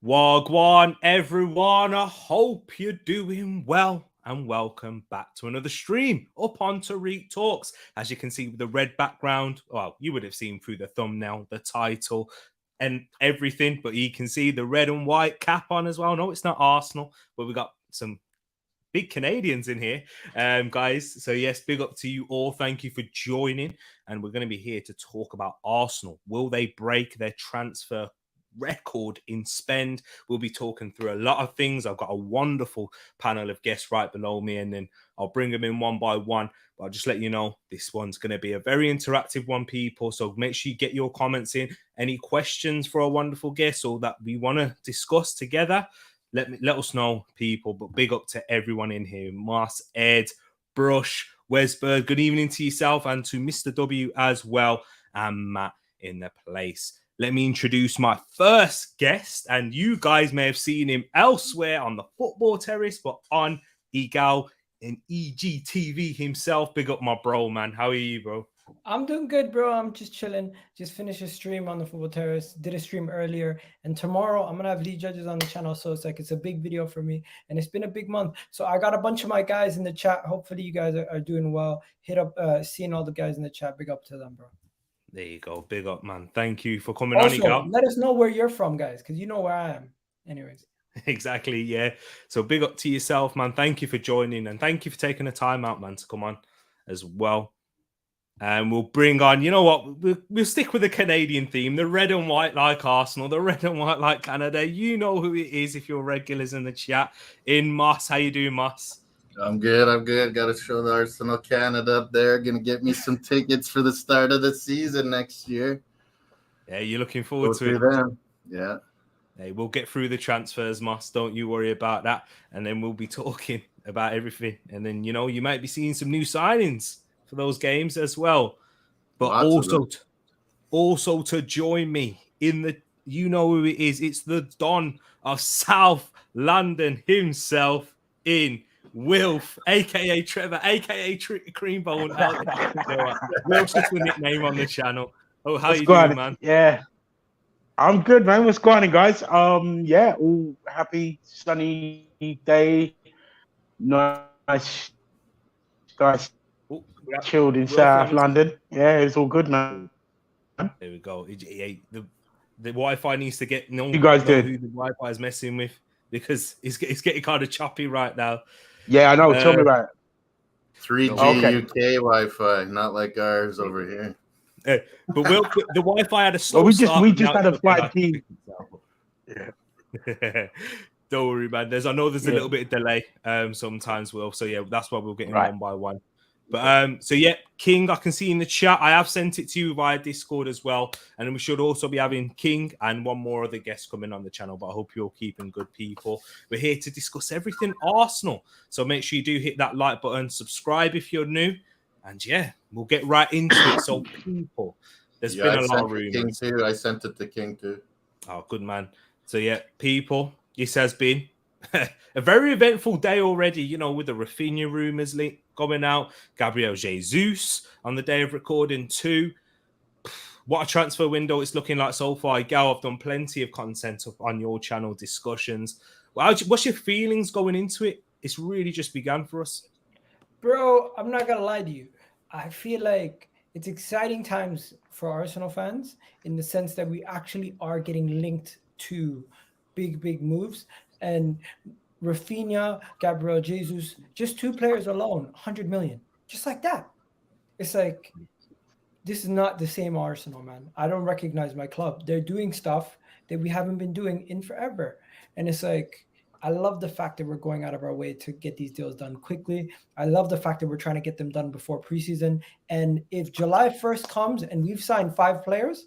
Wagwan, everyone. I hope you're doing well and welcome back to another stream up on Tereak Talks. As you can see with the red background, well, you would have seen through the thumbnail, the title, and everything, but you can see the red and white cap on as well. No, it's not Arsenal, but we got some big Canadians in here, guys. So yes, big up to you all. Thank you for joining, and we're going to be here to talk about Arsenal. Will they break their transfer record in spend? We'll be talking through a lot of things. I've got a wonderful panel of guests right below me, and then I'll bring them in one by one. But I'll just let you know this one's going to be a very interactive one, people. So make sure you get your comments in. Any questions for our wonderful guests or that we want to discuss together, let us know, people. But big up to everyone in here. Moss, Ed, Brush, Wesberg. Good evening to yourself and to Mr. W as well, and Matt in the place. Let me introduce my first guest, and you guys may have seen him elsewhere on the football terrace, but on Egal in EGTV himself. Big up my bro, man. How are you, bro? I'm doing good, bro. I'm just chilling. Just finished a stream on the football terrace. Did a stream earlier, and tomorrow I'm gonna have lead judges on the channel. So it's a big video for me, and it's been a big month. So I got a bunch of my guys in the chat. Hopefully you guys are doing well. Hit up, seeing all the guys in the chat. Big up to them, bro. There you go. Big up, man. Thank you for coming also, on, Egal. let us know where you're from, guys, because you know where I am. Anyways. Exactly, yeah. So big up to yourself, man. Thank you for joining, and thank you for taking the time out, man, to come on as well. And we'll bring on, you know what, we'll stick with the Canadian theme, the red and white like Arsenal, the red and white like Canada. You know who it is if you're regulars in the chat. In Moss, how you doing, Moss? I'm good. Got to show the Arsenal Canada up there. Going to get me some tickets for the start of the season next year. Yeah, you're looking forward to it. Them. Yeah. Hey, we'll get through the transfers, Moss. Don't you worry about that. And then we'll be talking about everything. And then, you know, you might be seeing some new signings for those games as well. But also to join me in the, you know who it is. It's the Don of South London himself in Wilf, aka Trevor, aka Creambone. Wilf's just a nickname on the channel. Oh, how you doing, man? Yeah, I'm good, man. What's going on, guys? Yeah, all happy, sunny day, nice, guys, chilled in South London. Yeah, it's all good, man. There we go. The Wi-Fi needs to get you guys know who the Wi-Fi is messing with, because it's getting kind of choppy right now. Yeah, I know. Tell me about it. 3G UK Wi-Fi, not like ours over here. But the Wi-Fi had a slow we start. We just had a 5G. Yeah. Don't worry, man. I know there's a little bit of delay sometimes, Will. So yeah, that's why we'll get in one by one. But so yeah, King, I can see in the chat. I have sent it to you via Discord as well, and then we should also be having King and one more other guest coming on the channel. But I hope you're keeping good, people. We're here to discuss everything Arsenal, so make sure you do hit that like button, subscribe if you're new, and yeah, we'll get right into it. So people, there's been a lot of rumors. King too. I sent it to King too. Oh, good man. So yeah, people, this has been a very eventful day already, you know, with the Raphinha rumors going out, Gabriel Jesus on the day of recording too. What a transfer window it's looking like so far. Gal, I've done plenty of content on your channel discussions. What's your feelings going into it? It's really just begun for us. Bro, I'm not going to lie to you. I feel like it's exciting times for Arsenal fans in the sense that we actually are getting linked to big moves. And Raphinha, Gabriel Jesus, just two players alone, 100 million, just like that. It's like, this is not the same Arsenal, man. I don't recognize my club. They're doing stuff that we haven't been doing in forever. And it's like, I love the fact that we're going out of our way to get these deals done quickly. I love the fact that we're trying to get them done before preseason. And if July 1st comes and we've signed 5 players,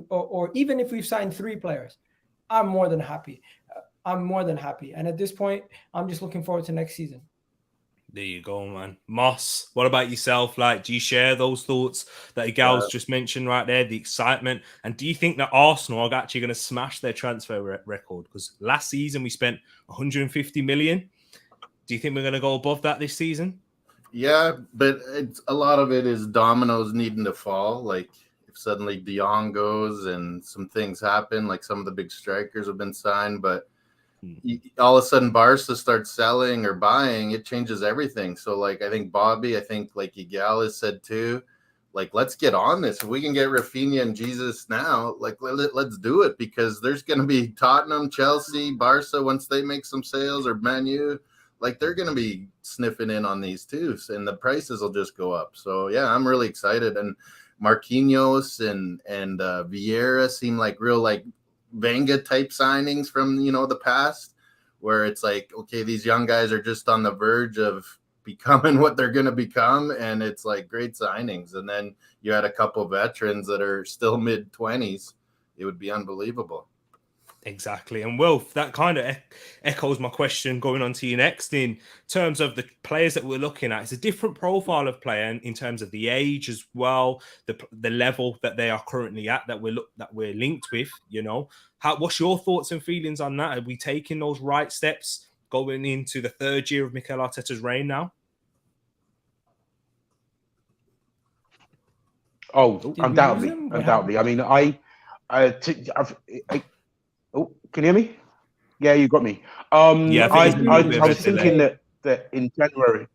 or even if we've signed 3 players, I'm more than happy. And at this point, I'm just looking forward to next season. There you go, man. Moss, what about yourself? Like, do you share those thoughts that Igal's just mentioned right there, the excitement? And do you think that Arsenal are actually going to smash their transfer record? Because last season we spent 150 million. Do you think we're going to go above that this season? Yeah, but a lot of it is dominoes needing to fall. Like, if suddenly De Jong goes and some things happen, like some of the big strikers have been signed, but all of a sudden Barca starts selling or buying, it changes everything. So like I think Bobby, I think like Igal has said too, like let's get on this. If we can get Raphinha and Jesus now, like let's do it, because there's going to be Tottenham, Chelsea, Barca once they make some sales, or Man U, like they're going to be sniffing in on these too, and the prices will just go up. So yeah, I'm really excited. And Marquinhos and Vieira seem like real like Wenger type signings from the past, where it's like, okay, these young guys are just on the verge of becoming what they're going to become, and it's like great signings. And then you had a couple veterans that are still mid-20s. It would be unbelievable. Exactly. And Wilf, that kind of echoes my question going on to you next. In terms of the players that we're looking at, it's a different profile of player in terms of the age as well, the level that they are currently at, that we're linked with. What's your thoughts and feelings on that? Are we taking those right steps going into the third year of Mikel Arteta's reign now? Oh, undoubtedly. I mean, oh, can you hear me? Yeah, you got me. I was thinking that in January.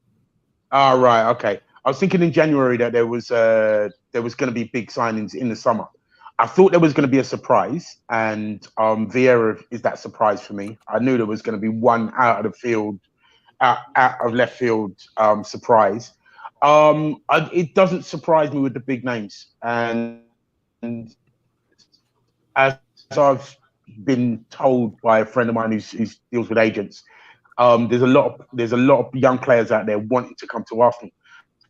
Right, okay. I was thinking in January that there was going to be big signings in the summer. I thought there was going to be a surprise, and Vieira is that surprise for me. I knew there was going to be one out of left field surprise. It doesn't surprise me with the big names, and as I've been told by a friend of mine who deals with agents, there's a lot of young players out there wanting to come to Arsenal.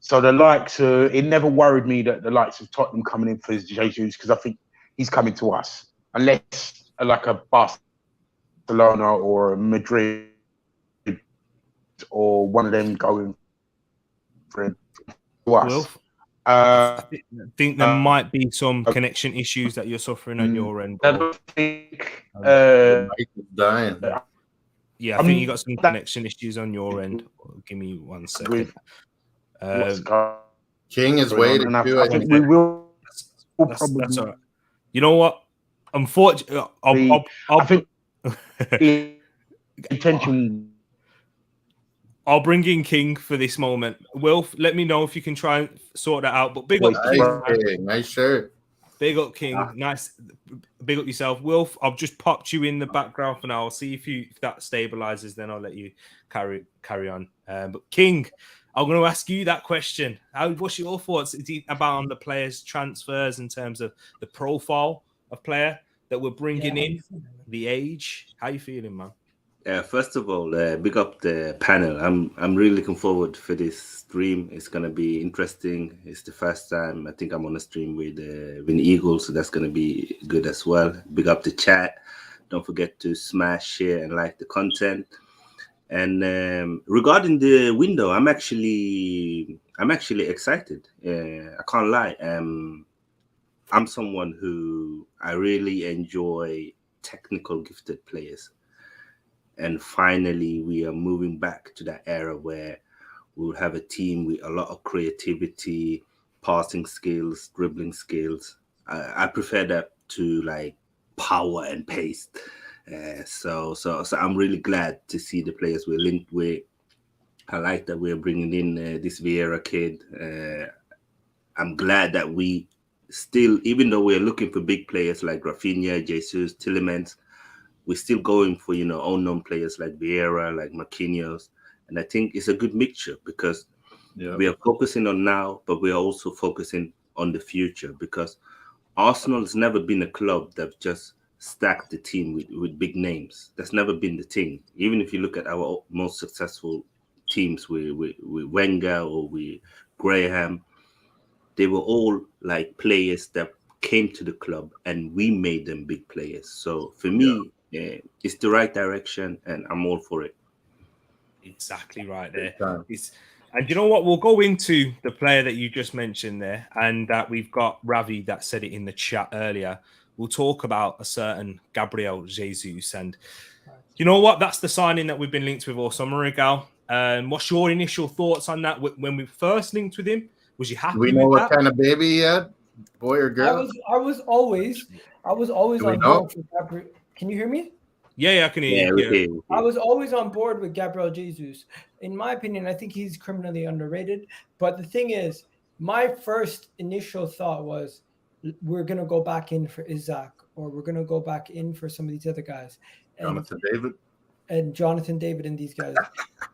So it never worried me that the likes of Tottenham coming in for Jesus, because I think he's coming to us, unless like a Barcelona or a Madrid or one of them going for us. Well, I think there might be some connection issues that you're suffering on your end. I don't think. Dying. Yeah, I think you got some connection issues on your end. Give me 1 second. King is waiting too. I think we will. That's all right. You know what? Unfortunately, I think intention. I'll bring in King for this moment. Wilf, let me know if you can try and sort that out. But big up King. Nice shirt. Big up King. Nice. Big up yourself. Wilf, I've just popped you in the background for now. I'll see if that stabilizes, then I'll let you carry on. But King, I'm going to ask you that question. What's your thoughts about the players' transfers in terms of the profile of player that we're bringing in, the age? How you feeling, man? First of all, big up the panel. I'm really looking forward for this stream. It's gonna be interesting. It's the first time I think I'm on a stream with Eagle, so that's gonna be good as well. Big up the chat. Don't forget to smash, share, and like the content. And regarding the window, I'm actually excited. I can't lie. I'm someone who I really enjoy technical gifted players. And finally, we are moving back to that era where we'll have a team with a lot of creativity, passing skills, dribbling skills. I prefer that to like power and pace. So I'm really glad to see the players we're linked with. I like that we're bringing in this Vieira kid. I'm glad that we still, even though we're looking for big players like Raphinha, Jesus, Tielemans, we're still going for, unknown players like Vieira, like Martinez. And I think it's a good mixture because we are focusing on now, but we are also focusing on the future, because Arsenal has never been a club that just stacked the team with big names. That's never been the thing. Even if you look at our most successful teams with Wenger or with Graham, they were all like players that came to the club and we made them big players. So for me, it's the right direction, and I'm all for it. Exactly right there. And you know what? We'll go into the player that you just mentioned there, and that we've got Ravi that said it in the chat earlier. We'll talk about a certain Gabriel Jesus, and you know what? That's the signing that we've been linked with all summer, Regal. What's your initial thoughts on that? When we first linked with him, was you happy? Do we know what kind of baby he had? boy or girl? I was always Do we on know? board for Gabriel. Can you hear me? Yeah, I can hear Yeah, you. Yeah. okay. I was always on board with Gabriel Jesus. In my opinion, I think he's criminally underrated. But the thing is, my first initial thought was we're gonna go back in for Isaac, or we're gonna go back in for some of these other guys, and Jonathan David. Jonathan David and these guys.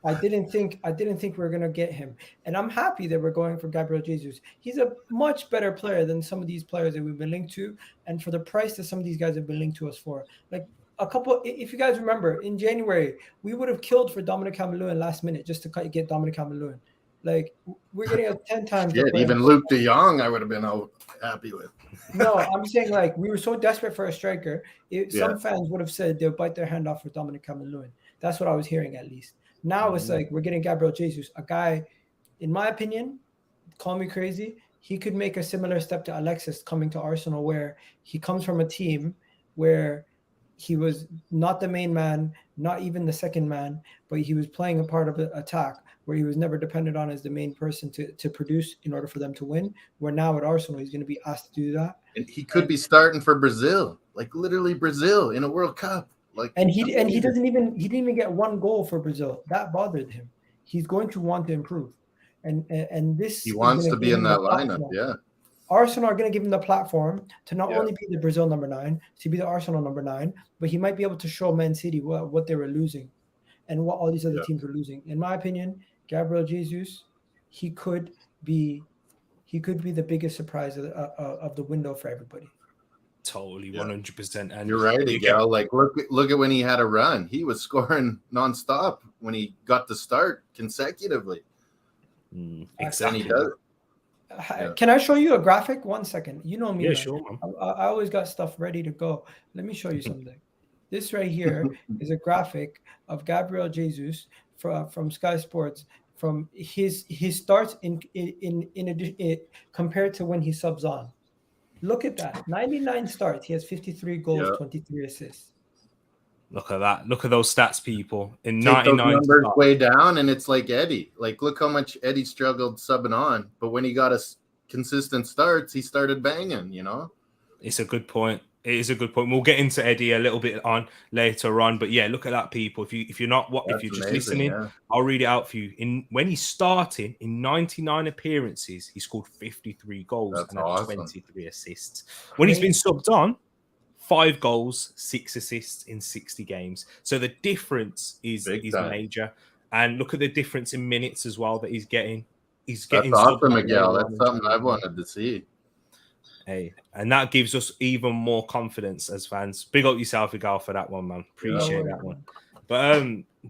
I didn't think we were gonna get him, and I'm happy that we're going for Gabriel Jesus. He's a much better player than some of these players that we've been linked to, and for the price that some of these guys have been linked to us for. Like a couple, if you guys remember, in January we would have killed for Dominic Calvert-Lewin last minute just to get Dominic Calvert-Lewin. Like we're getting a 10 times. Shit, even Luke De Jong, I would have been happy with. No, I'm saying like we were so desperate for a striker. Some fans would have said they'll bite their hand off for Dominic Calvert-Lewin. That's what I was hearing at least. Now it's like we're getting Gabriel Jesus, a guy, in my opinion, call me crazy, he could make a similar step to Alexis coming to Arsenal, where he comes from a team where he was not the main man, not even the second man, but he was playing a part of the attack where he was never dependent on as the main person to produce in order for them to win. Where now at Arsenal, he's going to be asked to do that. And he could be starting for Brazil, like literally Brazil in a World Cup. Like, and he didn't even get one goal for Brazil. That bothered him. He's going to want to improve, and this he wants to be in that lineup. Yeah, Arsenal are going to give him the platform to not only be the Brazil number 9, to be the Arsenal number 9, but he might be able to show Man City what they were losing, and what all these other teams were losing. In my opinion, Gabriel Jesus, he could be the biggest surprise of the window for everybody. Totally, 100%. And you're right, Miguel. Like, look at when he had a run. He was scoring nonstop when he got the start consecutively. Exactly. Can I show you a graphic? 1 second. You know me. Yeah, sure, man. I always got stuff ready to go. Let me show you something. This right here is a graphic of Gabriel Jesus from Sky Sports, from his starts in compared to when he subs on. Look at that. 99 starts. He has 53 goals, 23 assists. Look at that. Look at those stats, people. In Take 99 those numbers starts. way down, and it's like Eddie. Like, look how much Eddie struggled subbing on. But when he got consistent starts, he started banging, you know? It's a good point. It is a good point. We'll get into Eddie a little bit on later on, but yeah, look at that, people. If you're just listening, I'll read it out for you. When he's starting in 99 appearances, he scored 53 goals and had 23 assists. When he's been subbed on, 5 goals, 6 assists in 60 games. So the difference is major. And look at the difference in minutes as well that he's getting. That's awesome, Miguel. That's something I've wanted to see. Hey, and that gives us even more confidence as fans. Big up yourself, Miguel, for that one, man. Appreciate that one. But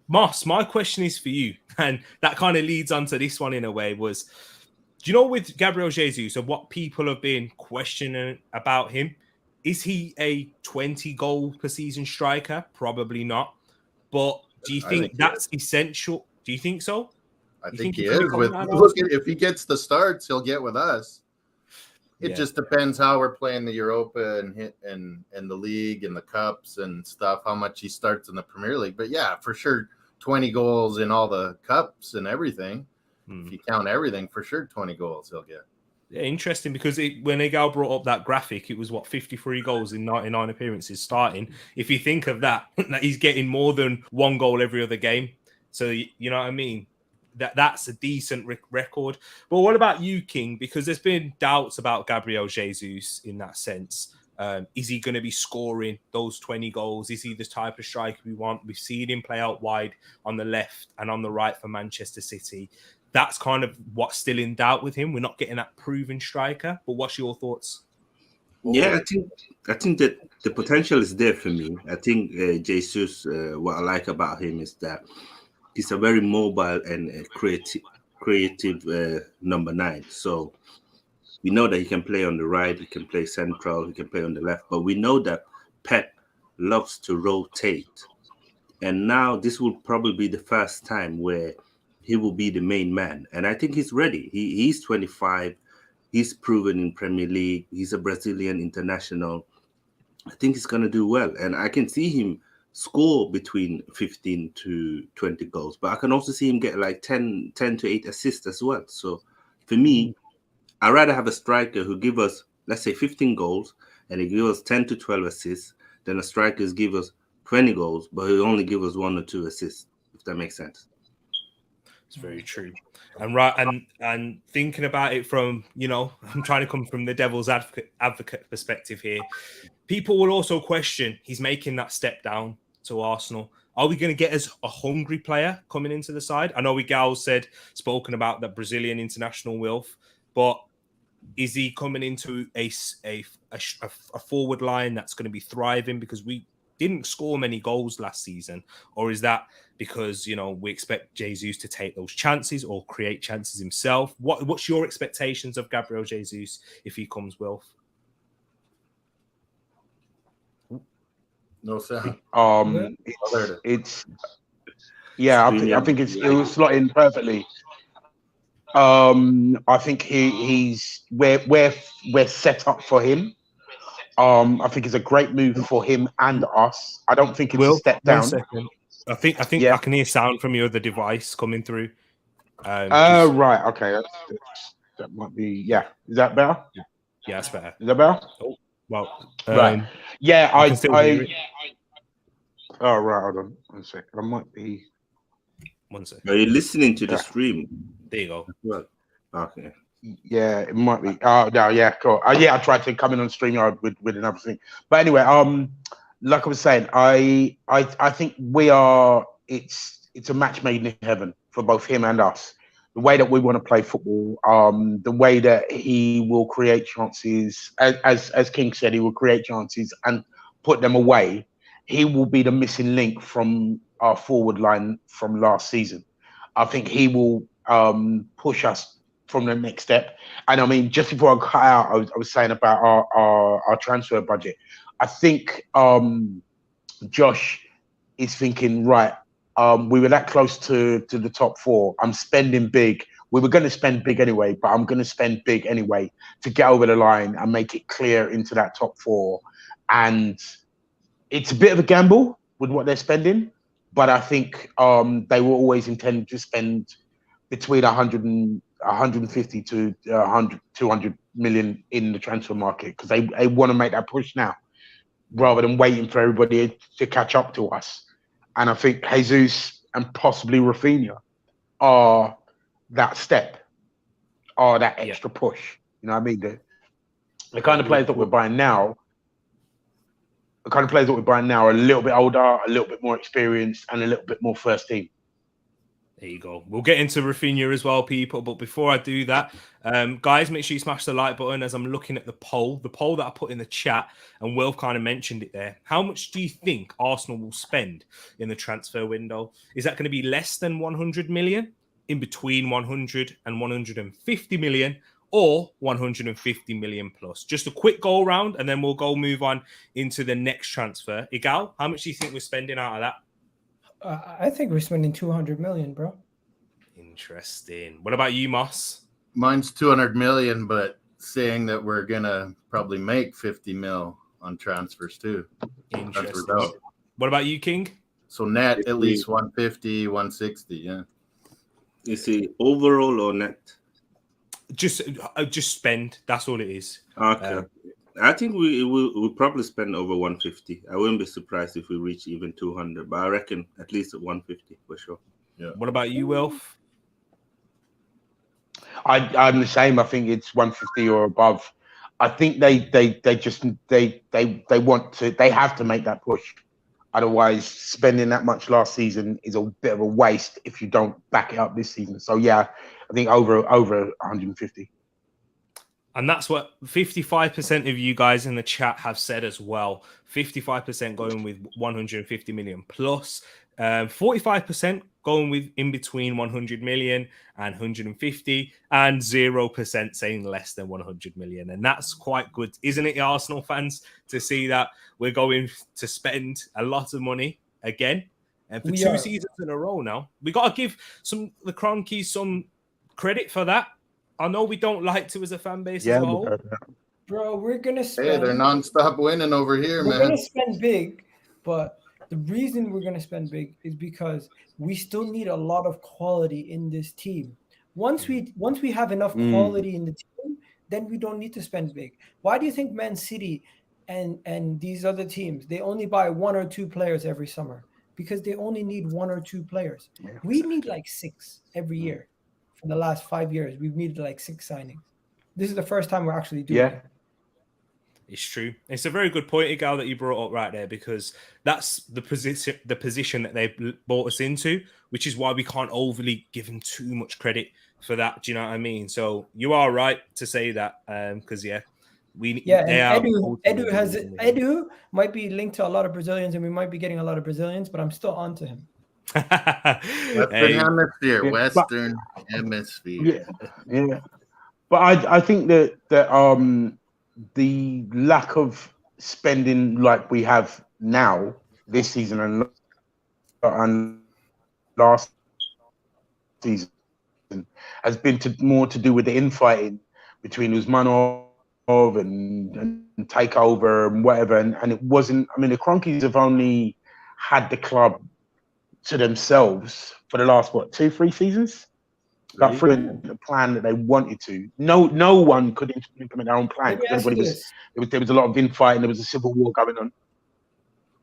Moss, my question is for you, and that kind of leads on to this one in a way. Do you know, with Gabriel Jesus and what people have been questioning about him, is he a 20 goal per season striker? Probably not. But do you think that's essential? Do you think so? I think he is. If he gets the starts, he'll get with us. It just depends how we're playing the Europa and the league and the cups and stuff, how much he starts in the Premier League. But yeah, for sure, 20 goals in all the cups and everything. If you count everything, for sure, 20 goals he'll get. Yeah, interesting, because when Miguel brought up that graphic, it was 53 goals in 99 appearances starting. If you think of that, he's getting more than 1 goal every other game. So you know what I mean? That's a decent record. But what about you, King? Because there's been doubts about Gabriel Jesus in that sense. Is he going to be scoring those 20 goals? Is he the type of striker we want? We've seen him play out wide on the left and on the right for Manchester City. That's kind of what's still in doubt with him. We're not getting that proven striker. But what's your thoughts? Yeah, I think that the potential is there for me. I think Jesus, what I like about him is that he's a very mobile and creative number 9. So we know that he can play on the right, he can play central, he can play on the left. But we know that Pep loves to rotate. And now this will probably be the first time where he will be the main man. And I think he's ready. He's 25. He's proven in Premier League. He's a Brazilian international. I think he's going to do well. And I can see him score between 15 to 20 goals, but I can also see him get like 10 to 8 assists as well. So for me, I'd rather have a striker who give us let's say 15 goals, and he gives us 10 to 12 assists, then the strikers give us 20 goals, but he only give us 1 or 2 assists, if that makes sense. It's very true. And thinking about it from, I'm trying to come from the devil's advocate perspective here. People will also question he's making that step down to Arsenal. Are we going to get as a hungry player coming into the side? I know Gal spoken about that Brazilian international Wilf, but is he coming into a forward line that's going to be thriving because we didn't score many goals last season? Or is that because, we expect Jesus to take those chances or create chances himself? What's your expectations of Gabriel Jesus if he comes, Wilf? No sound. It's yeah. I think it will slot in perfectly. I think we're set up for him. I think it's a great move for him and us. I don't think it's a step down. 1 second. I think I can hear sound from your other device coming through. Right. Okay. That might be. Yeah. Is that better? Yeah, that's better. Is that better? Oh, well. Right. Yeah. I can still hear it. Oh, right. Hold on 1 second. I might be. 1 second. Are you listening to the stream? There you go. Well, okay. Yeah, it might be. Oh no, yeah, cool. I tried to come in on StreamYard with another thing, but anyway, like I was saying, I think we are. It's a match made in heaven for both him and us. The way that we want to play football, the way that he will create chances, as King said, he will create chances and put them away. He will be the missing link from our forward line from last season. I think he will push us from the next step. And I mean, just before I cut out, I was saying about our transfer budget. I think Josh is thinking, right, we were that close to the top 4. I'm spending big. We were going to spend big anyway, but I'm going to spend big anyway to get over the line and make it clear into that top 4. And it's a bit of a gamble with what they're spending, but I think they were always intended to spend between 150 to 200 million in the transfer market because they want to make that push now rather than waiting for everybody to catch up to us. And I think Jesus and possibly Raphinha are that step, are that extra push. You know what I mean? The kind of players that we're buying now, are a little bit older, a little bit more experienced, and a little bit more first team. There you go. We'll get into Raphinha as well, people. But before I do that, guys, make sure you smash the like button as I'm looking at the poll that I put in the chat, and Will kind of mentioned it there. How much do you think Arsenal will spend in the transfer window? Is that going to be less than 100 million, in between 100 and 150 million, or 150 million plus? Just a quick go round, and then we'll move on into the next transfer. Igal, how much do you think we're spending out of that? I think we're spending 200 million, bro. Interesting. What about you, Moss? Mine's 200 million, but saying that we're gonna probably make 50 mil on transfers too. Interesting. What about you, King? So net at least 150, 160. Yeah. You see, overall or net? Just spend. That's all it is. Okay. I think we'll probably spend over 150. I wouldn't be surprised if we reach even 200, but I reckon at least at 150 for sure. Yeah. What about you, Wilf? I'm the same. I think it's 150 or above. I think they have to make that push. Otherwise, spending that much last season is a bit of a waste if you don't back it up this season. So yeah, I think over 150. And that's what 55% of you guys in the chat have said as well. 55% going with 150 million plus. 45% going with in between 100 million and 150, and 0% saying less than 100 million. And that's quite good, isn't it, Arsenal fans, to see that we're going to spend a lot of money again. And for two seasons in a row now, we got to give the Cronkies some credit for that. I know we don't like to as a fan base as a whole. Bro, we're going to spend... Hey, they're non-stop winning over here, man. We're going to spend big, but the reason we're going to spend big is because we still need a lot of quality in this team. Once we have enough quality in the team, then we don't need to spend big. Why do you think Man City and these other teams, they only buy 1 or 2 players every summer? Because they only need 1 or 2 players. We need like 6 every year. For the last 5 years, we've needed like 6 signings. This is the first time we're actually doing it. It's true. It's a very good point, Igal, that you brought up right there, because that's the position that they brought us into, which is why we can't overly give them too much credit for that. Do you know what I mean? So you are right to say that, because Edu might be linked to a lot of Brazilians, and we might be getting a lot of Brazilians, but I'm still on to him. Western Hemisphere. Yeah. But I think that the lack of spending like we have now this season and last season has been more to do with the infighting between Usmanov and Takeover and whatever, and it wasn't. I mean, the Kroenkes have only had the club to themselves for the last 2-3 seasons. Like through the plan that they wanted to. No one could implement their own plan. There was a lot of infighting. There was a civil war going on.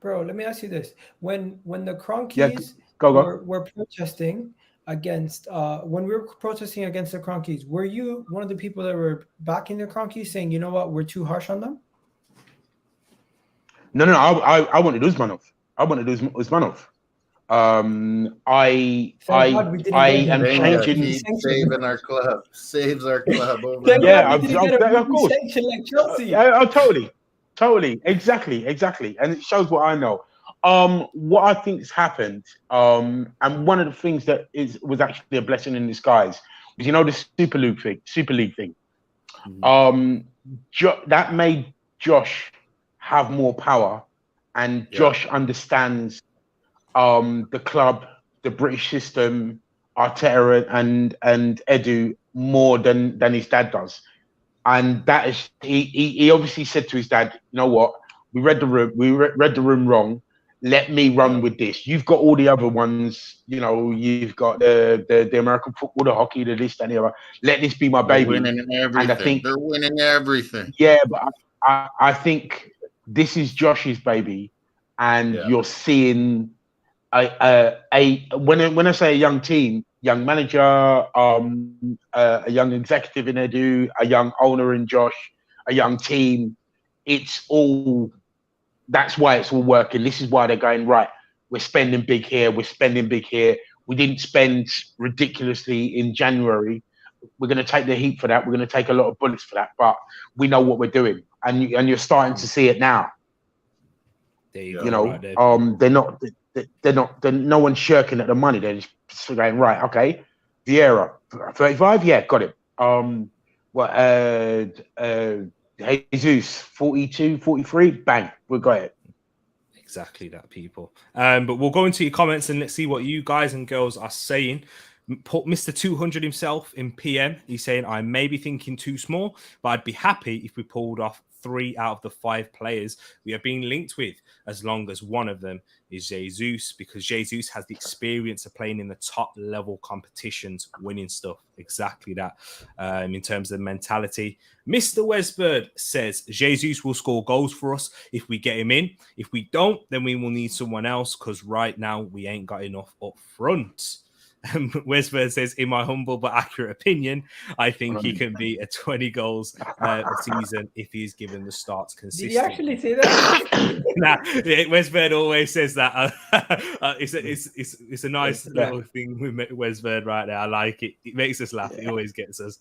Bro, let me ask you this: when the Kroenkes were protesting against when we were protesting against the Kroenkes, were you one of the people that were backing the Kroenkes, saying, you know what, we're too harsh on them? No. I wanted Usmanov. I am changing. Saving our club, saves our club over. Of course. Like Chelsea. Totally, exactly, and it shows what I know. What I think has happened, and one of the things that was actually a blessing in disguise was, the Super League thing. That made Josh have more power, and Josh understands the club, the British system, Arteta and Edu more than his dad does. And that is, he obviously said to his dad, you know what, we read the room wrong. Let me run with this. You've got all the other ones, you've got the American football, the hockey, the this, and the other. Let this be my baby. And I think they're winning everything. Yeah, but I think this is Josh's baby, and you're seeing when I say a young team, young manager, a young executive in Edu, a young owner in Josh, a young team. That's why it's all working. This is why they're going, right, we're spending big here. We didn't spend ridiculously in January. We're going to take the heat for that. We're going to take a lot of bullets for that, but we know what we're doing. And you're starting to see it now. There you go. Right there. No one's shirking at the money. They're just going, right, okay. Vieira, 35? Yeah, got it. Jesus, 42, 43? Bang, we got it. Exactly that, people. But we'll go into your comments and let's see what you guys and girls are saying. Mr. 200 himself in PM, he's saying, I may be thinking too small, but I'd be happy if we pulled off 3 out of the 5 players we have been linked with, as long as one of them is Jesus, because Jesus has the experience of playing in the top level competitions, winning stuff. Exactly that. In terms of mentality, Mr. Westbird says Jesus will score goals for us if we get him in. If we don't, then we will need someone else, because right now we ain't got enough up front. Westbird says, in my humble but accurate opinion, I think he can be a 20 goals a season if he's given the starts consistently. Did he actually say that? Nah, Westbird always says that. It's a nice little thing with Westbird right there. I like it. It makes us laugh. It always gets us.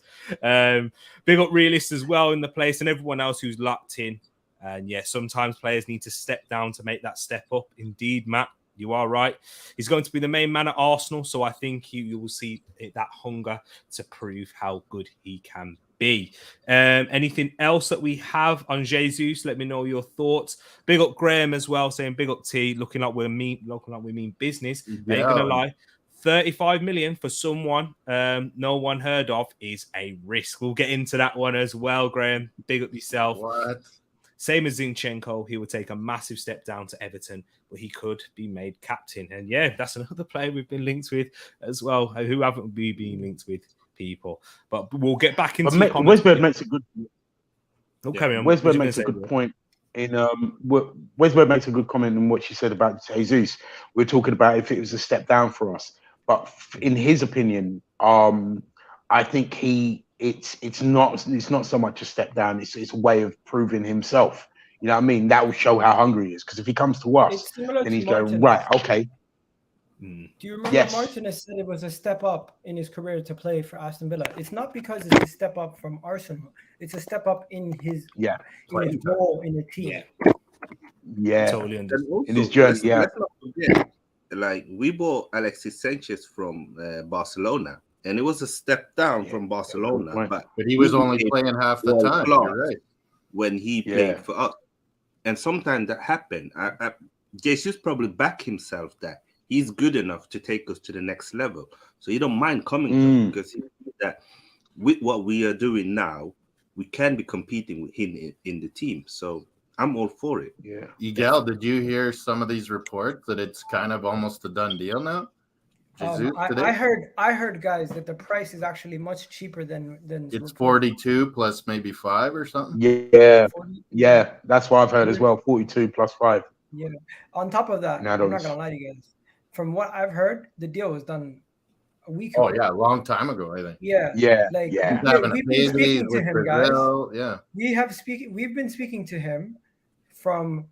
Big up Realist as well in the place, and everyone else who's locked in. And sometimes players need to step down to make that step up. Indeed, Matt. You are right. He's going to be the main man at Arsenal, so I think you will see that hunger to prove how good he can be. Anything else that we have on Jesus? Let me know your thoughts. Big up Graham as well, saying big up T. Looking like we mean business. Yeah. Ain't gonna lie. 35 million for someone no one heard of is a risk. We'll get into that one as well, Graham. Big up yourself. What? Same as Zinchenko, he would take a massive step down to Everton, but he could be made captain. And that's another player we've been linked with as well. Who haven't we been linked with? people. But we'll get back into But Westberg makes a good. carry on. Westberg makes a good point. Westberg makes a good comment on what she said about Jesus. We're talking about if it was a step down for us, but in his opinion, I think it's not so much a step down. It's a way of proving himself. You know what I mean? That will show how hungry he is. Because if he comes to us, It's similar then to he's going Martinez. right. Okay. Do you remember Yes. Martinez said it was a step up in his career to play for Aston Villa? It's not because it's a step up from Arsenal. It's a step up in his role in the team. Yeah. Totally understand. And also, In his journey, let's not forget, like we bought Alexis Sanchez from Barcelona, and it was a step down from Barcelona, but he was only playing half the time. You're right. When he played for us, and sometimes that happened. Jesus probably back himself that he's good enough to take us to the next level, so he don't mind coming to us because he knows that with what we are doing now, we can be competing with him in the team. So I'm all for it. Yeah. Miguel, did you hear some of these reports that it's kind of almost a done deal now? I heard, guys, that the price is actually much cheaper than it's 42 plus maybe 5 or something. Yeah, that's what I've heard as well. 42 plus 5. Yeah. On top of that, I'm not gonna lie to you guys. From what I've heard, the deal was done a week ago. Oh yeah, a long time ago, I think. Yeah. Like he's having a baby with Brazil. Guys. Yeah. We've been speaking to him from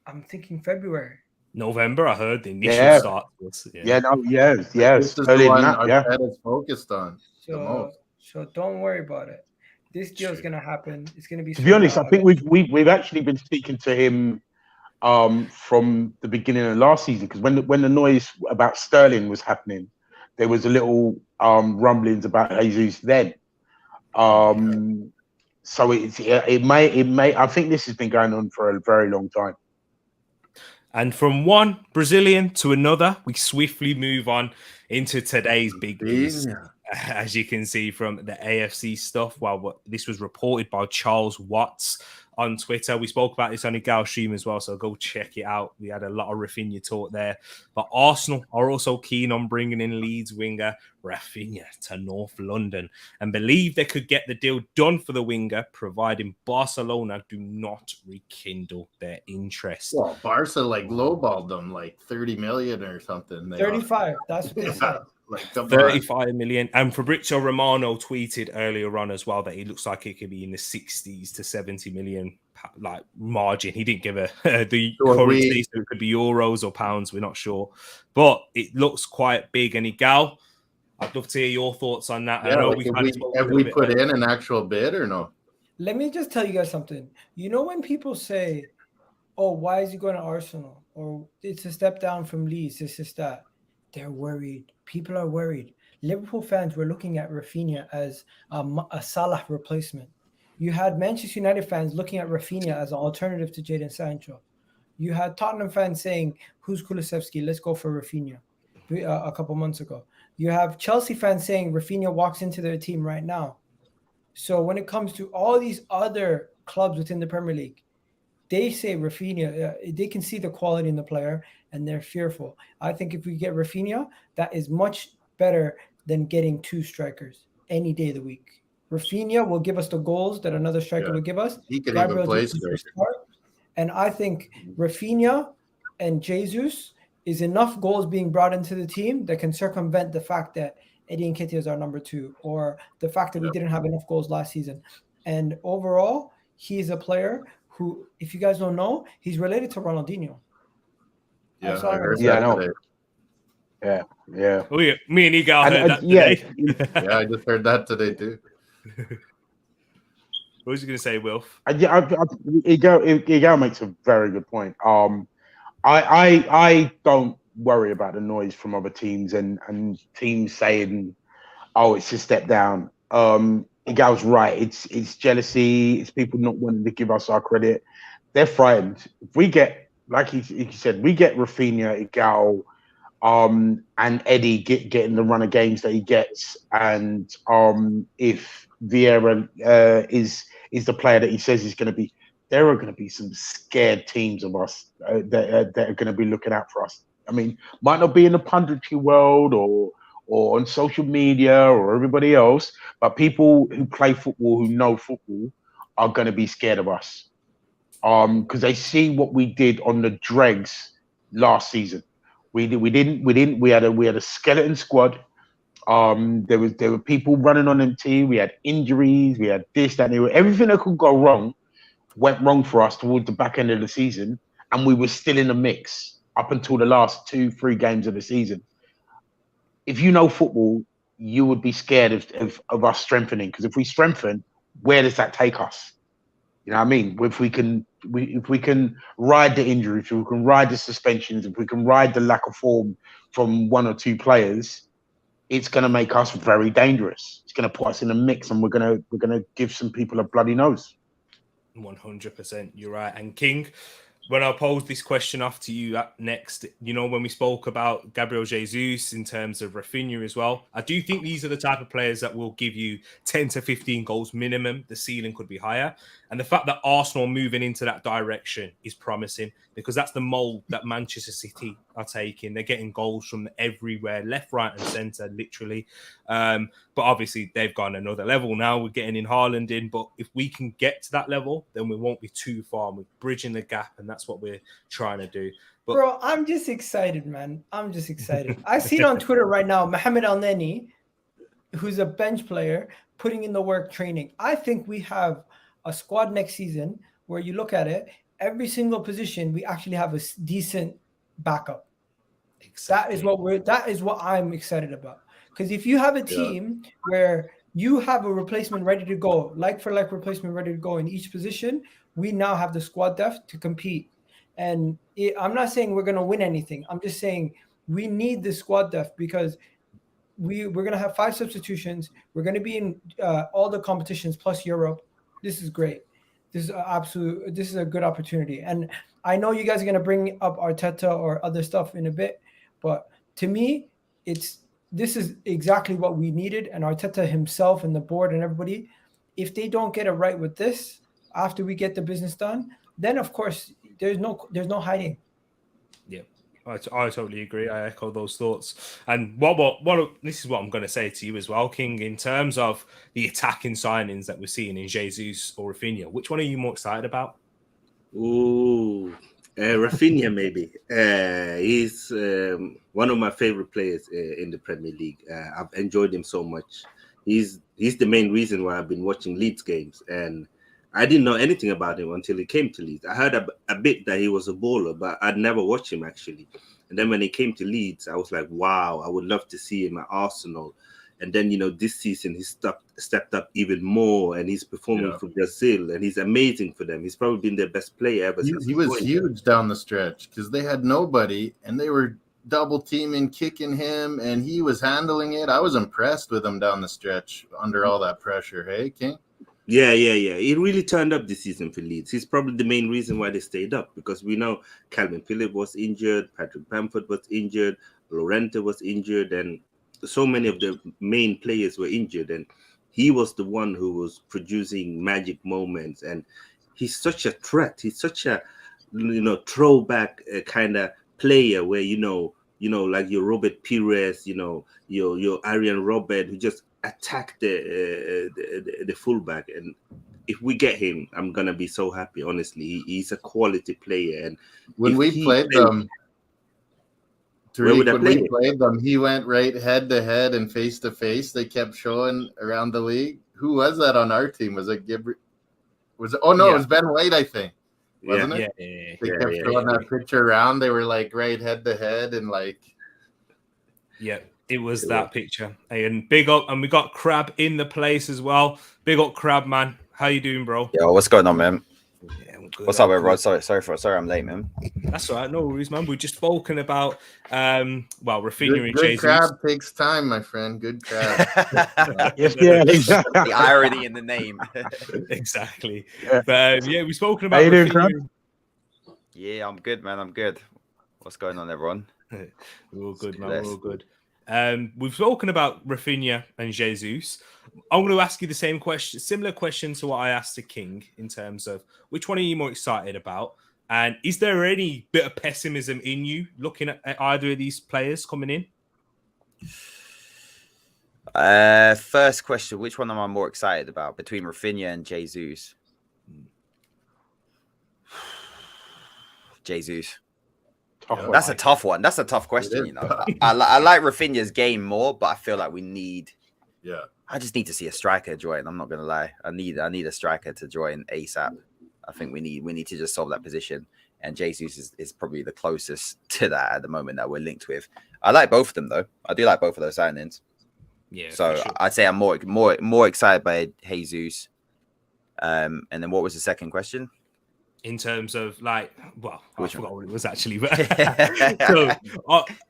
I'm thinking February. November, I heard the initial start was. Yes. This is the one Arteta is focused on the most. So don't worry about it. This deal is gonna happen. It's gonna be. To be honest, I think we've actually been speaking to him from the beginning of last season, because when the noise about Sterling was happening, there was a little rumblings about Jesus then. So it may. I think this has been going on for a very long time. And from one Brazilian to another, we swiftly move on into today's big news. As you can see from the AFC stuff, this was reported by Charles Watts on Twitter. We spoke about this on a Gal stream as well, so go check it out. We had a lot of Raphinha talk there. But Arsenal are also keen on bringing in Leeds winger Raphinha to North London and believe they could get the deal done for the winger, providing Barcelona do not rekindle their interest. Well, Barca lowballed them 30 million or something. 35. That's what they said. 35 million. And Fabrizio Romano tweeted earlier on as well that he looks like it could be in the 60s to 70 million margin. He didn't give the currency, so it could be euros or pounds. We're not sure, but it looks quite big. And Igal, I'd love to hear your thoughts on that. Yeah, have we put in an actual bid or no? Let me just tell you guys something. You know, when people say, "Oh, why is he going to Arsenal?" or "It's a step down from Leeds," this is that. They're worried. People are worried. Liverpool fans were looking at Raphinha as a Salah replacement. You had Manchester United fans looking at Raphinha as an alternative to Jadon Sancho. You had Tottenham fans saying, "Who's Kulusevski? Let's go for Raphinha." A couple months ago. You have Chelsea fans saying Raphinha walks into their team right now. So when it comes to all these other clubs within the Premier League, they say Raphinha, they can see the quality in the player and they're fearful. I think if we get Raphinha, that is much better than getting 2 strikers any day of the week. Raphinha will give us the goals that another striker will give us. He could Gabriel even play striker. And I think Raphinha and Jesus is enough goals being brought into the team that can circumvent the fact that Eddie Nketiah is our number 2, or the fact that we didn't have enough goals last season. And overall, he's a player who, if you guys don't know, he's related to Ronaldinho. Yeah, I heard that today. Yeah. Oh yeah, me and Igal heard that today. Yeah, I just heard that today too. What was you going to say, Wilf? Igal makes a very good point. I don't worry about the noise from other teams and teams saying, "Oh, it's a step down." Igal's right. It's jealousy. It's people not wanting to give us our credit. They're frightened. If we get, like he said, we get Raphinha, Igal, and Eddie getting the run of games that he gets, and if Vieira is the player that he says he's going to be, there are going to be some scared teams of us that are going to be looking out for us. I mean, might not be in the punditry world or or on social media or everybody else, but people who play football, who know football, are going to be scared of us. Because they see what we did on the dregs last season. We had a skeleton squad. There were people running on MT. We had injuries. We had this, that, and everything that could go wrong went wrong for us towards the back end of the season, and we were still in the mix up until the last 2-3 games of the season. If you know football, you would be scared of us strengthening, because if we strengthen, where does that take us? You know what I mean? If we can ride the injuries, if we can ride the suspensions, if we can ride the lack of form from 1 or 2 players, it's going to make us very dangerous. It's going to put us in a mix, and we're going to give some people a bloody nose. 100%, you're right. And King, when I pose this question off to you next, when we spoke about Gabriel Jesus in terms of Raphinha as well, I do think these are the type of players that will give you 10 to 15 goals minimum. The ceiling could be higher. And the fact that Arsenal moving into that direction is promising, because that's the mold that Manchester City are taking. They're getting goals from everywhere, left, right, and centre, literally. But obviously, they've gone another level now. We're getting in Haaland in. But if we can get to that level, then we won't be too far. We're bridging the gap, and that's what we're trying to do. But bro, I'm just excited, man. I'm just excited. I see it on Twitter right now, Mohamed Al-Neni, who's a bench player, putting in the work training. I think we have a squad next season where you look at it, every single position, we actually have a decent backup. Exactly. That is what I'm excited about. Because if you have a team where you have a replacement ready to go, like for like replacement ready to go in each position, we now have the squad depth to compete. And I'm not saying we're going to win anything. I'm just saying we need the squad depth, because we're going to have 5 substitutions. We're going to be in all the competitions plus Europe. This is great. This is a good opportunity. And I know you guys are going to bring up Arteta or other stuff in a bit, but to me, this is exactly what we needed. And Arteta himself and the board and everybody, if they don't get it right with this after we get the business done, then of course there's no hiding. Yeah, I totally agree. I echo those thoughts. And this is what I'm going to say to you as well, King, in terms of the attacking signings that we're seeing in Jesus or Raphinha, which one are you more excited about? Ooh, Raphinha maybe. He's one of my favorite players in the Premier League. I've enjoyed him so much. He's the main reason why I've been watching Leeds games, and I didn't know anything about him until he came to Leeds. I heard a bit that he was a baller, but I'd never watched him actually. And then when he came to Leeds, I was like, wow, I would love to see him at Arsenal. And then, this season he stepped up even more, and he's performing for Brazil, and he's amazing for them. He's probably been their best player ever since. He was huge down the stretch, because they had nobody, and they were double teaming, kicking him, and he was handling it. I was impressed with him down the stretch under all that pressure. Hey, King? Yeah. He really turned up this season for Leeds. He's probably the main reason why they stayed up, because we know Calvin Phillips was injured, Patrick Bamford was injured, Llorente was injured, and so many of the main players were injured. And he was the one who was producing magic moments. And he's such a threat. He's such a, throwback kind of player where, like your Robert Pires, your Arjen Robben, who just attack the fullback. And if we get him, I'm gonna be so happy. Honestly, he's a quality player. And when we played them, he went right head to head and face to face. They kept showing around the league. Who was that on our team? Was it Gabriel? It was Ben White, I think. Wasn't it? Yeah. They kept showing that picture around. They were like right head to head and like. Yeah. It was that picture. And big up, and we got Crab in the place as well. Big up, Crab, man. How you doing, bro? Yo, what's going on, man? Yeah, what's up, everyone? Sorry, I'm late, man. That's all right. No worries, man. We've just spoken about, Raphinha and Good Jesus. crab takes time, my friend. Good crab. Exactly. The irony in the name. Exactly. Yeah. But we've spoken about. How you doing, Crab? Yeah, I'm good, man. I'm good. What's going on, everyone? We're all good, man. We're all good. We've spoken about Raphinha and Jesus. I'm going to ask you the same question, similar question to what I asked the King, in terms of which one are you more excited about? And is there any bit of pessimism in you looking at either of these players coming in? First question: which one am I more excited about between Raphinha and Jesus? Jesus. That's a tough one. That's a tough question, you know. I like Raphinha's game more, but I feel like we need. Yeah. I just need to see a striker join. I'm not gonna lie. I need a striker to join ASAP. I think we need to just solve that position. And Jesus is probably the closest to that at the moment that we're linked with. I like both of them though. I do like both of those signings. Yeah. So sure. I'd say I'm more excited by Jesus. And then what was the second question? In terms of like, well, I forgot what it was actually, but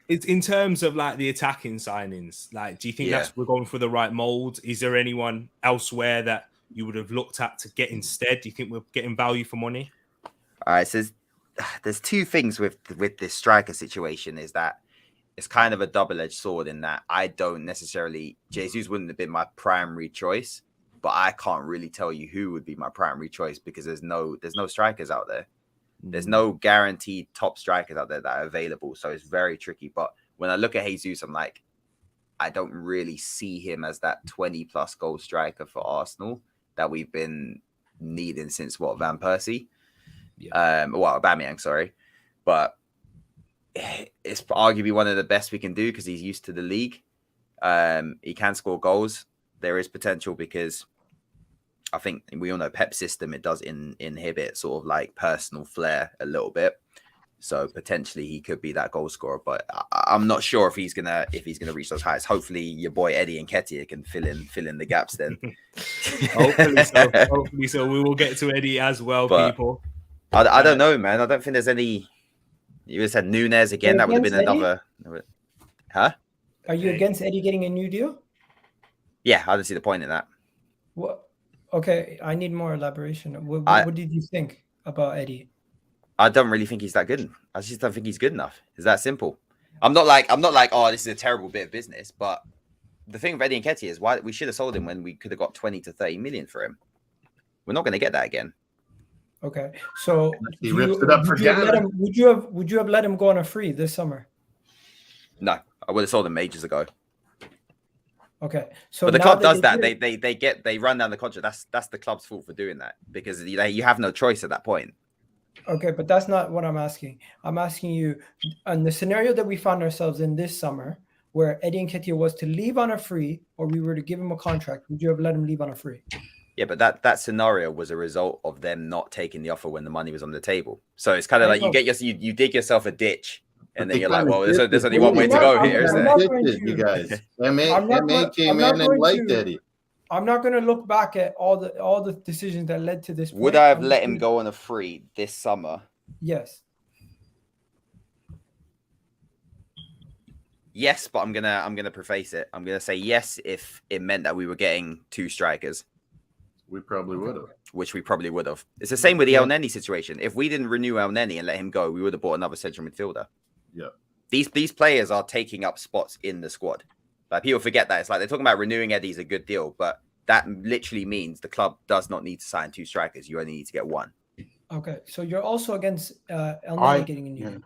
it's in terms of like the attacking signings. Like, do you think we're going for the right mold? Is there anyone elsewhere that you would have looked at to get instead? Do you think we're getting value for money? All right, so there's two things with this striker situation. Is that it's kind of a double-edged sword in that I don't necessarily Jesus wouldn't have been my primary choice. But I can't really tell you who would be my primary choice because there's no strikers out there. There's no guaranteed top strikers out there that are available. So it's very tricky. But when I look at Jesus, I'm like, I don't really see him as that 20+ goal striker for Arsenal that we've been needing since Van Persie? Aubameyang, sorry. But it's arguably one of the best we can do because he's used to the league. He can score goals. There is potential because I think we all know Pep's system, it does inhibit sort of like personal flair a little bit. So potentially he could be that goal scorer, but I'm not sure if he's gonna reach those heights. Hopefully your boy Eddie Nketiah can fill in the gaps then. Hopefully so. We will get to Eddie as well, but people. I don't know, man. I don't think there's any. You just said Nunez again. That would have been another. Huh? Are you against Eddie getting a new deal? Yeah, I don't see the point in that. What? Okay, I need more elaboration. What did you think about Eddie? I don't really think he's that good. I just don't think he's good enough. It's that simple. I'm not like, oh, this is a terrible bit of business. But the thing with Eddie Nketiah is why we should have sold him when we could have got 20 to 30 million for him. We're not going to get that again. Okay, so he rips it up for Ghana. Would you have let him go on a free this summer? No, I would have sold him ages ago. Okay, so but the club does that. They run down the contract. That's the club's fault for doing that because you have no choice at that point. Okay, but that's not what I'm asking. I'm asking you, on the scenario that we found ourselves in this summer, where Eddie Nketiah was to leave on a free, or we were to give him a contract, would you have let him leave on a free? Yeah, but that scenario was a result of them not taking the offer when the money was on the table. So it's kind of like you dig yourself a ditch. And then you're like, well, there's only one way to go here, isn't it? You guys, MA came in and liked Eddie. I'm not going to look back at all the decisions that led to this point. Would I have let him go on a free this summer? Yes. Yes, but I'm gonna preface it. I'm gonna say yes if it meant that we were getting two strikers. We probably would have. Which we probably would have. It's the same with the El Neni situation. If we didn't renew El Neni and let him go, we would have bought another central midfielder. Yeah. These players are taking up spots in the squad. Like people forget that. It's like they're talking about renewing Eddie's a good deal, but that literally means the club does not need to sign two strikers. You only need to get one. Okay. So you're also against El Neni getting a new deal.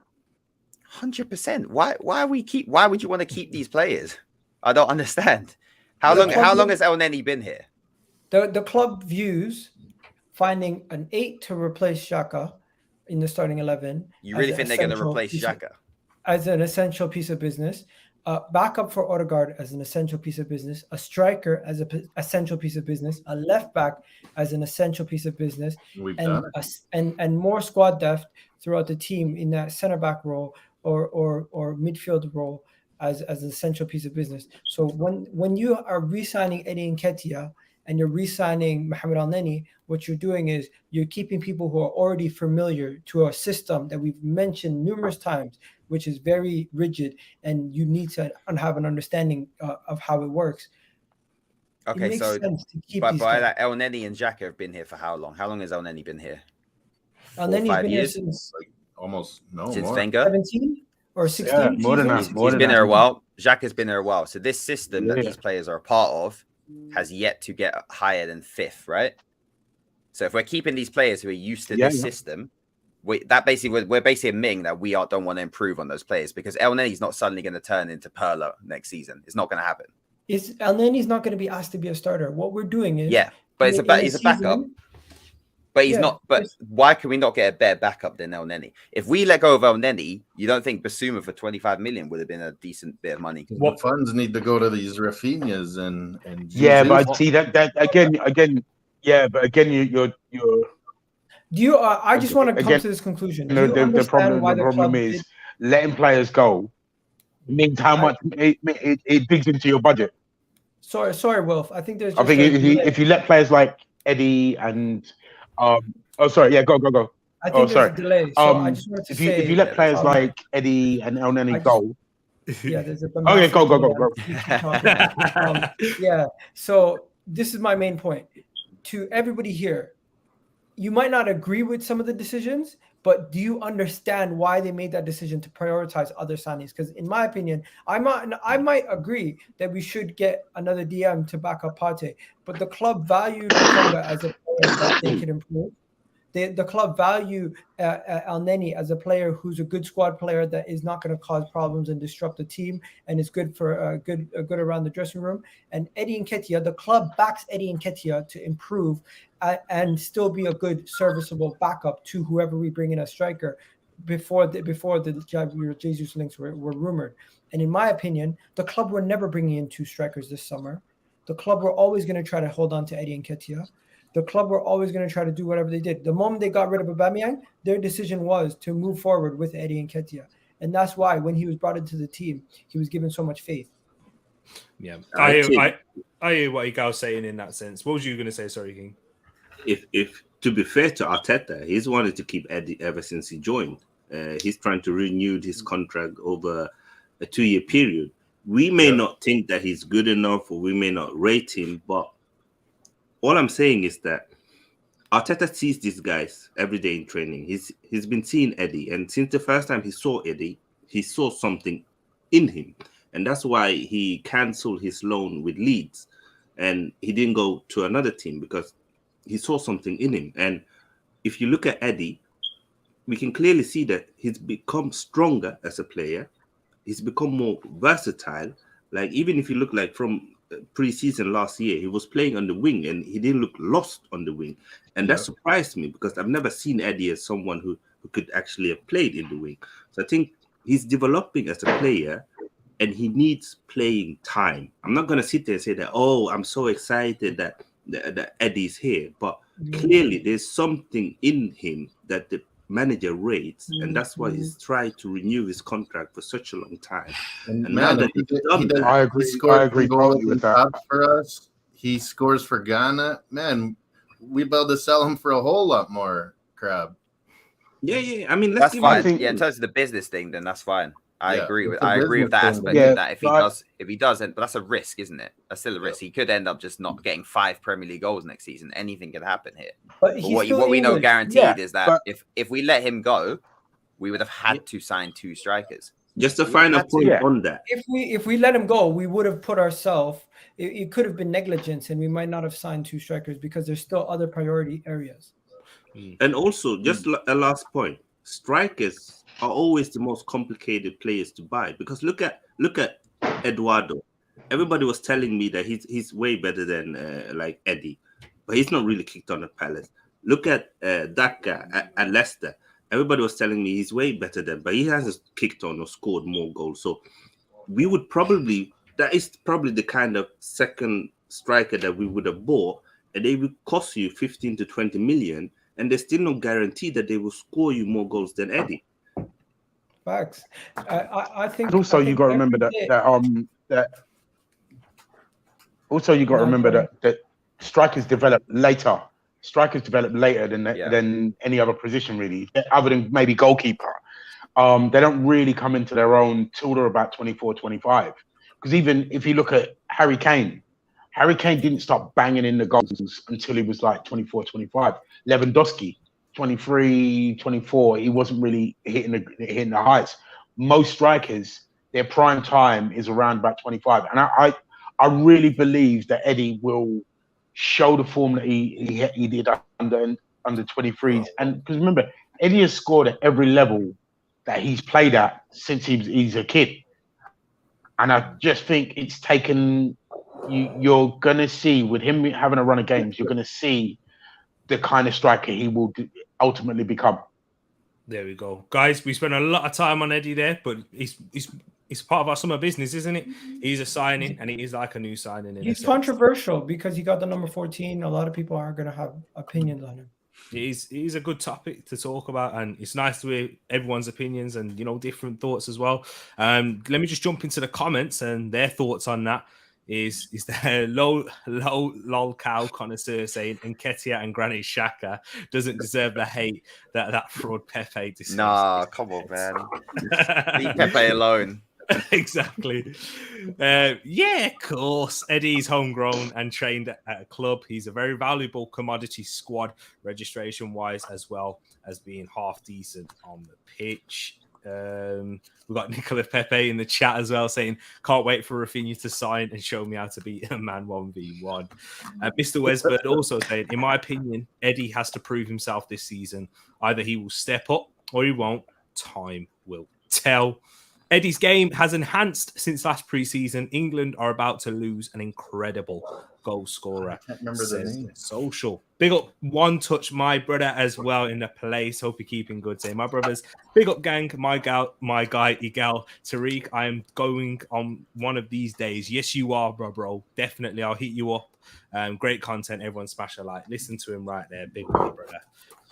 100%. Why would you want to keep these players? I don't understand. How long has El Neni been here? The club views finding an 8 to replace Xhaka in the starting 11. You really think they're going to replace Xhaka? As an essential piece of business, backup for Odegaard as an essential piece of business, a striker as an essential piece of business, a left back as an essential piece of business, and more squad depth throughout the team in that center back role or midfield role as an essential piece of business. So when you are re-signing Eddie Nketiah and you're re-signing Mohamed El Neni, what you're doing is you're keeping people who are already familiar to a system that we've mentioned numerous times, which is very rigid, and you need to have an understanding of how it works. Okay, so but that El Neni and Xhaka have been here for how long? How long has El Neni been here? El Neni's been here since since Wenger? 17 or 16. Yeah, more than that. He's been there a while. Xhaka's been there a while. So this system that these players are a part of has yet to get higher than 5th, right? So if we're keeping these players who are used to this system, we're basically admitting that don't want to improve on those players because El Neni's not suddenly going to turn into Perlo next season. It's not going to happen. is El Neni's not going to be asked to be a starter. What we're doing is but it's in he's a backup. But he's not. But why can we not get a better backup than El Neni? If we let go of El Neni, you don't think Basuma for 25 million would have been a decent bit of money? What funds need to go to these Raphinhas and yeah, but I see that again. Yeah, but again, you're. Do you? I just want to come to this conclusion. Do you understand why the problem is letting players go means how much it digs into your budget. Sorry, Wilf. I think there's. I think if you let players like Eddie and oh sorry, yeah, go. I think there's a delay. So I just wanted to say if you let players like Eddie and El Neni go. Yeah, there's a. Okay, go. Yeah. So this is my main point to everybody here. You might not agree with some of the decisions, but do you understand why they made that decision to prioritize other signings? Because in my opinion, I might agree that we should get another DM to back up Partey, but the club valued Lokonga as a player that they could improve. The club value El Neni as a player who's a good squad player that is not going to cause problems and disrupt the team and is good for good around the dressing room. And Eddie Nketiah, the club backs Eddie Nketiah to improve and still be a good serviceable backup to whoever we bring in as striker before the Gabriel Jesus links were rumored. And in my opinion, the club were never bringing in 2 strikers this summer. The club were always going to try to hold on to Eddie Nketiah. The club were always going to try to do whatever they did. The moment they got rid of Aubameyang, their decision was to move forward with Eddie Nketiah. And that's why when he was brought into the team, he was given so much faith. Yeah, I hear what Igal's saying in that sense. What was you going to say? Sorry, King. If to be fair to Arteta, he's wanted to keep Eddie ever since he joined. He's trying to renew his contract over a 2-year period. We may not think that he's good enough, or we may not rate him, but all I'm saying is that Arteta sees these guys every day in training. He's been seeing Eddie, and since the first time he saw Eddie, he saw something in him, and that's why he cancelled his loan with Leeds, and he didn't go to another team because he saw something in him. And if you look at Eddie, we can clearly see that he's become stronger as a player. He's become more versatile. Like, even if you look like from pre-season last year, he was playing on the wing and he didn't look lost on the wing. And that surprised me because I've never seen Eddie as someone who could actually have played in the wing. So I think he's developing as a player and he needs playing time. I'm not going to sit there and say that, oh, I'm so excited that Eddie's here. But clearly there's something in him that the manager rates, and that's why he's tried to renew his contract for such a long time. And man, now that I agree totally with that. For us, he scores for Ghana. Man, we about to sell him for a whole lot more, Crab. Yeah. I mean, that's fine. In terms of the business thing, then that's fine. I agree with that aspect of that. If he doesn't, but that's a risk, isn't it? That's still a risk. He could end up just not getting 5 Premier League goals next season. Anything can happen here. But what we know guaranteed is that if we let him go, we would have had to sign 2 strikers. Just a final point on that. If we let him go, we would have put ourselves. It could have been negligence, and we might not have signed 2 strikers because there's still other priority areas. And also, just a last point: strikers are always the most complicated players to buy, because look at Eduardo. Everybody was telling me that he's way better than like Eddie, but he's not really kicked on at Palace. Look at Daka at Leicester. Everybody was telling me he's way better than, but he hasn't kicked on or scored more goals. So that is probably the kind of second striker that we would have bought, and they would cost you 15 to 20 million, and there's still no guarantee that they will score you more goals than Eddie. Facts. I think. And also, you got to remember that strikers develop later. Strikers develop later than any other position, really, other than maybe goalkeeper. They don't really come into their own till they're about 24, 25. Because even if you look at Harry Kane didn't start banging in the goals until he was like 24, 25. Lewandowski, 23, 24, he wasn't really hitting the heights. Most strikers, their prime time is around about 25. And I really believe that Eddie will show the form that he did under 23s. And because remember, Eddie has scored at every level that he's played at since he's a kid. And I just think it's taken you're gonna see with him having a run of games, you're gonna see the kind of striker he will ultimately become. There we go, guys. We spent a lot of time on Eddie there, but he's part of our summer business, isn't it? He's a signing, and he is like a new signing. He's controversial because he got the number 14. A lot of people are going to have opinions on him. He's a good topic to talk about, and it's nice to hear everyone's opinions and different thoughts as well. Let me just jump into the comments and their thoughts on that. Is there lol cow connoisseur saying Nketiah and Granit Xhaka doesn't deserve the hate that fraud Pepe deserves? Nah, come on, man. Leave Pepe alone. Exactly. Yeah, of course. Eddie's homegrown and trained at a club. He's a very valuable commodity squad registration wise, as well as being half decent on the pitch. We've got Nicola Pepe in the chat as well saying, can't wait for Raphinha to sign and show me how to beat a man 1v1. Mr. Westbird also saying, in my opinion, Eddie has to prove himself this season. Either he will step up or he won't. Time will tell. Eddie's game has enhanced since last preseason. England are about to lose an incredible goal scorer. I can't remember the name. Social. Big up One Touch, my brother as well in the place. Hope you're keeping good. Say my brothers. Big up gang, my guy, Igal, Tereak. I am going on one of these days. Yes, you are, bro. Definitely, I'll hit you up. Great content. Everyone smash a like. Listen to him right there. Big up, brother.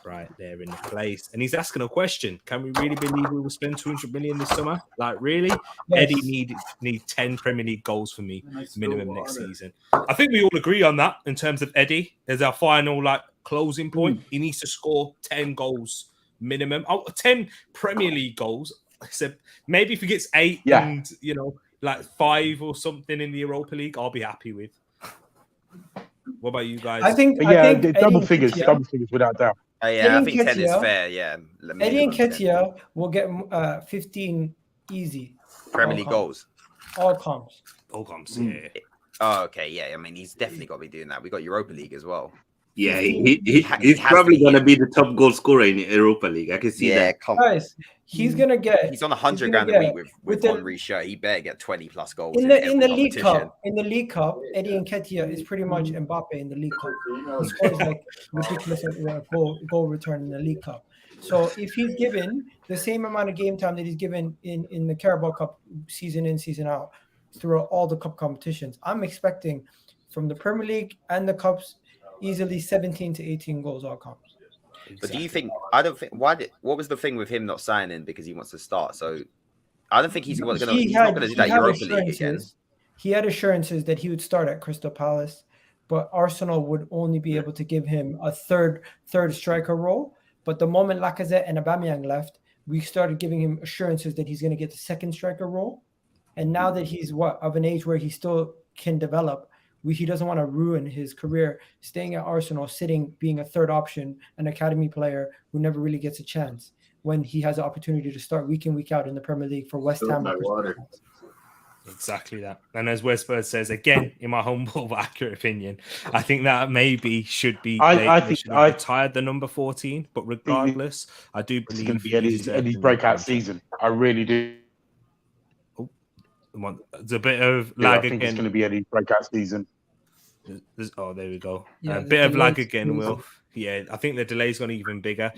Right there in the place, and he's asking a question: can we really believe we will spend 200 million this summer? Like, really? Yes. Eddie need 10 Premier League goals for me minimum next season. I think we all agree on that in terms of Eddie as our final closing point. He needs to score 10 goals minimum. 10 Premier League goals. Except maybe if he gets 8 and 5 or something in the Europa League, I'll be happy with. What about you guys? I think double figures without doubt. Yeah, I think 10 is fair. Yeah, Eddie Nketiah will get 15 easy Premier League goals. All comps. Yeah. Oh, okay. Yeah, I mean, he's definitely got to be doing that. We got Europa League as well. Yeah, he's probably going to be the top goal scorer in Europa League. I can see that. Guys, he's going to get. He's on 100 grand a week with Henry's shirt. He better get 20 plus goals in the League Cup. In the League Cup, Eddie Nketiah is pretty much Mbappe in the League Cup. He scores ridiculous goal return in the League Cup. So if he's given the same amount of game time that he's given in the Carabao Cup season in, season out throughout all the cup competitions, I'm expecting from the Premier League and the cups easily 17 to 18 goals all comps. But do you think? I don't think. What was the thing with him not signing because he wants to start? So I don't think he's going to do that Europa League again. He had assurances that he would start at Crystal Palace, but Arsenal would only be able to give him a third striker role. But the moment Lacazette and Aubameyang left, we started giving him assurances that he's going to get the second striker role. And now that he's of an age where he still can develop, he doesn't want to ruin his career staying at Arsenal, being a third option, an academy player who never really gets a chance when he has the opportunity to start week in, week out in the Premier League for West Ham. Exactly that. And as Westbird says, again, in my humble but accurate opinion, I think that maybe should be. I think I retired the number 14, but regardless, I do believe it's going to be Eddie's breakout season. I really do. There's a bit of lag again. It's going to be Eddie's breakout season. There we go. A bit of lag again, Will. Yeah, I think the delay's gone even bigger.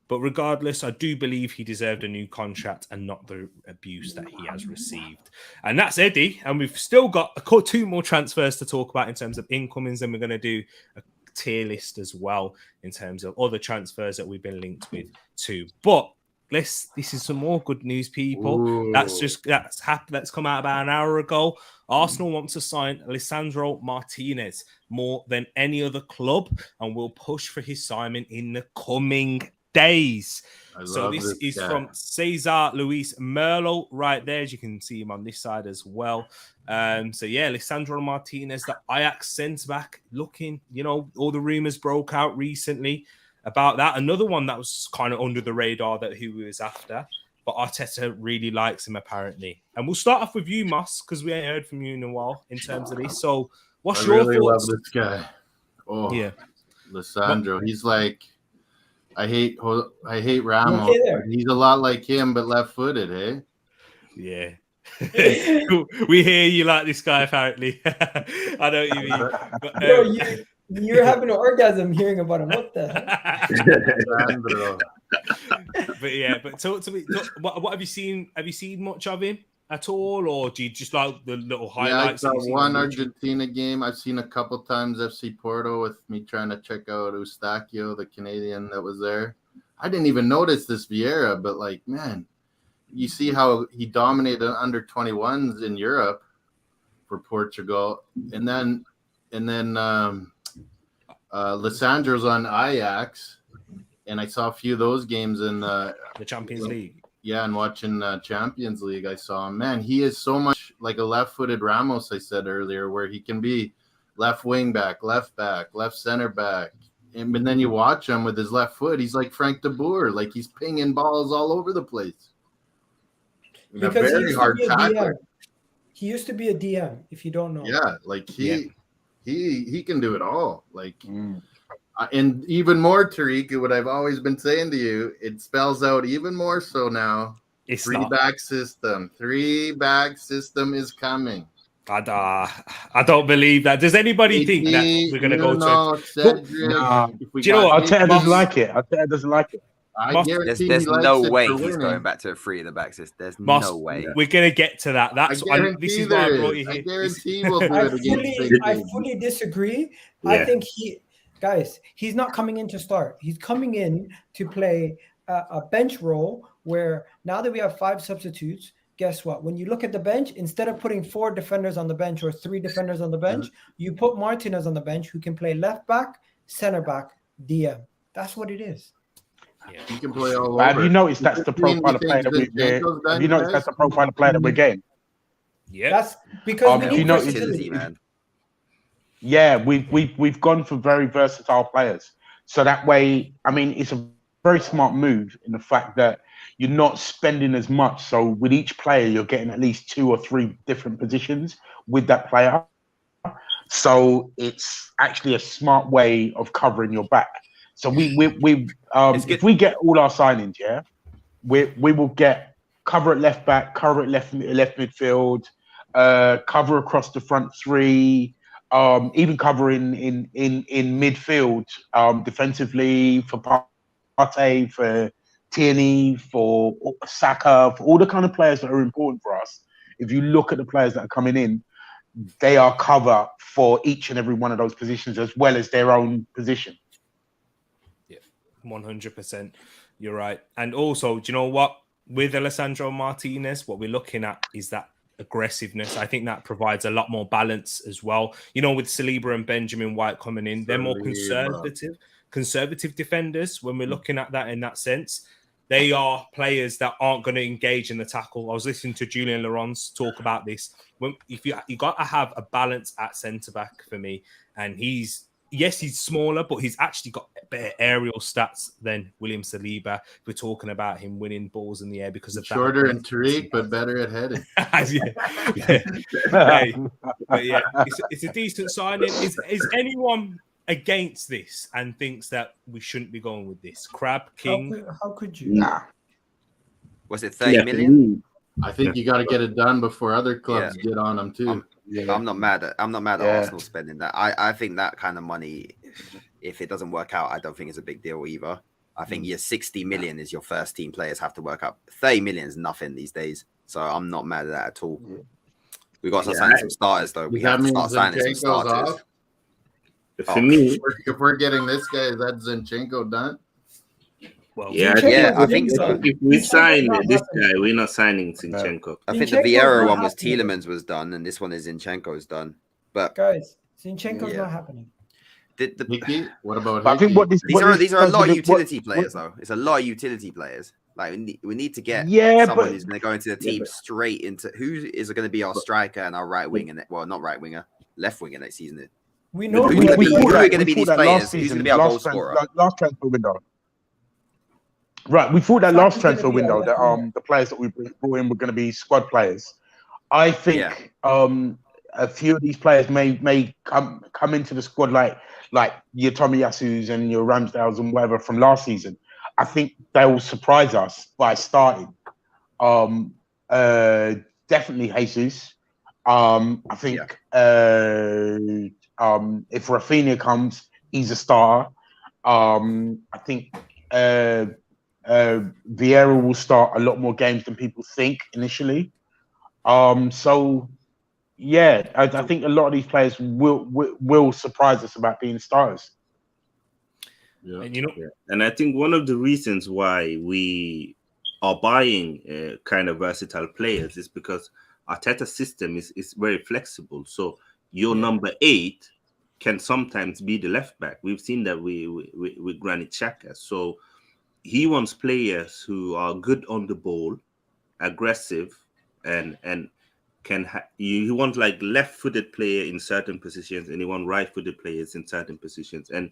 But regardless, I do believe he deserved a new contract and not the abuse that he has received. And that's Eddie. And we've still got 2 more transfers to talk about in terms of incomings. And we're going to do a tier list as well in terms of other transfers that we've been linked with too. But this is some more good news, people. Ooh. That's come out about an hour ago. Arsenal wants to sign Lisandro Martinez more than any other club and will push for his signing in the coming days. So this is from Cesar Luis Merlo right there, as you can see him on this side as well. Lisandro Martinez, the Ajax centre back, looking, all the rumours broke out recently about that. Another one that was kind of under the radar that he was after, but Arteta really likes him apparently. And we'll start off with you, Moss, because we ain't heard from you in a while in terms of this. So what's your thoughts? I really love this guy. Oh yeah, Lisandro. He's like, I hate Ramos. He's a lot like him, but left-footed, eh? Yeah. We hear you like this guy, apparently. I know what you mean. But, Bro, you're having an orgasm hearing about him. What the heck? Lisandro. But yeah, but talk to me. What have you seen? Have you seen much of him at all, or do you just like the little highlights? Yeah, I that saw you've seen one on YouTube? Argentina game. I've seen a couple times FC Porto with me trying to check out Eustachio, the Canadian that was there. I didn't even notice this Vieira, but like, man, you see how he dominated under 21s in Europe for Portugal, and then Lisandro's on Ajax, and I saw a few of those games in The Champions League. Yeah, and watching Champions League, I saw him. Man, he is so much like a left-footed Ramos, I said earlier, where he can be left wing back, left center back. And then you watch him with his left foot, he's like Frank de Boer, like he's pinging balls all over the place. Because a very hard tackler. He used to be a DM, if you don't know. Yeah, like he can do it all. Like and even more, Tereak, what I've always been saying to you, it spells out even more so now. It's Three-back system. Three-back system is coming. I don't believe that. Does anybody think that we're going to go to? Arteta doesn't like it. Arteta doesn't like it. I guarantee there's no way he's winning. going back to a three-at-the-back system. There's no way. We're going to get to that. This is why I brought you here. I guarantee we'll do it against I fully disagree. Yeah. I think he's not coming in to start. He's coming in to play a bench role where now that we have 5 substitutes, guess what? When you look at the bench, instead of putting 4 defenders on the bench or 3 defenders on the bench, you put Martinez on the bench who can play left back, center back, DM. That's what it is. Yeah. He can play all over. Have you noticed that's the profile of player that we're Have you noticed that's the profile of player that we're getting? Yeah. That's because we need versatility, man. Yeah, we've gone for very versatile players. So that way, I mean, it's a very smart move in the fact that you're not spending as much. So with each player, you're getting at least 2 or 3 different positions with that player. So it's actually a smart way of covering your back. So if we get all our signings, we will get cover at left back, cover at left midfield, cover across the front 3. Even covering in midfield, defensively for Partey, for Tierney, for Saka, for all the kind of players that are important for us. If you look at the players that are coming in, they are cover for each and every one of those positions as well as their own position. Yeah, 100%. You're right. And also, do you know what? With Lisandro Martinez, what we're looking at is that aggressiveness. I think that provides a lot more balance as well. You know, with Saliba and Benjamin White coming in, they're more conservative defenders. When we're looking at that in that sense, they are players that aren't going to engage in the tackle. I was listening to Julian Laurence talk about this. If you got to have a balance at centre back for me, and he's smaller, but he's actually got better aerial stats than William Saliba. We're talking about him winning balls in the air because of that. Shorter and Tereak, but better at heading. But yeah, it's a decent signing. Is anyone against this and thinks that we shouldn't be going with this? Crab King? How could you? Nah. Was it 30 million? I think you got to get it done before other clubs get on them too. I'm not mad at Arsenal spending that. I think that kind of money, if it doesn't work out, I don't think it's a big deal either. I think your 60 million is your first team players have to work out. 30 million is nothing these days. So I'm not mad at that at all. We got to sign some starters though. We have to start signing some starters. For me, if we're getting this guy, is that Zinchenko done? Well, I think so. If we sign this guy, we're not signing Zinchenko. I think the Vieira one was Tielemans was done, and this one is Zinchenko's done. But guys, Zinchenko's not happening. Hickey? What about I think these are a lot of utility players though. It's a lot of utility players. Like we need to get someone who's going to go into the team straight into who is going to be our striker and our right wing and not right winger, left winger next season. We know who's going to be these players. Who's going to be our goal scorer? Last transfer window. Right, we thought that last transfer window that the players that we brought in were going to be squad players. I think a few of these players may come into the squad like your Tomiyasu's and your Ramsdales and whatever from last season. I think they will surprise us by starting. definitely Jesus. I think if Raphinha comes, he's a starter. I think Vieira will start a lot more games than people think initially. So yeah, I think a lot of these players will surprise us about being stars. Yeah. And you know, And I think one of the reasons why we are buying kind of versatile players is because Arteta's system is very flexible. So your number 8 can sometimes be the left back. We've seen that with Granit Xhaka. So he wants players who are good on the ball, aggressive, and can you want like left-footed player in certain positions, and you want right-footed players in certain positions. And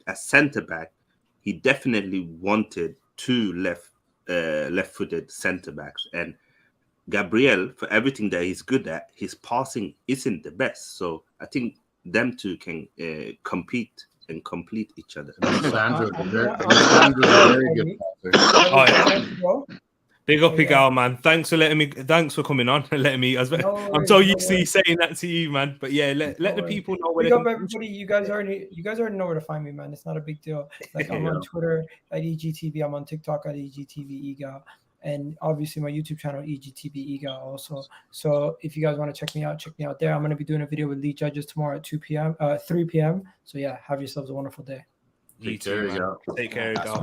as centre back, he definitely wanted 2 left-footed centre backs. And Gabriel, for everything that he's good at, his passing isn't the best. So I think them two can compete and complete each other. Lisandro's a very good passer. Big up, Igal, man. Thanks for coming on and letting me. I'm so used to saying that to you, man. But yeah, let the people know where Big they up, everybody. You guys already know where to find me, man. It's not a big deal. Like I'm on Twitter at EGTV. I'm on TikTok at EGTV Egal. And obviously my YouTube channel, EGTV Egal also. So if you guys want to check me out there. I'm going to be doing a video with lead judges tomorrow at 3 p.m. So yeah, have yourselves a wonderful day. You too, man. Take care, Egal.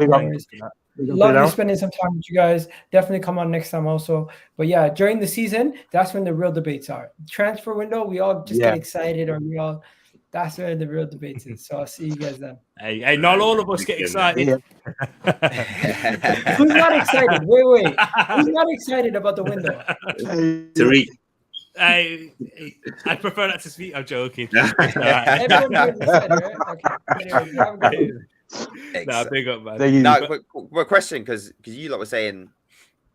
Lovely spending some time with you guys. Definitely come on next time also. But yeah, during the season, that's when the real debates are. Transfer window, we all just get excited, or that's where the real debates is. So I'll see you guys then. Hey, not all of us get excited. Who's not excited? Wait. Who's not excited about the window? Tereak. I prefer that to speak. I'm joking. Everyone here is excited, right? Okay. Anyway, have a good one. Nah, big up, man. But question, because you lot were saying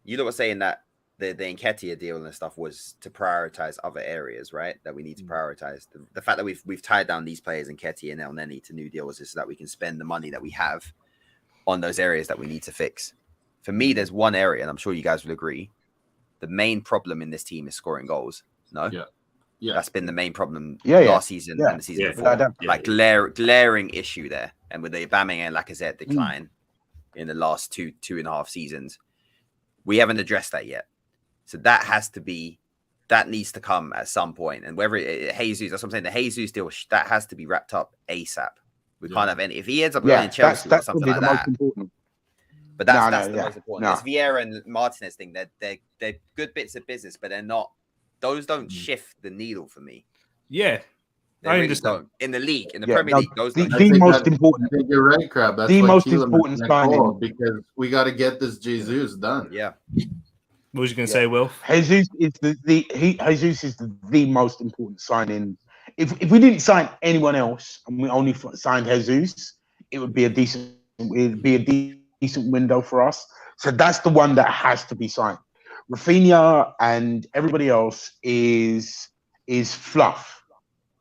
that the Nketiah deal and stuff was to prioritize other areas, right? That we need to prioritize. The fact that we've tied down these players, Nketiah and El Neni, to new deals is so that we can spend the money that we have on those areas that we need to fix. For me, there's one area, and I'm sure you guys will agree. The main problem in this team is scoring goals. No? Yeah. That's been the main problem last season and the season before. Glaring issue there. And with the Aubameyang and Lacazette decline in the last two and a half seasons, we haven't addressed that yet. So that needs to come at some point. And whether Jesus, that's what I'm saying, the Jesus deal, that has to be wrapped up ASAP. We can't have any. If he ends up going in Chelsea or something like that. But that's the most important. This Vieira and Martinez thing, they're good bits of business, but they're not. Those don't shift the needle for me. Yeah. I understand. In the league, in the Premier League, those the most important. I think you're right, Crab. That's the most Tielemans important signing, because we got to get this Jesus done. Yeah. What was you going to say, Will? Jesus is Jesus is the most important signing. If we didn't sign anyone else and we only signed Jesus, it would be a decent window for us. So that's the one that has to be signed. Raphinha and everybody else is fluff.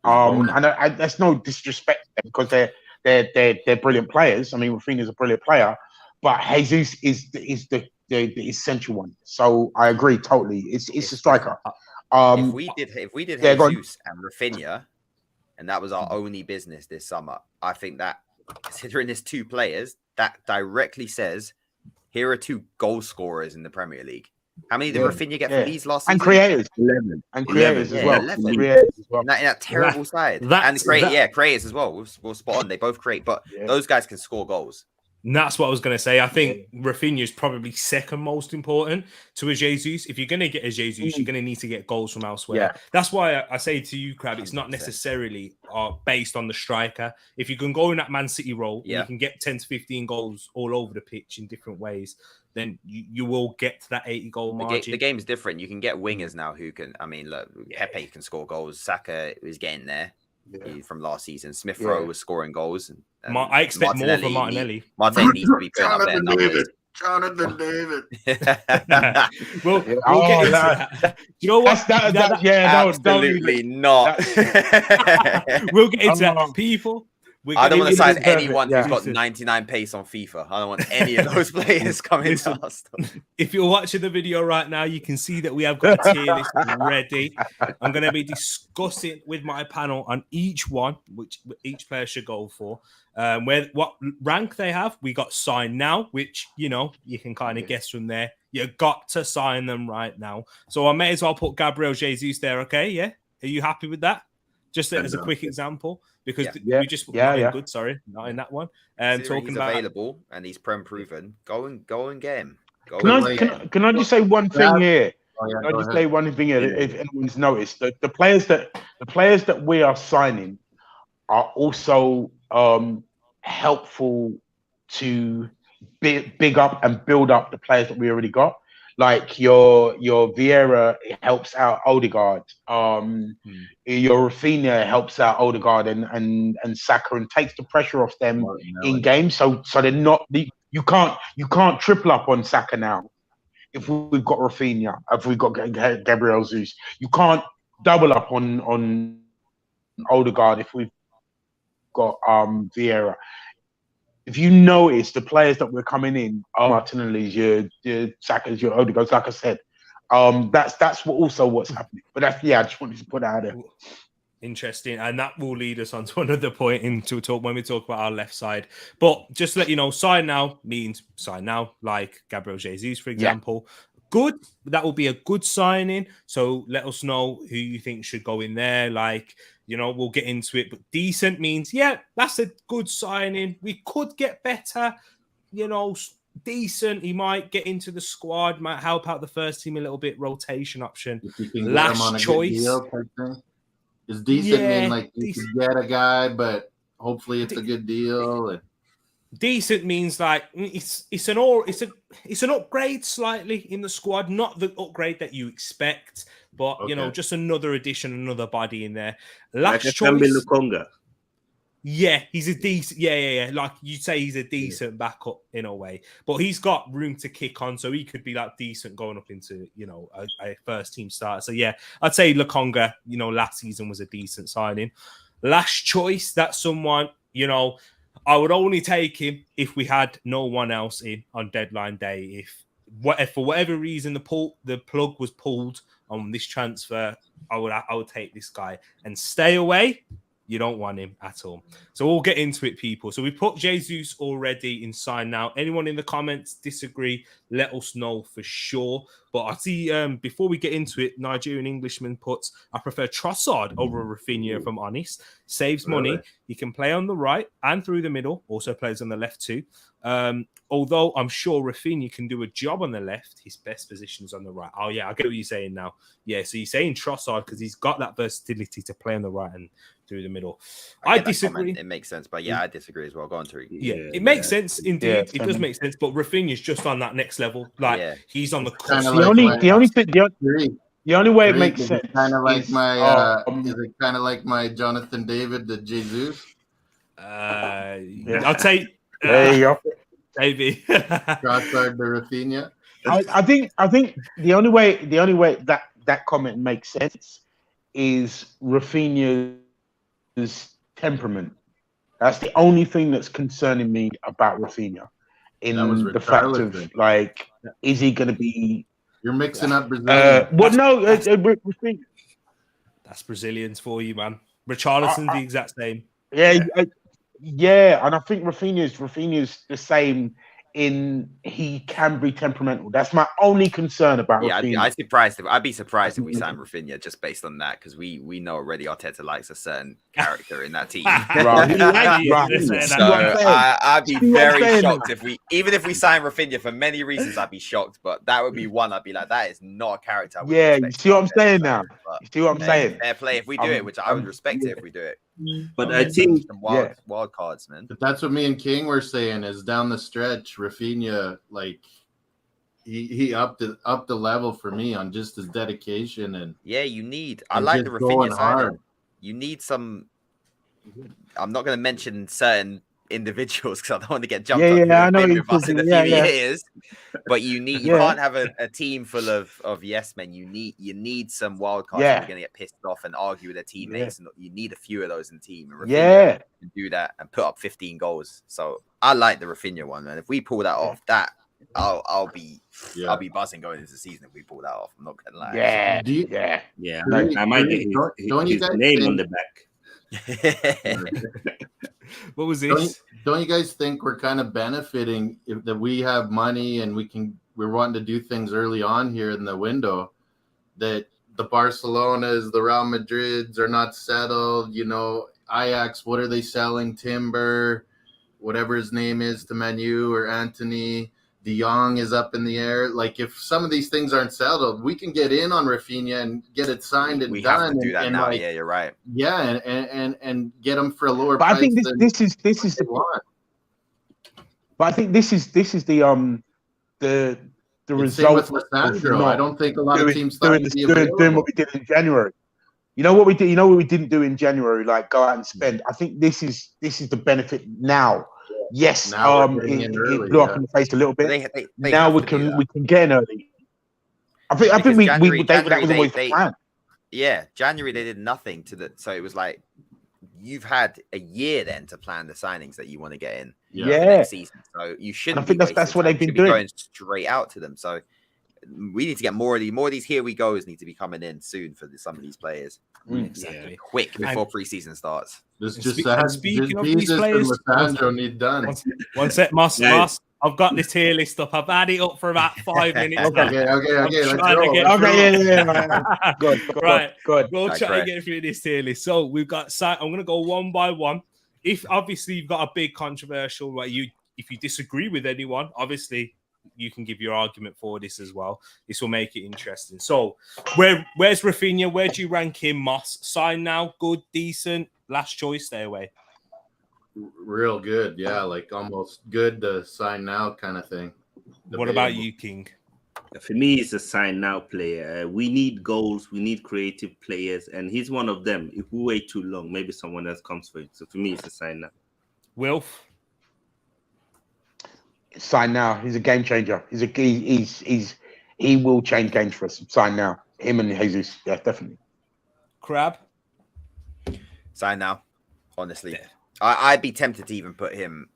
And that's no disrespect because they're brilliant players. I mean, Raphinha is a brilliant player, but Jesus is the essential one. So I agree totally. It's a striker. If we did Jesus and Raphinha, and that was our only business this summer, I think that considering there's 2 players, that directly says here are 2 goal scorers in the Premier League. How many did Raphinha get from these last season? And creators. 11. And creators as well. 11. Creators as well. In that terrible side. Creators as well. We'll spot on. They both create, but those guys can score goals. And that's what I was going to say. I think Raphinha is probably second most important to a Jesus. If you're going to get a Jesus, you're going to need to get goals from elsewhere. Yeah. That's why I say to you, Crab, it's not necessarily based on the striker. If you can go in that Man City role, you can get 10 to 15 goals all over the pitch in different ways, then you will get to that 80-goal margin. The game's different. You can get wingers now who can, I mean, look, Pepe can score goals. Saka is getting there. From last season, Smith Rowe was scoring goals. And I expect more from Martinelli. Martinelli needs to be putting up there numbers. Jonathan David. we'll get into that. You know what? Absolutely not. We'll get into that. I don't want to sign deserve it, anyone yeah. who's got 99 pace on FIFA. I don't want any of those players coming to Arsenal. If you're watching the video right now, you can see that we have got a tier list ready. I'm going to be discussing with my panel on each one, which each player should go for. What rank they have. We got sign now, which, you know, you can kind of guess from there. You got to sign them right now. So I may as well put Gabriel Jesus there, okay? Yeah? Are you happy with that? Just as a quick example, because we just good. Sorry, not in that one. Talking he's about available and he's prem proven. Go and get him. Can I just say one thing here? Can I just say one thing here? If anyone's noticed, the players that we are signing are also helpful to big up and build up the players that we already got. Like your Vieira helps out Odegaard. Your Raphinha helps out Odegaard and Saka and takes the pressure off them in game. So they're not you can't triple up on Saka now. If we've got Raphinha, if we've got Gabriel Jesus, you can't double up on Odegaard if we've got Vieira. If you notice, the players that we're coming in are Martinez, your Saka's, your Odegaard, like I said. That's what's happening. But I just wanted to put that out there. Interesting, and that will lead us on to another point when we talk about our left side. But just to let you know, sign now means sign now, like Gabriel Jesus, for example. Yeah. Good, that will be a good signing. So let us know who you think should go in there. Like, you know, we'll get into it. But decent means, yeah, that's a good signing. We could get better, you know. Decent, he might get into the squad, might help out the first team a little bit. Rotation option. Last choice. Is decent mean like you can get a guy, but hopefully it's a good deal. Decent means like it's an upgrade slightly in the squad, not the upgrade that you expect, but you know, just another addition, another body in there. Last like choice. Lukonga. Yeah, he's a decent. Yeah. Like you'd say, he's a decent backup in a way, but he's got room to kick on, so he could be like decent going up into, you know, a first team starter. So yeah, I'd say Lukonga, you know, last season was a decent signing. Last choice, that's someone, you know, I would only take him if we had no one else in on deadline day. If for whatever reason the plug was pulled on this transfer, I would take this guy and stay away. You don't want him at all. So we'll get into it, people. So we put Jesus already in sign now. Anyone in the comments disagree, let us know for sure. But I see before we get into it, Nigerian Englishman puts, I prefer Trossard over Raphinha, if I'm honest. Saves money. He can play on the right and through the middle. Also plays on the left too. Although I'm sure Raphinha can do a job on the left, his best position is on the right. Oh, yeah, I get what you're saying now. Yeah, so you're saying Trossard because he's got that versatility to play on the right and through the middle. I disagree. It makes sense, but yeah, I disagree as well. Go on, Tereak. Yeah, it makes sense. Indeed, it does make sense. But Raphinha's just on that next level. Like he's on the cusp. The only way it makes sense. Kind of like is it kind of like my Jonathan David to Jesus? I'll take. There you go. Maybe. Trossard to Raphinha. I think the only way that comment makes sense is Raphinha's temperament. That's the only thing that's concerning me about Raphinha. In the fact of like, is he going to be? You're mixing up Brazilian. Raphinha. That's Brazilians for you, man. Richarlison's the exact same. Yeah, and I think Raphinha's the same. He can be temperamental. That's my only concern about Raphinha. I'd be surprised if we signed Raphinha just based on that, because we know already Arteta likes a certain character in that team. I'd be very shocked if we sign Raphinha for many reasons. I'd be shocked, but that would be one. I'd be like, that is not a character. You see what I'm saying now? You see what I'm saying? Fair play if we do it, which I would respect it if we do it. But I think some wild cards, man. But that's what me and King were saying is down the stretch, Raphinha, like he upped the level for me on just his dedication and I like the Raphinha side. You need some. I'm not going to mention certain individuals because I don't want to get jumped Yeah, on. yeah, I know Been you're with us in a talking- few yeah. years, but you can't have a team full of yes men. You need some wild cards. Yeah. You're going to get pissed off and argue with their teammates, and you need a few of those in the team. And Raphinha Yeah. can do that and put up 15 goals. So I like the Raphinha one, man. If we pull that off, I'll be buzzing going into the season if we pull that off. I'm not gonna lie. Yeah, Do you- yeah. Yeah, Don't- I might get don't you his guys name think- on the back. What was this? Don't you guys think we're kind of benefiting that we have money and we're wanting to do things early on here in the window, that the Barcelonas, the Real Madrids are not settled, Ajax, what are they selling? Timber, whatever his name is, to Manu or Anthony. De Jong is up in the air. Like, if some of these things aren't settled, we can get in on Rafinha and get it signed and we done. have to do that and now. like, Yeah, you're right. yeah, and get them for a lower But price. I think than this is they the want. but I think this is the It's result same with of Lisandro. not I don't think a lot of teams doing thought he'd be doing available. what we did in January. You know what we did? You know what we didn't do in January? Like, go out and spend. I think this is the benefit now. Yes, Now we're getting in it early, blew up yeah. in the face a little But bit. they Now have we to do that. can get in early. I think Because January, that was always the they- plan. Yeah, January they did nothing to the. So it was like you've had a year then to plan the signings that you want to get in for Yeah. next season. So you shouldn't. I think be that's wasting what time. they've You been should be doing. going straight out to them. So we need to get more of these. More of these here we goes need to be coming in soon for some of these players. Exactly. Quick before preseason starts. This And just spe- sad. and speaking of these Jesus and players- Lisandro need done. One sec, Moss. Yeah. Moss. I've got this tier list up. I've had it up for about 5 minutes. now. Okay. I'm Let's trying to roll. get- Let's Okay, roll. yeah. Good. Right. Good. We'll try Digress. and get through this tier list. So we've got. I'm going to go one by one. If obviously you've got a big controversial, if you disagree with anyone, obviously you can give your argument for this as well. This will make it interesting. So where's Raphinha? Where do you rank him, Moss? Sign now, good, decent, last choice, stay away. Real good, yeah, like almost good to sign now kind of thing. What about you, King? For me, he's a sign now player. We need goals. We need creative players, and he's one of them. If we wait too long, maybe someone else comes for it. So for me, it's a sign now. Wilf? Sign now. He's a game changer. He will change games for us. Sign now. Him and Jesus, yeah, definitely. Crab? Sign now. Honestly, I'd be tempted to even put him.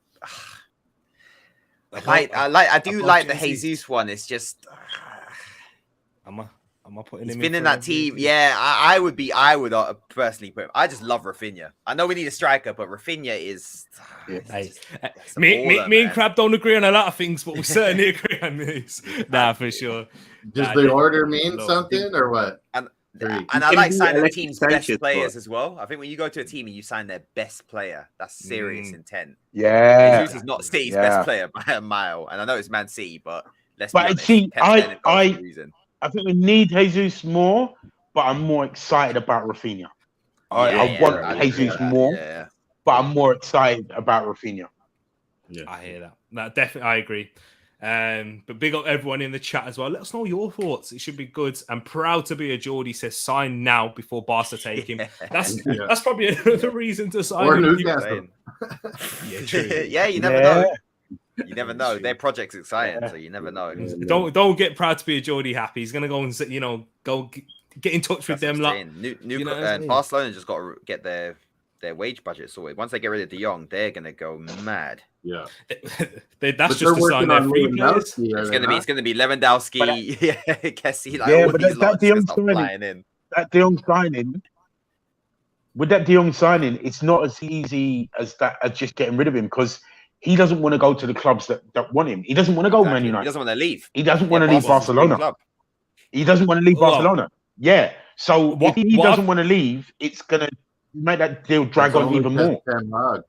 I do like the Jesus one. It's just Am I putting he's him been in for that a team. reason? Yeah, I would personally put him. I just love Raphinha. I know we need a striker, but Raphinha is. Hey, That's a me baller, and man. Crab don't agree on a lot of things, but we certainly agree on this. Nah, for sure. Does Nah, the they- order mean look, something or what? And Three. I can like do signing Alexis teams' Sanchez, best players bro. as well. I think when you go to a team and you sign their best player, that's serious intent. Yeah. Jesus is not City's Yeah. best player by a mile, and I know it's Man City, but let's be But honest. see, Pep's letting it go for a reason. I think we need Jesus more, but I'm more excited about Raphinha. I want Jesus more, Yeah. but I'm more excited about Raphinha. Yeah. I hear that. No, definitely, I agree. But big up everyone in the chat as well. Let us know your thoughts. It should be good. I'm proud to be a Geordie. Says sign now before Barca take him. That's probably another reason to sign Or him. Newcastle. Yeah, true. Yeah, you never know. You never know. Their project's exciting, so you never know. Don't get proud to be a Geordie happy. He's gonna go and go get in touch with That's them. what Lot. I'm saying. You know what I mean? Barcelona just got to get their wage budget sorted. Once they get rid of De Jong, they're gonna go mad. Yeah. That's But just they're to sign working their on free players. Lewandowski, are It's they gonna be not? Lewandowski, Kessie, like Yeah, all but these that lots De Jong just start signing- flying in. That De Jong signing, with that De Jong signing, it's not as easy as just getting rid of him because he doesn't want to go to the clubs that want him. He doesn't want to go Man Exactly. He United. doesn't want to leave. He doesn't want to leave Barcelona's a big Barcelona. club. He doesn't want to leave Well, Barcelona. Yeah. So what- if he what- doesn't want to leave, it's gonna make that deal drag It's on only even 'cause more. Ten Hag.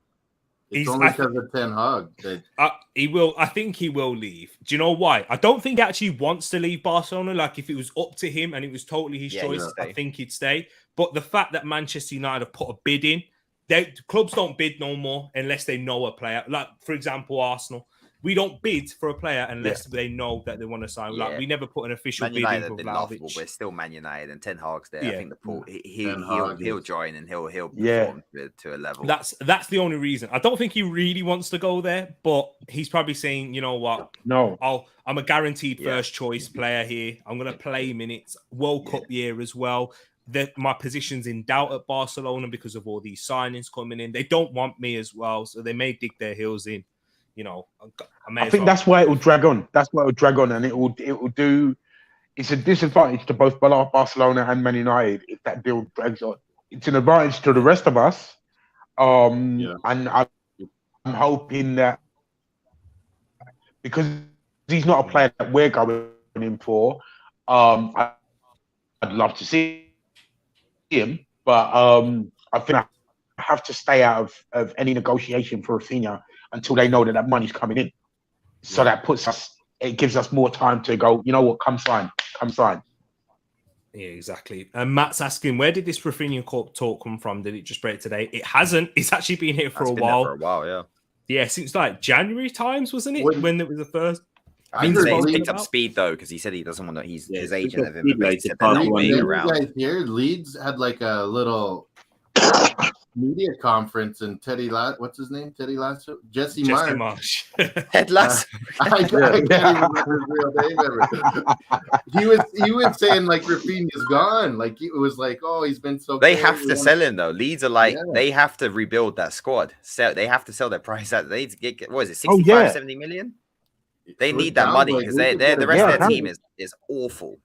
It's He's- only I- because of Ten Hag. He will. I think he will leave. Do you know why? I don't think he actually wants to leave Barcelona. Like if it was up to him and it was totally his Yeah, choice, he'd stay. I think he'd stay. But the fact that Manchester United have put a bid in, clubs don't bid no more unless they know a player. Like for example, Arsenal. we don't bid for a player unless they know that they want to sign. Like, Yeah. we never put an official Man bid United in have for been laughable, Vlahovic. but it's still Man United, and Ten Hag's there. Yeah. I think Ten Hag he'll is- join and he'll Yeah. perform to a level. That's the only reason. I don't think he really wants to go there, but he's probably saying, you know what? No. I'm a guaranteed Yeah. first choice player here. I'm going to play minutes. World Cup year as well. My position's in doubt at Barcelona because of all these signings coming in. They don't want me as well, so they may dig their heels in. You know, I think that's why it will drag on. That's why it will drag on, and it will do. It's a disadvantage to both Barcelona and Man United if that deal drags on. It's an advantage to the rest of us. And I'm hoping that because he's not a player that we're going in for, I'd love to see him, but I think I have to stay out of any negotiation for Raphinha until they know that money's coming in. So that it gives us more time to go, you know what, come sign. Yeah, exactly. And Matt's asking, where did this Raphinha talk come from? Did it just break today? It hasn't. It's actually been here for a while. Yeah. Yeah, since like January times, wasn't it? When it was the first. I think he's picked up speed though, because he said he doesn't want to. His agent of him. Like Said they're not waiting around. You guys here, Leeds had like a little media conference, and what's his name? Jesse Marsh. Ted Lasso. I can't even remember his real name ever. He was saying like Raphinha's gone. Like it was like, oh, he's been so. They good. have to sell him though. Leeds are like they have to rebuild that squad. They have to sell their price out. They get what is it, 65, 70 million? They need that money because the rest of their team is awful.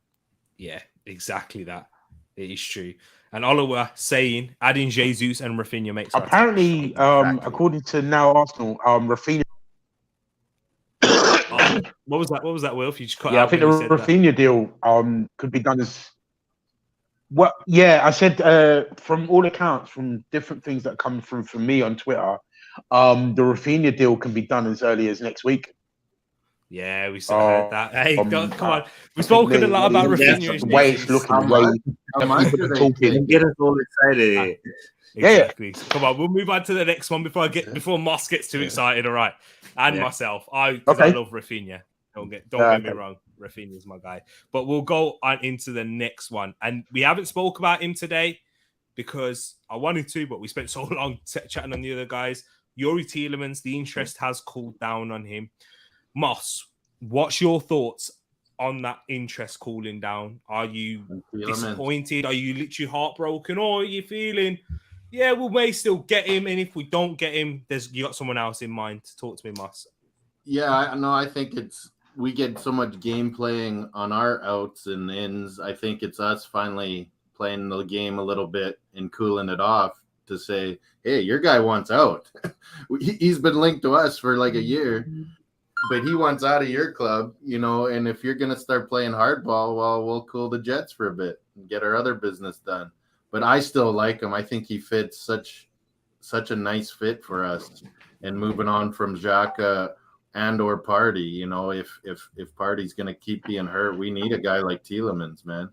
Yeah, exactly that. It is true. And Oliver saying adding Jesus and Raphinha makes apparently, according to Now Arsenal, Raphinha. What was that, Wilf? You just cut I out. think the Raphinha deal could be done as. Well, yeah, I said from all accounts, from different things that come through from me on Twitter, the Raphinha deal can be done as early as next week. Yeah, we still heard that. Hey, come on. We've spoken a lot about Raphinha. The way it's looking, the way people are talking. Get us all excited. Exactly. Yeah. Come on, we'll move on to the next one before Moss gets too excited. All right, and myself, I love Raphinha. Don't get me wrong. Raphinha's my guy. But we'll go on into the next one, and we haven't spoke about him today because I wanted to, but we spent so long chatting on the other guys. Youri Tielemans, the interest has cooled down on him. Moss, what's your thoughts on that interest cooling down? Are you disappointed? Are you literally heartbroken? Or are you feeling, we may still get him, and if we don't get him, you got someone else in mind? Talk to me, Moss. Yeah, I think we get so much game playing on our outs and ins. I think it's us finally playing the game a little bit and cooling it off to say, hey, your guy wants out. He's been linked to us for like a year. But he wants out of your club, and if you're going to start playing hardball, well, we'll cool the jets for a bit and get our other business done. But I still like him. I think he fits such a nice fit for us. And moving on from Xhaka and or Party, if Party's going to keep being hurt, we need a guy like Tielemans, man.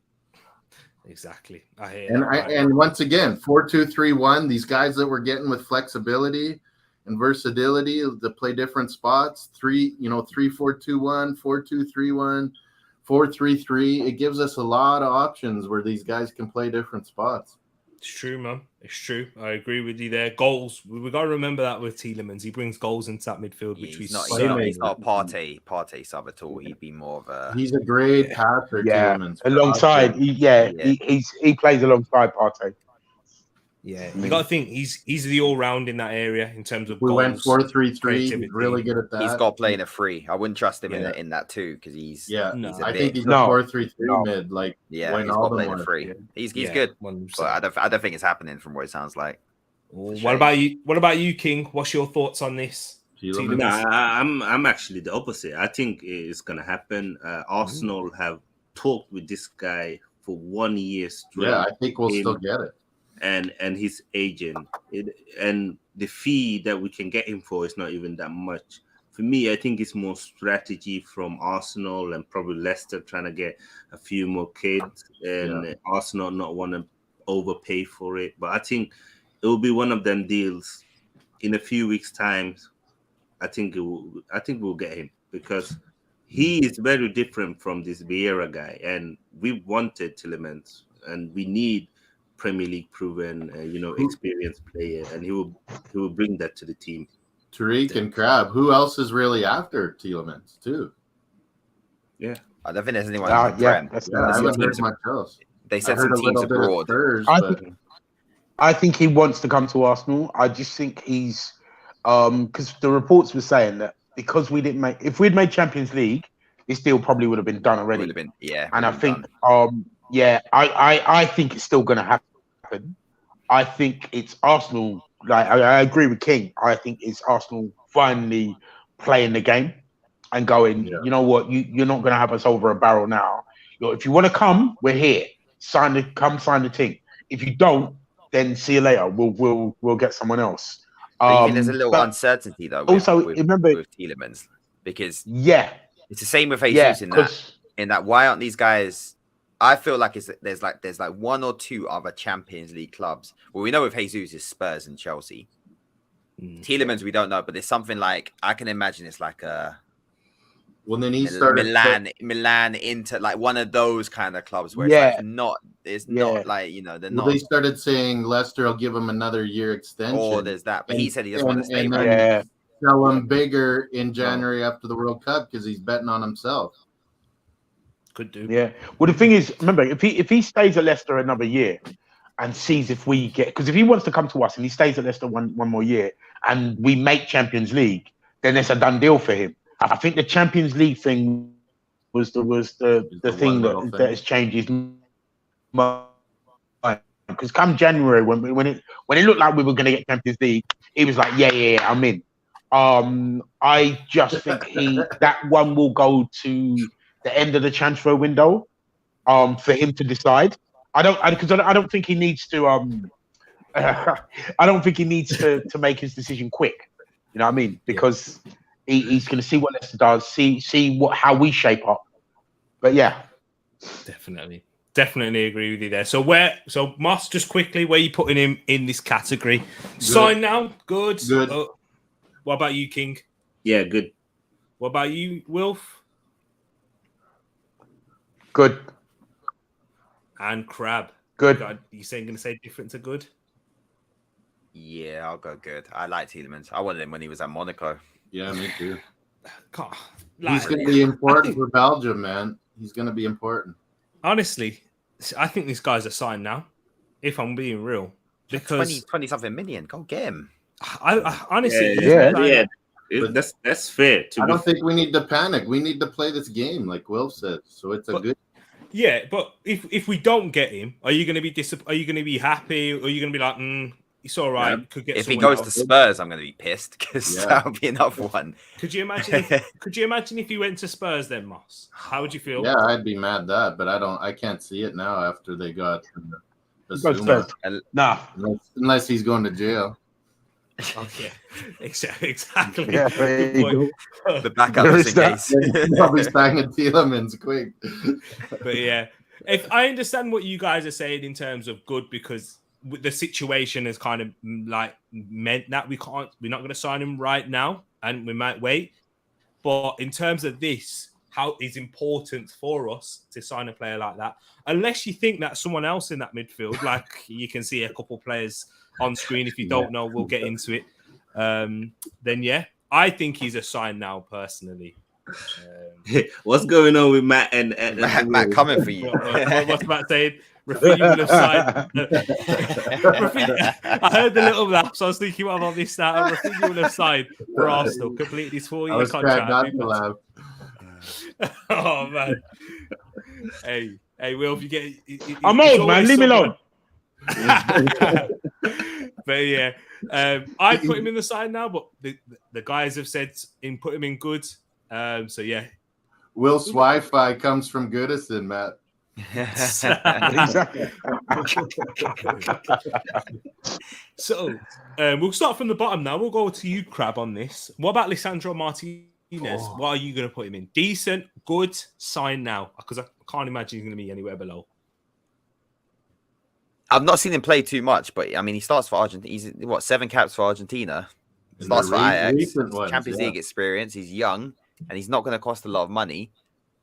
Exactly. I hear and once again, 4-2-3-1, these guys that we're getting with flexibility and versatility to play different spots, 3-4-2-1, 4-2-3-1, 4-3-3. It gives us a lot of options where these guys can play different spots. It's true, man. It's true. I agree with you there. Goals. We got to remember that with Tielemans. He brings goals into that midfield, which he's not a Partey sub at all. He'd be more of a. He's a great passer, Tielemans. Alongside, he plays alongside Partey. Yeah, you got to think he's the all round in that area in terms of we goals. We went 4-3-3. He's really good at that. He's got playing a free. I wouldn't trust him in that too because he's. Yeah, I think he's a 4-3-3 mid. Like he's got playing a free. He's good, 100%. But I don't think it's happening from what it sounds like. What about you? What about you, King? What's your thoughts on this? I'm actually the opposite. I think it's gonna happen. Arsenal have talked with this guy for 1 year straight. Yeah, I think we'll still get it. And his agent, and the fee that we can get him for is not even that much. For me, I think it's more strategy from Arsenal and probably Leicester trying to get a few more kids, and Arsenal not want to overpay for it. But I think it will be one of them deals in a few weeks' time. I think we'll get him because he is very different from this Vieira guy, and we wanted Tielemans, and we need Premier League proven, experienced player, and he will bring that to the team. Tereak and Crab. Who else is really after Tielemans too? Yeah, I don't think there's anyone in the Prem. I haven't heard much else. They said I heard some teams abroad. Spurs, I think he wants to come to Arsenal. I just think he's because the reports were saying that because we didn't if we'd made Champions League, this deal probably would have been done already. Would have been, yeah. And I think, I think it's still going to happen. I think it's Arsenal. Like I agree with King. I think it's Arsenal finally playing the game and going. Yeah. You know what? You're not going to have us over a barrel now. If you want to come, we're here. Sign the thing. If you don't, then see you later. We'll get someone else. But you think there's a little uncertainty though. Remember with Tielemans, because it's the same with Jesus in that. Why aren't these guys? I feel like there's like one or two other Champions League clubs. Well, we know with Jesus is Spurs and Chelsea. Tielemans, we don't know, but there's something like I can imagine it's like a. Well, then he started Milan into like one of those kind of clubs where it's not like they're not. They started saying Leicester will give him another year extension. Oh, there's that, but he said he doesn't want to stay. Sell him bigger in January after the World Cup because he's betting on himself. Could do. Yeah. Well, the thing is, remember, if he stays at Leicester another year and sees if we get, because if he wants to come to us and he stays at Leicester one more year and we make Champions League, then it's a done deal for him. I think the Champions League thing was the thing that has changed his mind. Because come January, when it looked like we were going to get Champions League, he was like, yeah, I'm in. I just think that one will go to the end of the transfer window, for him to decide. I don't think he needs to. I don't think he needs to make his decision quick. You know what I mean? Because he's going to see what Leicester does, see how we shape up. But yeah, definitely agree with you there. So Moss, just quickly, where are you putting him in this category? Good. Sign now, good. What about you, King? Yeah, good. What about you, Wilf? Good. And Crab? Good. You saying going to say different to good? Yeah, I'll go good. I like Tielemans. I wanted him when he was at Monaco. Yeah, me too. God, he's going to be important for Belgium, man. He's going to be important. Honestly, I think these guys are signed now, if I'm being real. Because 20-something million. Go get him. I honestly... Yeah. That's fair. I don't think we need to panic. We need to play this game, like Will said. So it's good... Yeah, but if we don't get him, are you going to be Are you going to be happy? Or are you going to be like, it's all right. Yeah. Could get if he goes to Spurs, I'm going to be pissed because that'll be another one. Could you imagine if he went to Spurs then, Moss? How would you feel? Yeah, I'd be mad at that, but I can't see it now after they got unless he's going to jail. Okay, exactly. Yeah, the backup is in case. Probably signing Tielemans quick. But yeah, if I understand what you guys are saying in terms of good, because the situation has kind of like meant that we're not going to sign him right now, and we might wait. But in terms of this, how it's important for us to sign a player like that, unless you think that someone else in that midfield, like you can see a couple players on screen. If you don't know, we'll get into it. Then yeah, I think he's a sign now personally. What's going on with Matt and Matt coming for you? What's Matt saying? Raphinha will have signed. I heard the little laugh, so I was thinking, what about this now? Raphinha will have signed for Arsenal. Complete his 4-year contract. Oh man! Hey, Will, if you get, I'm old, man. Leave me alone. But yeah, I put him in the side now, but the guys have said put him in good. So yeah, Will's Wi-Fi comes from Goodison, Matt. Exactly. So we'll start from the bottom now. We'll go to you, Crab, on this. What about Lisandro Martinez? What are you going to put him in? Decent, good, sign now, because I can't imagine he's going to be anywhere below. I've not seen him play too much, but I mean, he starts for Argentina. He's 7 caps for Argentina. Starts for Ajax. Recent ones, Champions League experience. He's young, and he's not going to cost a lot of money.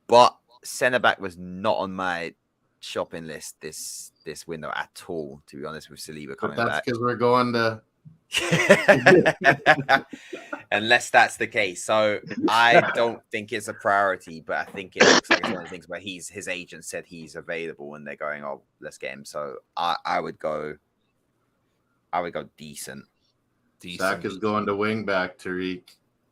But centre back was not on my shopping list this window at all. To be honest, with Saliba coming But that's back. because we're going to. Unless that's the case. So I don't think it's a priority, but I think it looks like it's one of the things where his agent said he's available and they're going, oh, let's get him. So I would go decent. Zach is going to wing back, Tereak.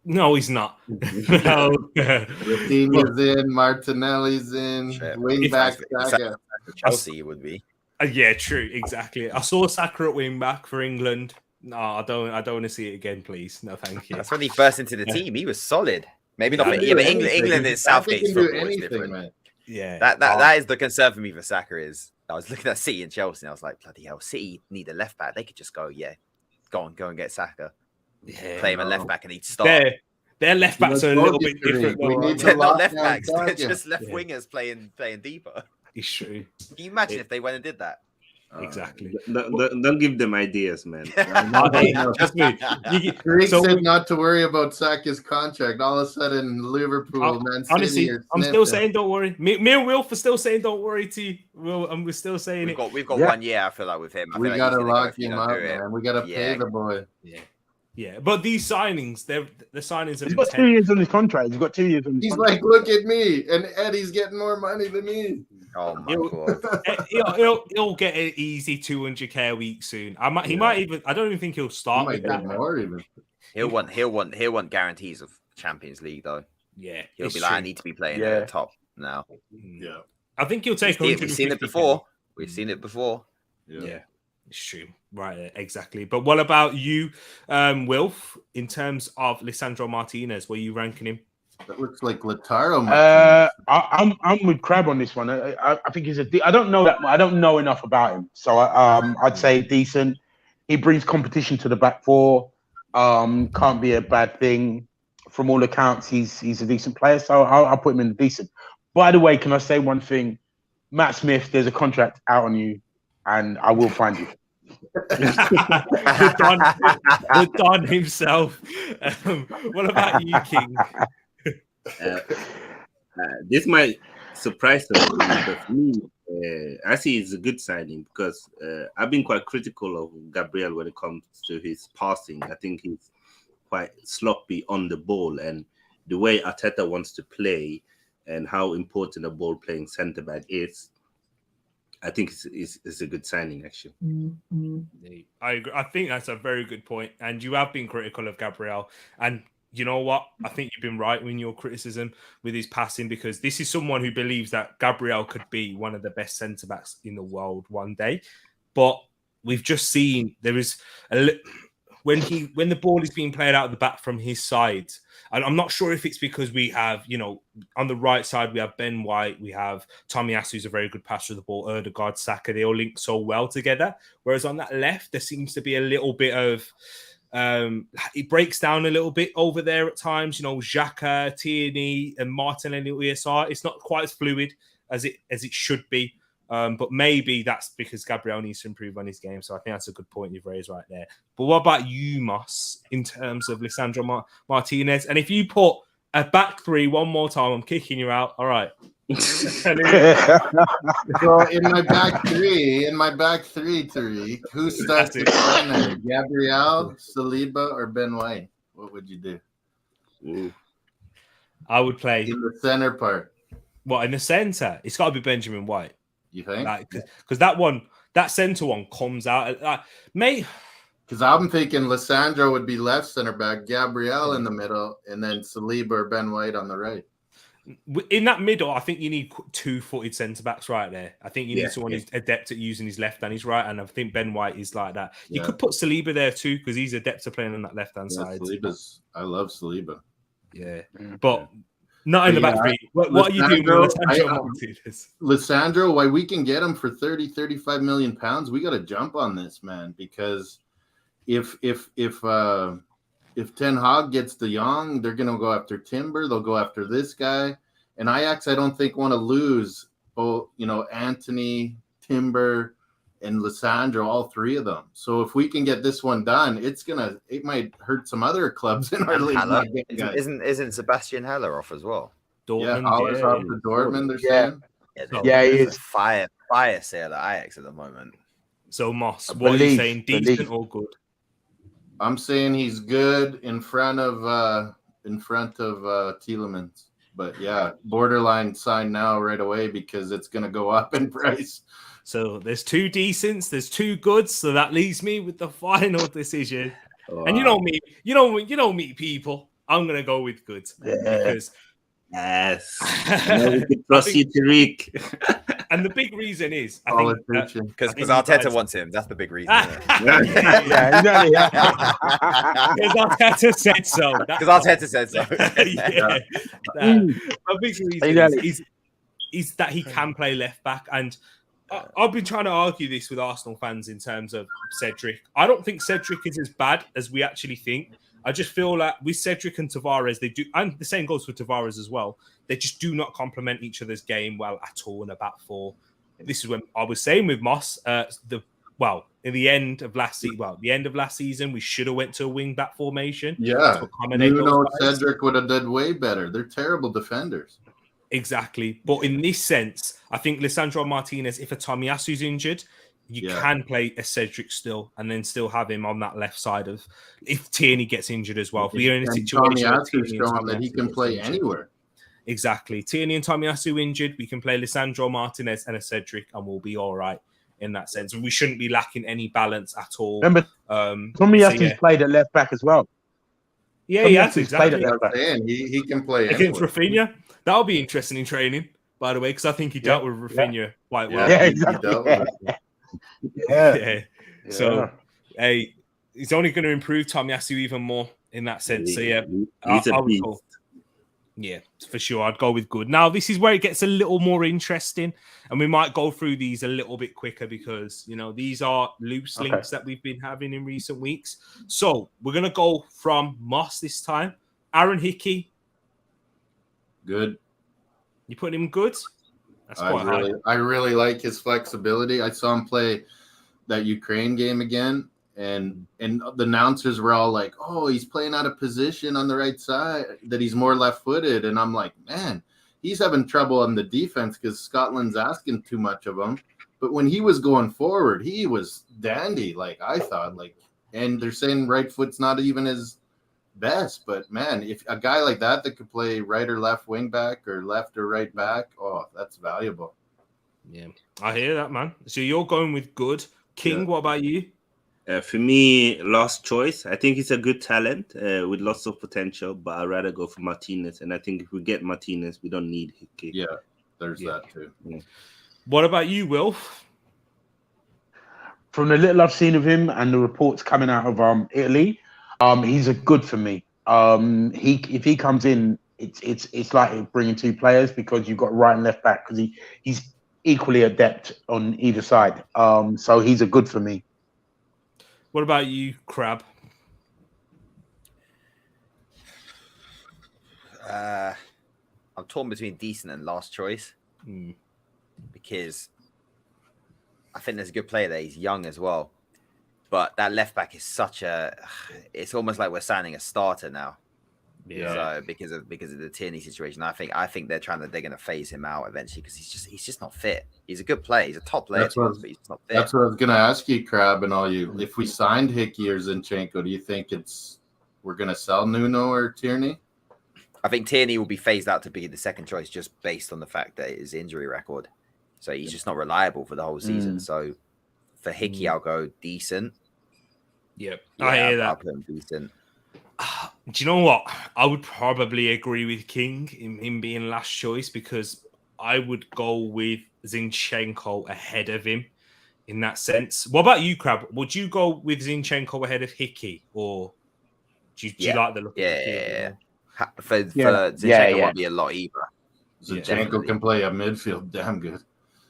No, he's not. No. Raphinha's in, Martinelli's in, wing back, Saka. Chelsea would be. Yeah, true, exactly. I saw Saka at wing back for England. No, I don't want to see it again, please. No, thank you. That's when he first into the team. He was solid. Maybe not. But England is Southgate's football. Is different. Man. Yeah, that is the concern for me for Saka. Is I was looking at City and Chelsea, and I was like, bloody hell, City need a left back. They could just go, go and get Saka. Yeah, play him a left back, and he'd start. Their left backs are a little bit different. They're not left backs. They're just left wingers playing deeper. It's true. Can you imagine if they went and did that? Exactly. Don't give them ideas, man. Trust me. Tereak said not to worry about Saka's contract. All of a sudden, Liverpool, Man City. Honestly, I'm still saying don't worry. Me and Wilf are still saying don't worry. We're still saying we've got 1 year. I feel like with him. We gotta lock him up, man. We gotta pay the boy. Yeah, but these signings, the signings have He's got 2 years on his contract. He's got 2 years on his He's contract. like, look at me, and Eddie's getting more money than me. Oh my god! He'll get an easy 200k a week soon. He might even. I don't even think he'll start. He might get more even. He'll want guarantees of Champions League though. Yeah, he'll be like, I need to be playing at the top now. Yeah, I think he'll take. We've seen it before. We've seen it before. Yeah. It's true, right? Exactly. But what about you, Wilf? In terms of Lisandro Martinez, were you ranking him? That looks like Lautaro. I'm with Crab on this one. I think he's I don't know that. I don't know enough about him, so I'd say decent. He brings competition to the back four. Can't be a bad thing. From all accounts, he's a decent player, so I'll put him in the decent. By the way, can I say one thing? Matt Smith, there's a contract out on you, and I will find you. the Don himself. What about you, King? This might surprise some, but for me, I see it's a good signing because I've been quite critical of Gabriel when it comes to his passing. I think he's quite sloppy on the ball, and the way Arteta wants to play and how important a ball-playing centre-back is, I think it's a good signing, actually. Mm-hmm. I agree. I think that's a very good point. And you have been critical of Gabriel. And you know what? I think you've been right in your criticism with his passing, because this is someone who believes that Gabriel could be one of the best centre-backs in the world one day. But we've just seen there is when the ball is being played out of the back from his side, and I'm not sure if it's because we have, on the right side, we have Ben White, we have Tomiyasu, who's a very good passer of the ball, Ødegaard, Saka, they all link so well together. Whereas on that left, there seems to be a little bit of, it breaks down a little bit over there at times. Xhaka, Tierney, and Martinelli at ESR. It's not quite as fluid as it should be. But maybe that's because Gabriel needs to improve on his game. So I think that's a good point you've raised right there. But what about you, Moss, in terms of Lisandro Martinez? And if you put a back three one more time, I'm kicking you out. All right. So in my back three, Tereak, who starts at center? Gabriel, Saliba, or Ben White? What would you do? Ooh. I would play in the center part. What, in the center? It's got to be Benjamin White. You think? Because that center one comes out. Because I'm thinking Lisandro would be left center back, Gabriel in the middle, and then Saliba or Ben White on the right. In that middle, I think you need two-footed centre backs right there. I think you need someone who's adept at using his left and his right, and I think Ben White is like that. You could put Saliba there too, because he's adept at playing on that left-hand side. I love Saliba. Yeah, but not in the back three. What are you doing with Lisandro? Why we can get him for 30-35 million pounds? We got to jump on this, man, because if Ten Hag gets De Jong, they're going to go after Timber. They'll go after this guy. And Ajax, I don't think want to lose, Anthony, Timber, and Lisandro, all three of them. So if we can get this one done, it might hurt some other clubs in our league. Haller. Isn't Sebastian Haller off as well? Dortmund, Haller's off for Dortmund, they're saying. Yeah, he there's is. a fire sale at Ajax at the moment. So Moss, what are you saying? Decent or good? I'm saying he's good in front of Tielemans. But yeah, borderline sign now right away because it's going to go up in price. So there's 2 decents, there's 2 goods. So that leaves me with the final decision. Wow. And you know me, people. I'm gonna go with goods because yes, we can trust you, Tereak. And the big reason is because Arteta wants him. That's the big reason. Because Arteta said so. Because Arteta said so. The big reason is that he can play left back, and I've been trying to argue this with Arsenal fans in terms of Cedric. I don't think Cedric is as bad as we actually think. I just feel like with Cedric and Tavares, they do, and the same goes for Tavares as well. They just do not complement each other's game well at all in a back four. This is when I was saying with Moss, in the end of last season, we should have went to a wing back formation. Yeah, Cedric would have done way better. They're terrible defenders. Exactly, but in this sense, I think Lisandro Martinez, if a Tomiyasu's injured, you can play a Cedric still, and then still have him on that left side of if Tierney gets injured as well. If we're in a situation where showing that he can play anywhere. Exactly, Tierney and Tomiyasu injured, we can play Lisandro Martinez and a Cedric, and we'll be all right in that sense. We shouldn't be lacking any balance at all. Remember, Tomiyasu's played at left back as well. Yeah, he has exactly. He can play against Raphinha. That'll be interesting in training, by the way, because I think he dealt with Raphinha quite well. Yeah, exactly. So, hey, he's only going to improve Tomiyasu even more in that sense. So, yeah, I would go. Yeah, for sure. I'd go with good. Now, this is where it gets a little more interesting, and we might go through these a little bit quicker because, these are loose links that we've been having in recent weeks. So, we're going to go from Moss this time. Aaron Hickey. Good. You put him good? That's quite high. I really like his flexibility. I saw him play that Ukraine game again, and the announcers were all like, "Oh, he's playing out of position on the right side, that he's more left-footed." And I'm like, man, he's having trouble on the defense because Scotland's asking too much of him. But when he was going forward, he was dandy, like I thought. And they're saying right foot's not even his best, but man, if a guy like that could play right or left wing back or left or right back, that's valuable. Yeah, I hear that, man. So you're going with good. King, what about you? For me, last choice. I think he's a good talent with lots of potential, but I'd rather go for Martinez. And I think if we get Martinez, we don't need Hickey. Yeah, there's that too. Yeah. What about you, Will? From the little I've seen of him and the reports coming out of Italy, he's a good for me. If he comes in, it's like bringing 2 players because you've got right and left back because he's equally adept on either side. So he's a good for me. What about you, Crab? I'm torn between decent and last choice because I think there's a good player there. He's young as well. But that left back is it's almost like we're signing a starter now. Yeah. So because of the Tierney situation, I think they're going to phase him out eventually because he's just not fit. He's a good player. He's a top player, but he's just not fit. That's what I was going to ask you, Crab, and all you. If we signed Hickey or Zinchenko, do you think we're going to sell Nuno or Tierney? I think Tierney will be phased out to be the second choice just based on the fact that his injury record. So he's just not reliable for the whole season. So for Hickey, I'll go decent. Yep, I hear that. I'll put him decent. Do you know what? I would probably agree with King in him being last choice because I would go with Zinchenko ahead of him in that sense. What about you, Crab? Would you go with Zinchenko ahead of Hickey, or do you like the look? Yeah. For Zinchenko won't be a lot either. Zinchenko can play a midfield damn good.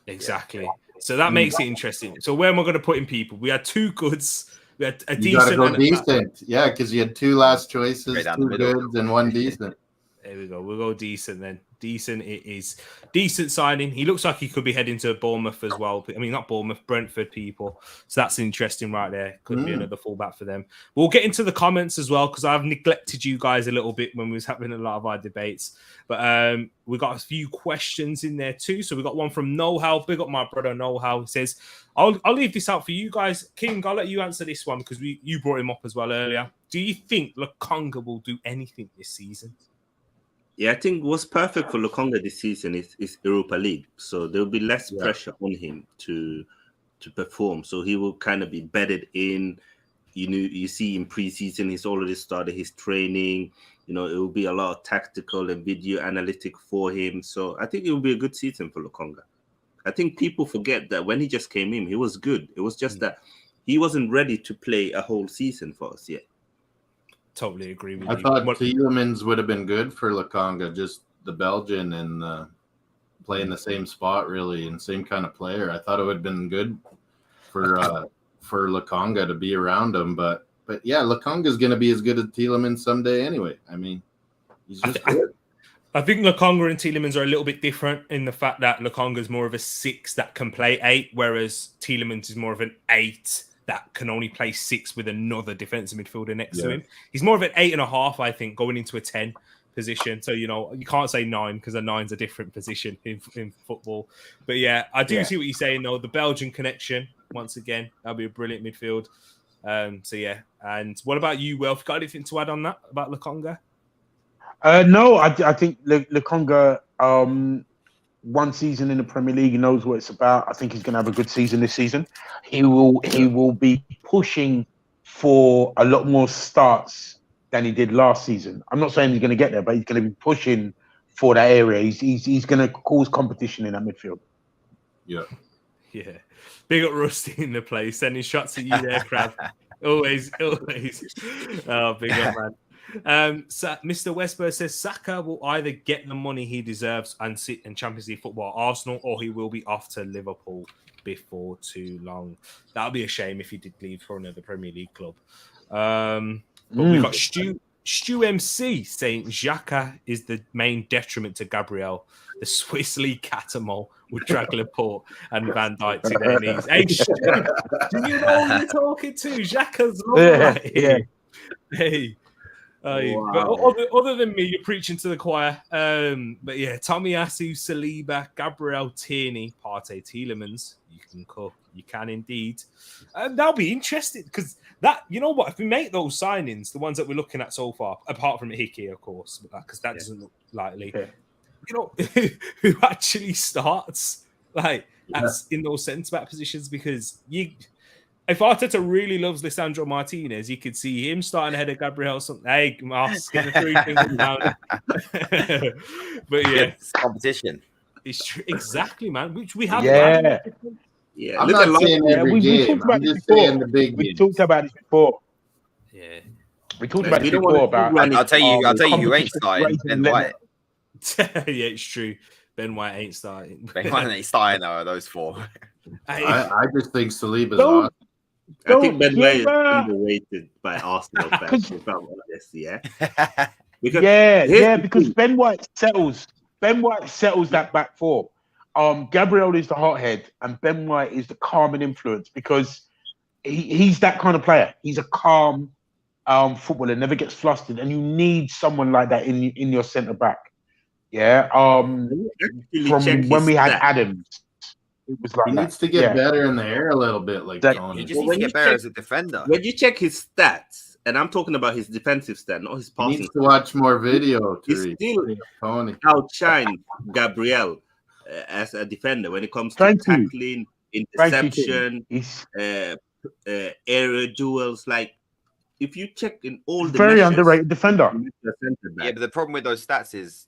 Exactly. So that makes it interesting. So where am I going to put in people? We had 2 goods. We had a decent. You got to go decent. Yeah, because you had 2 last choices, 2 goods, and 1 decent. There we go. We'll go decent then. decent. It is decent signing. He looks like he could be heading to Bournemouth as well. I mean, not Bournemouth, Brentford people. So that's interesting right there. Could be another fullback for them. We'll get into the comments as well because I've neglected you guys a little bit when we was having a lot of our debates. But we got a few questions in there too. So we got one from Know-How. Big up my brother Know-How. He says, I'll leave this out for you guys. King, I'll let you answer this one because you brought him up as well earlier. Do you think Lokonga will do anything this season? Yeah, I think what's perfect for Lokonga this season is Europa League. So there'll be less pressure on him to perform. So he will kind of be bedded in. You see in preseason, he's already started his training. It will be a lot of tactical and video analytic for him. So I think it will be a good season for Lokonga. I think people forget that when he just came in, he was good. It was just that he wasn't ready to play a whole season for us yet. Totally agree with I you. thought Tielemans would have been good for Lokonga, just the Belgian and playing the same spot really and same kind of player. I thought it would have been good for Lokonga to be around him, but yeah, Lokonga is going to be as good as Tielemans someday anyway. I mean, he's just good. I think Lokonga and Tielemans are a little bit different in the fact that Lokonga is more of a 6 that can play 8, whereas Tielemans is more of an 8 that can only play 6 with another defensive midfielder next to him. He's more of an 8.5, I think, going into a 10 position. So, you can't say 9 because a 9's a different position in football. But yeah, I do see what you're saying, though. The Belgian connection, once again, that'll be a brilliant midfield. So yeah. And what about you, Will? Got anything to add on that about Lokonga? No, I think Lokonga, one season in the Premier League, he knows what it's about. I think he's going to have a good season this season. He will be pushing for a lot more starts than he did last season. I'm not saying he's going to get there, but he's going to be pushing for that area. He's going to cause competition in that midfield. Yeah. Yeah. Big up Rusty in the place, sending shots at you there, Crab. always. Oh, big up, man. So Mr. Westberg says Saka will either get the money he deserves and sit in Champions League football at Arsenal, or he will be off to Liverpool before too long. That would be a shame if he did leave for another Premier League club. But we've got Stu MC saying Xhaka is the main detriment to Gabriel. The Swiss League Catamol would drag Laporte and Van Dijk to their knees. Hey, Stu, do you know who you're talking to? Xhaka's right here. Hey. Wow. But other than me, you're preaching to the choir. But yeah, Tomiyasu, Saliba, Gabriel, Tierney, Partey, Tielemans. You can cook. You can indeed. That'll be interesting because you know what? If we make those signings, the ones that we're looking at so far, apart from Hickey, of course, because that doesn't look likely. Yeah. You know, who actually starts in those centre back positions? Because if Arteta really loves Lisandro Martinez, you could see him starting ahead of Gabriel. Hey, Mars, get the 3 fingers down. But yeah, it's competition. It's true. Exactly, man. Which we have. Yeah. I'm not saying every game. I'm just saying the big games. We talked about this before. Yeah. We talked about this before. I'll tell you who ain't starting. Ben White. Yeah, it's true. Ben White ain't starting. Ben White ain't starting though, those 4. I just think Saliba's awesome. I think Ben White is underrated by Arsenal fans. If I'm honest, yeah. Because Ben White settles that back 4. Gabriel is the hothead, and Ben White is the calming influence because he's that kind of player. He's a calm footballer, never gets flustered, and you need someone like that in your centre back. Yeah. From when we had Adams. It was like he needs to get better in the air a little bit, Tony. He just needs to get better as a defender. When you check his stats, and I'm talking about his defensive stat, not his passing. He needs to watch more video. He still outshine Gabriel as a defender when it comes to tackling, interception, area duels. Like if you check in all the very underrated defender. Yeah, but the problem with those stats is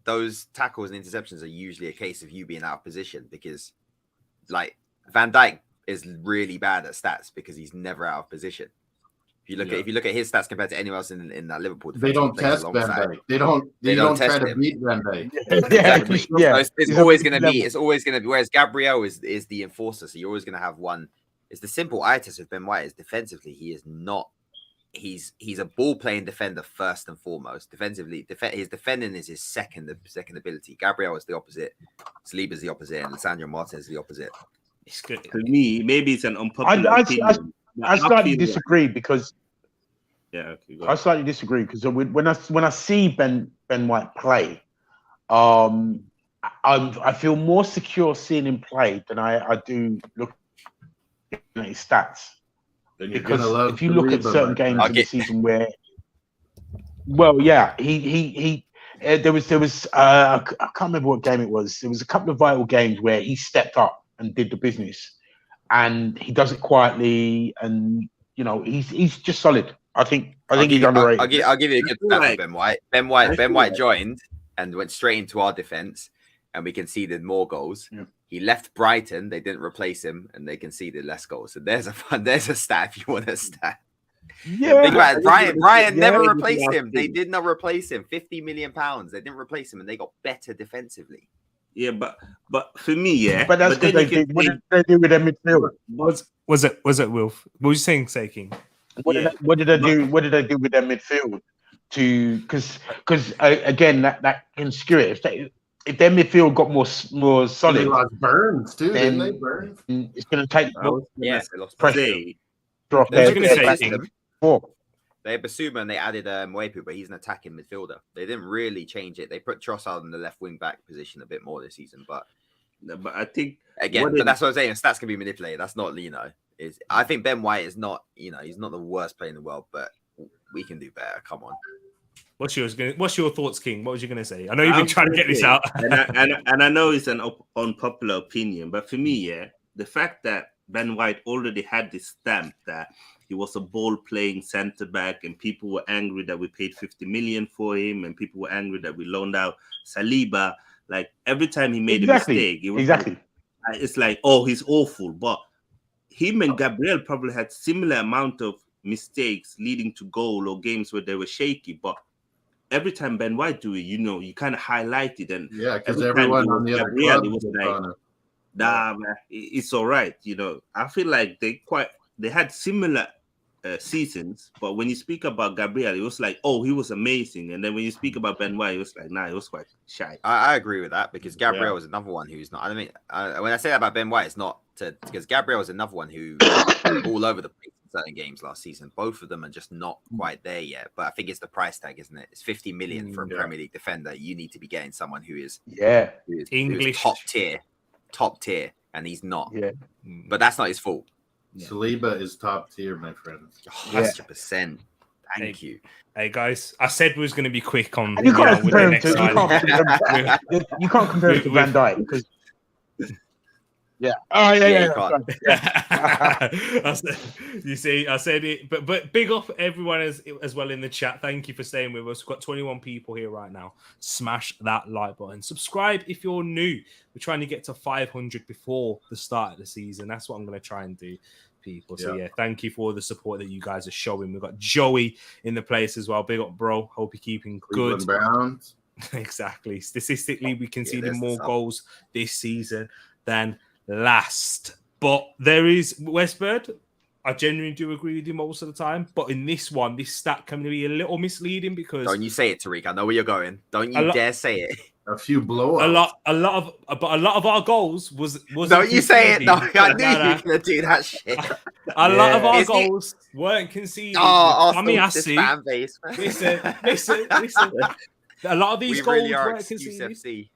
those tackles and interceptions are usually a case of you being out of position because. Like Van Dijk is really bad at stats because he's never out of position. If you look at his stats compared to anyone else in that Liverpool defense, they don't test Van Dijk. They don't try to beat Van Dijk. Exactly. So it's always going to be. It's always going to be. Whereas Gabriel is the enforcer, so you're always going to have one. It's the simple eye test with Ben White is defensively he is not he's a ball playing defender first and foremost. Defensively, his defending is his second ability. Gabriel is the opposite. Saliba's the opposite, and Lisandro Martinez is the opposite. It's good. For me, maybe it's an unpopular opinion. I slightly disagree because go I slightly disagree because when I see Ben White play, I feel more secure seeing him play than I do looking at his stats. Because if you look at certain games in the season where, well, yeah, he there was I can't remember what game it was. There was a couple of vital games where he stepped up and did the business, and he does it quietly, and you know he's just solid. I think he's underrated. I'll give you a good stat for Ben White. Ben White joined and went straight into our defense, and we conceded more goals. Yeah. He left Brighton, they didn't replace him, and they conceded less goals. So there's a stat if you want a stat. Yeah, think about it. Brian never replaced him. They did not replace him. £50 million. They didn't replace him, and they got better defensively. Yeah, but for me, yeah. But that's what they did. What did they do with their midfield? Was it Wilf? What were you saying, Saking? What did they do? What did they do with their midfield? Because again, that can skew it. If their midfield got more solid, they lost Burns too, didn't they? Burns. It's going to take They lost pressure. Drop They had Basuma and they added Mwepu, but he's an attacking midfielder. They didn't really change it. They put Trossard in the left wing back position a bit more this season, but I think again, but that's what I'm saying. Stats can be manipulated. That's not, I think Ben White is not, he's not the worst player in the world, but we can do better. Come on. What's your thoughts, King? What was you going to say? I know you've been trying to get this out. and I know it's an unpopular opinion, but for me, yeah, the fact that Ben White already had this stamp that he was a ball-playing centre-back, and people were angry that we paid 50 million for him, and people were angry that we loaned out Saliba. Like, every time he made a mistake, it's like, oh, he's awful. But him and Gabriel probably had similar amount of mistakes leading to goal or games where they were shaky, but every time Ben White do it, you kind of highlight it, and because everyone on the other club was like, "Nah, man, it's all right." I feel like they had similar seasons, but when you speak about Gabriel, it was like, "Oh, he was amazing," and then when you speak about Ben White, it was like, "Nah, it was quite shy." I agree with that because Gabriel is another one who's not. I mean, when I say that about Ben White, it's not because Gabriel is another one who all over the place. Certain games last season, both of them are just not quite there yet. But I think it's the price tag, isn't it? It's 50 million for a Premier League defender. You need to be getting someone who is English top tier, and he's not. Yeah, but that's not his fault. Saliba is top tier, my friends. 100%. Thank you. Hey guys, I said we was going to be quick on. You can't compare him to Van Dijk because. Yeah. Oh, yeah. You see, I said it, but big up everyone as well in the chat. Thank you for staying with us. We've got 21 people here right now. Smash that like button. Subscribe if you're new. We're trying to get to 500 before the start of the season. That's what I'm going to try and do, people. So yeah, thank you for the support that you guys are showing. We've got Joey in the place as well. Big up, bro. Hope you're keeping good. Browns. Exactly. Statistically, we conceded more goals this season than last, but there is Westbird. I genuinely do agree with you most of the time, but in this one, this stat can be a little misleading because don't you say it, Tereak. I know where you're going. Don't you dare say it. A few blowouts. A lot of our goals was. Don't you say it? No, I knew you were gonna do that shit. A lot of our goals weren't conceded. Tommy Asu. Listen. A lot of these goals weren't conceded.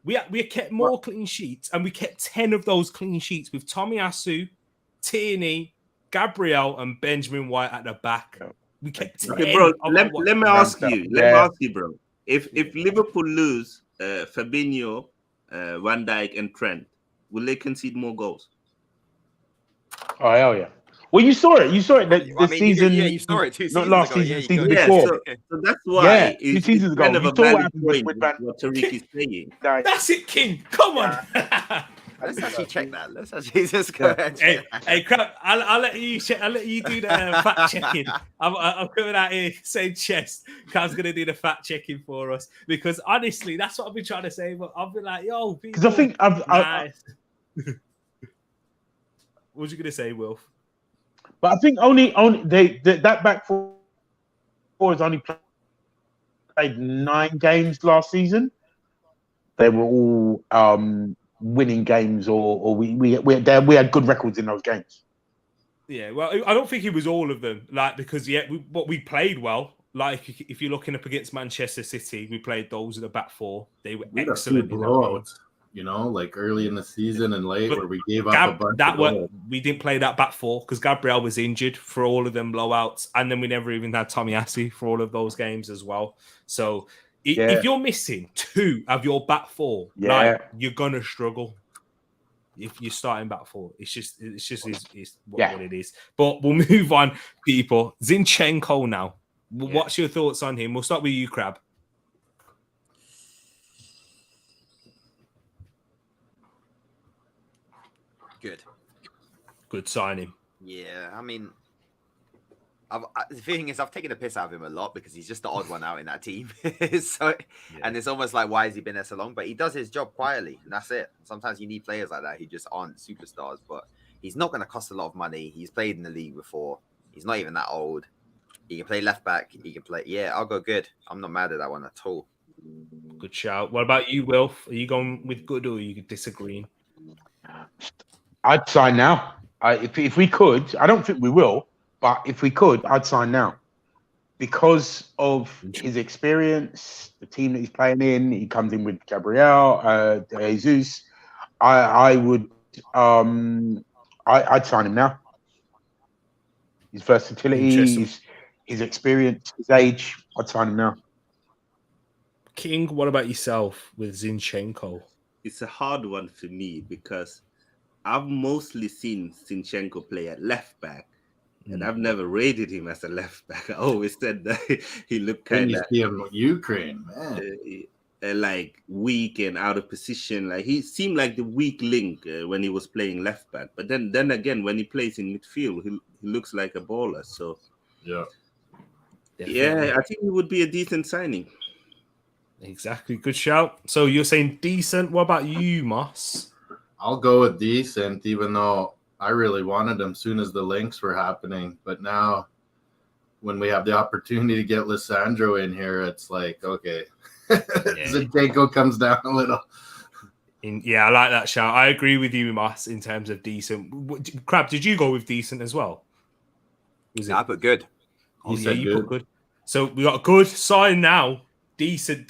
We kept more clean sheets, and we kept 10 of those clean sheets with Tommy Asu, Tierney, Gabriel, and Benjamin White at the back. We kept 10. Okay, bro. Let me ask you, bro. If Liverpool lose Fabinho, Van Dijk, and Trent, will they concede more goals? Oh hell yeah! Well, you saw it. This season. You saw it 2 seasons not last ago. season. Season before. So that's why. 2 seasons ago. Kind of You a saw what valid happened point with Van. what Tereak is saying. That's it, King. Come on. Let's actually check that. Let's actually just go ahead. Hey, crap! I'll let you check. I'll let you do the fact checking. I'm coming out here saying chest. Cam's gonna do the fact checking for us because honestly, that's what I've been trying to say. But I've been like, yo, because I think nice. What was you gonna say, Wilf? But I think only that back four has only played 9 games last season. They were all winning games, or we had good records in those games. Yeah, well, I don't think it was all of them, like, because we played well. Like, if you're looking up against Manchester City, we played those in the back four. They were We had excellent in that game. blowouts, you know, like early in the season and late, where we gave up a bunch of goals. We didn't play that back four because Gabriel was injured for all of them blowouts, and then we never even had Tomiyasu for all of those games as well. So if you're missing 2 of your back four, like, you're gonna struggle. If you're starting back four, it's just what it is. But we'll move on, people. Zinchenko now. What's your thoughts on him? We'll start with you, Crab. Good signing. Yeah, I mean, the thing is, I've taken a piss out of him a lot because he's just the odd one out in that team. And it's almost like, why has he been there so long? But he does his job quietly, and that's it. Sometimes you need players like that who just aren't superstars, but he's not going to cost a lot of money. He's played in the league before. He's not even that old. He can play left back. He can play. Yeah, I'll go good. I'm not mad at that one at all. Good shout. What about you, Wilf? Are you going with good, or are you disagreeing? I'd sign now. If we could, I don't think we will, but if we could, I'd sign now because of his experience, the team that he's playing in. He comes in with Gabriel, Jesus. I'd sign him now. His versatility, his experience, his age. I'd sign him now. King, what about yourself with Zinchenko? It's a hard one for me because I've mostly seen Zinchenko play at left back, and I've never rated him as a left back. I always said that he looked kind of Ukraine, man. Like weak and out of position. Like he seemed like the weak link when he was playing left back. But then again, when he plays in midfield, he looks like a baller. So yeah, I think it would be a decent signing. Exactly, good shout. So you're saying decent. What about you, Moss? I'll go with decent, even though I really wanted him soon as the links were happening. But now, when we have the opportunity to get Lisandro in here, it's like, okay, Zinchenko comes down a little. Yeah, I like that shout. I agree with you, Moss, in terms of decent. Crab, did you go with decent as well? I put good. Oh, yeah, you put good. So we got a good sign now. Decent.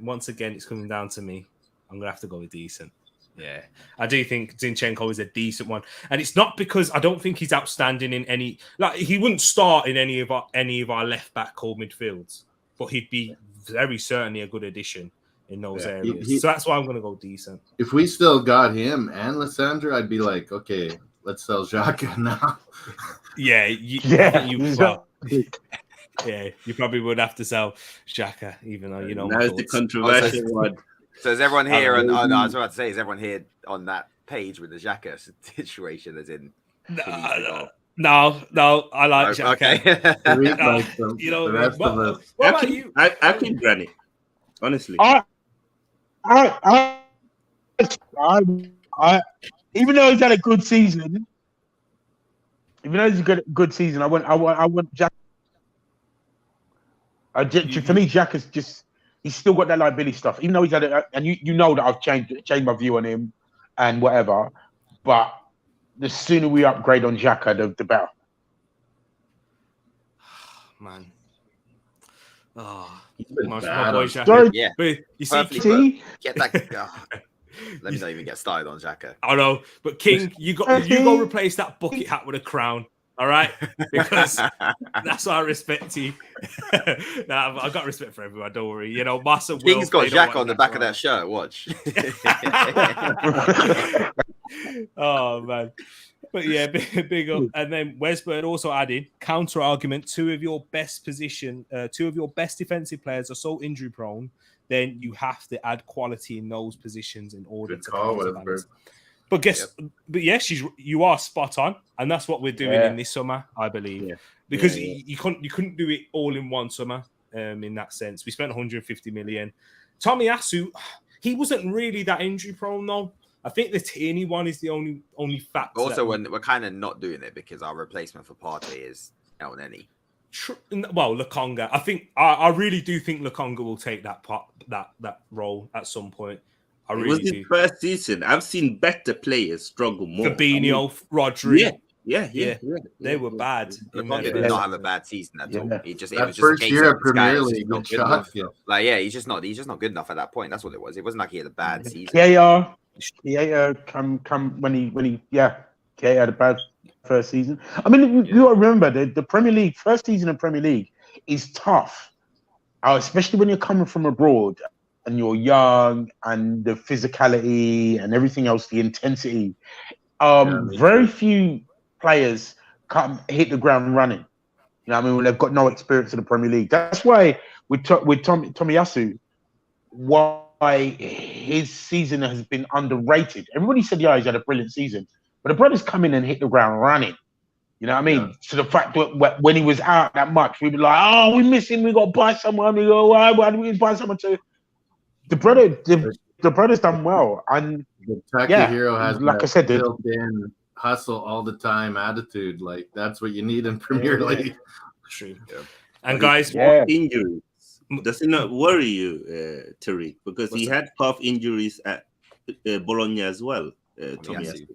Once again, it's coming down to me. I'm going to have to go with decent. Yeah, I do think Zinchenko is a decent one, and it's not because I don't think he's outstanding in any. Like, he wouldn't start in any of our left back core midfields, but he'd be very certainly a good addition in those areas. So that's why I'm going to go decent. If we still got him and Lisandro, I'd be like, okay, let's sell Xhaka now. You probably would have to sell Xhaka, even though Now's the controversial one. So is everyone here? I was about to say, is everyone here on that page with the Xhaka situation? As in, no, I like Xhaka. Okay. You know, the rest of us. What about you? I keep Granny. Honestly, I even though he's had a good season, I want Jack. For me, Jack is just. He's still got that liability stuff, even though he's had it. And you know that I've changed my view on him and whatever. But the sooner we upgrade on Xhaka, the better. Man. My boy Xhaka. Sorry. Yeah. But you see, get that. Let me not even get started on Xhaka. I know, but King, you go replace that bucket hat with a crown. All right, because that's why I respect you. I've got respect for everyone. Don't worry. You know, Massa will. King's got Xhaka on the back of that shirt. Watch. Oh man, but yeah, big up. And then Wesburn also added counter argument: two of your best defensive players are so injury prone. Then you have to add quality in those positions in order to counterbalance. But yes, you are spot on, and that's what we're doing in this summer, I believe. Because you couldn't do it all in one summer. In that sense, we spent 150 million. Tomiyasu, he wasn't really that injury prone though. I think the Tierney one is the only factor. Also, we're kind of not doing it because our replacement for Partey is El Neni. Well, Lukonga. I think I really do think Lukonga will take that role at some point. I It really was his do. first season. I've seen better players struggle more. Fabinho, Rodri. Yeah. They were bad. Lukonga did not have a bad season at all. It was just first a case year of of this guy Premier is just League not would good enough. shock you. Like, yeah, he's just not good enough at that point. That's what it was. It wasn't like he had a bad season. Yeah, come when he had a bad first season. I mean, you got to remember the Premier League first season of Premier League is tough, especially when you're coming from abroad and you're young and the physicality and everything else, the intensity. Very few players come hit the ground running. You know what I mean? When they've got no experience in the Premier League. That's why with Tomiyasu, why his season has been underrated. Everybody said, yeah, he's had a brilliant season. But the brother's come in and hit the ground running. You know what I mean? Yeah. So the fact that when he was out that much, we'd be like, oh, we miss him. We got to buy someone. We go, why do we buy someone to? The brother's done well. And the Takahiro has, like I said, built-in hustle all the time attitude. Like, that's what you need in Premier League. True. Yeah. And guys, injuries. Does it not worry you, Tereak? Because he had calf injuries at Bologna as well, Tomiyasu.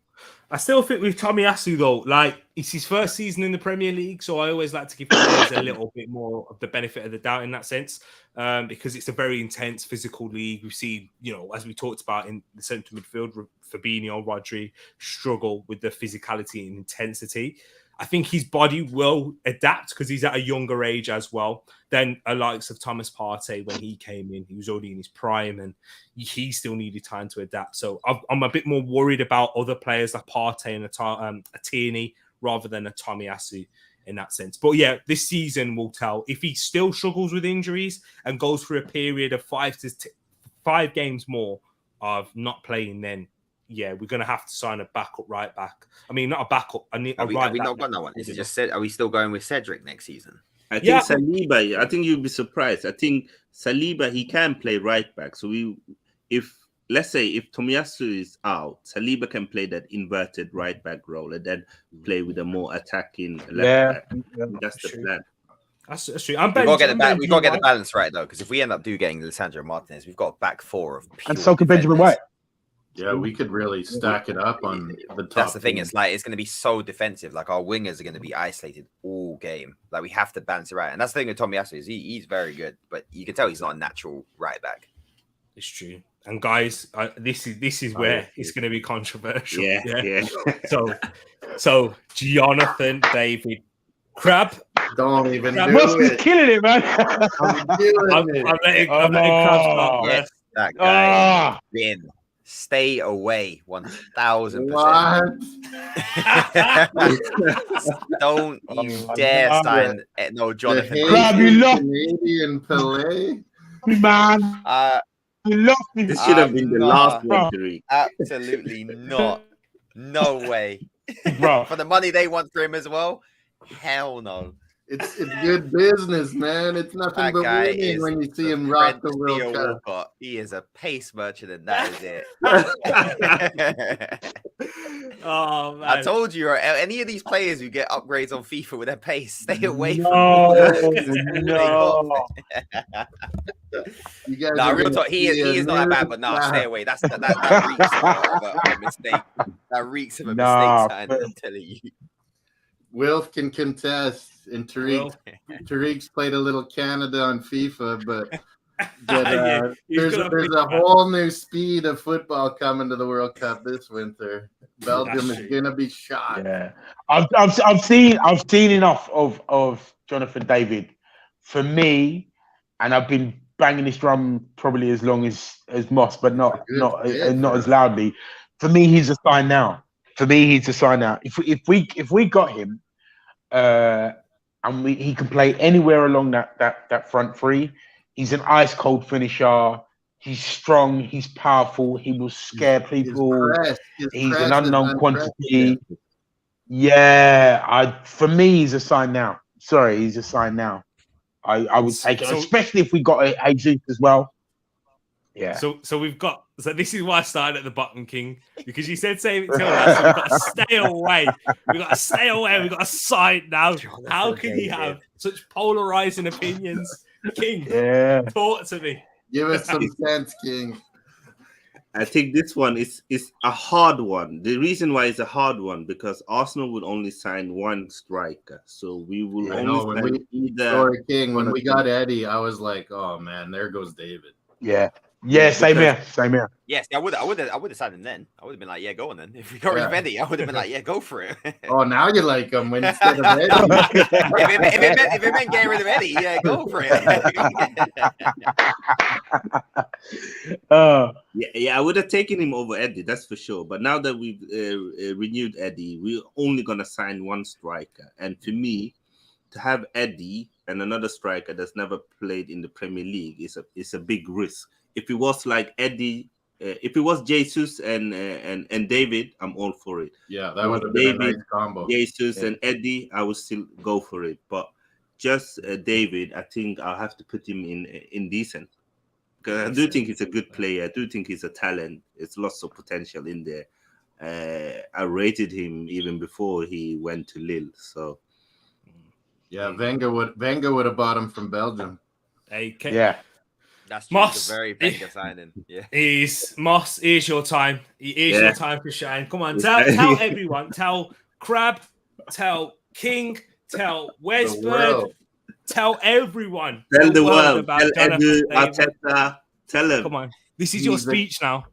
I still think with Tomiyasu, though, like, it's his first season in the Premier League, so I always like to give players a little bit more of the benefit of the doubt in that sense, because it's a very intense physical league. We've seen, as we talked about in the central midfield, Fabinho, Rodri struggle with the physicality and intensity. I think his body will adapt because he's at a younger age as well than a likes of Thomas Partey when he came in. He was already in his prime and he still needed time to adapt. So I'm a bit more worried about other players like Partey and a Tierney rather than a Tomiyasu in that sense. But yeah, this season will tell. If he still struggles with injuries and goes through a period of 5 games more of not playing, then yeah, we're going to have to sign a backup right back. I mean, not a backup. Have we not got no one? Is it just said? Are we still going with Cedric next season? I think Saliba. I think you'll be surprised. I think Saliba, he can play right back. So let's say if Tomiyasu is out, Saliba can play that inverted right back role and then play with a more attacking left back. That's the plan. That's true. We've got to get the balance right though, because if we end up getting Lisandro Martinez, we've got a back four of pure. And so could Benjamin White. Yeah, we could really stack it up on the top. That's the thing. It's going to be so defensive. Like, our wingers are going to be isolated all game. Like, we have to balance it right. And that's the thing with Tomiyasu is he's very good, but you can tell he's not a natural right back. It's true. And guys, this is where it's going to be controversial. Yeah. So Jonathan David Crab. Don't even. Must be killing it, man. I'm letting Crab start. Yes, that guy win. Stay away, 1000%. Don't you dare sign Jonathan. Crab, you lost Canadian Pelé, man. You lost me. This should have been the last one, Tereak. Absolutely not. No way, bro. For the money they want for him as well. Hell no. It's good business, man. It's nothing but winning when you see him rock the World Cup. He is a pace merchant, and that is it. Oh man! I told you, any of these players who get upgrades on FIFA with their pace, stay away from him. No. Real talk. He is not that bad, but stay away. That reeks of a mistake. That reeks of a mistake, sign, I'm telling you. Wilf can contest, and Tereak's played a little Canada on FIFA, but there's a whole new speed of football coming to the World Cup this winter. Belgium is gonna be shot. Yeah, I've seen enough of Jonathan David for me, and I've been banging this drum probably as long as Moss, but not as loudly. For me, he's a sign now. If we got him, and he can play anywhere along that front three. He's an ice cold finisher. He's strong. He's powerful. He will scare people. He's an unknown quantity. Yeah, for me, he's a sign now. Sorry, he's a sign now. I would take it, especially if we got a Jesus as well. Yeah. So we've got. So this is why I started at the bottom, King, because you said save it till last. So we've got to stay away. We've got to stay away. We've got to side now. Jonathan How can he David. have such polarizing opinions, King? Yeah. Talk to me. Give it some sense, King. I think this one is a hard one. The reason why it's a hard one because Arsenal would only sign one striker, so we will I know only when sign either. Sorry, King. When we got Eddie, I was like, "Oh man, there goes David." Yeah. Yeah. Same here. Same here. Yes, I would have signed him then. I would have been like, yeah, go on then. If we got rid of Eddie, I would have been like, yeah, go for it. Oh, now you like him instead of Eddie. if it meant getting rid of Eddie, yeah, go for it. Yeah, I would have taken him over Eddie, that's for sure. But now that we've renewed Eddie, we're only gonna sign one striker. And for me, to have Eddie and another striker that's never played in the Premier League is a big risk. If it was like Eddie, if it was Jesus and David, I'm all for it. Yeah, that would have been a nice combo. Jesus and Eddie, I would still go for it. But just David, I think I'll have to put him in decent. Because I do think he's a good player. I do think he's a talent. It's lots of potential in there. I rated him even before he went to Lille. So yeah, Wenger would have bought him from Belgium. Yeah. That's Moss, a very Wenger signing. Yeah. Moss, here's your time. Here's your time to shine. Come on, tell everyone. Tell Crab, tell King, tell Westbird, tell everyone. Tell the world. About tell Jonathan Edu, Arteta. Tell him. Come on. This is your speech now.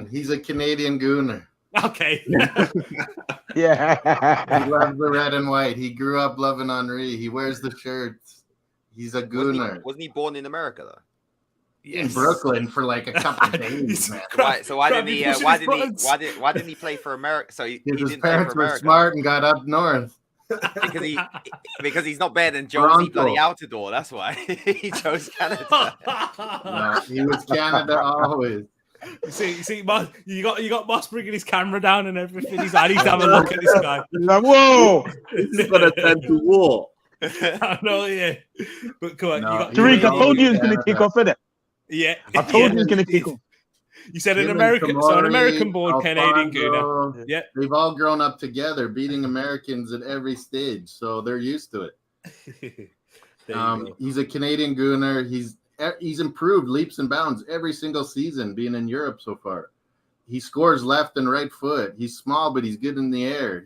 He's a Canadian gooner. Okay. Yeah. He loves the red and white. He grew up loving Henri. He wears the shirts. He's a gooner. Wasn't he born in America though? Yes. In Brooklyn for like a couple of days, man. Right. So why didn't he play for America? So his parents were smart and got up north. because he's not better than Josie bloody Altidore. That's why he chose Canada. No, he was Canada always. You see, Moss, you got Moss bringing his camera down and everything. He's like, I need to have a look at this guy. Like, whoa! He's gonna turn to war. I know, yeah. But come on, Tereak, I told you he was going to kick off, innit? Yeah, I told you he was going to kick off. You said an American-born Canadian gooner. Yeah, they've all grown up together, beating Americans at every stage, so they're used to it. He's a Canadian gooner. He's improved leaps and bounds every single season, being in Europe so far. He scores left and right foot. He's small, but he's good in the air.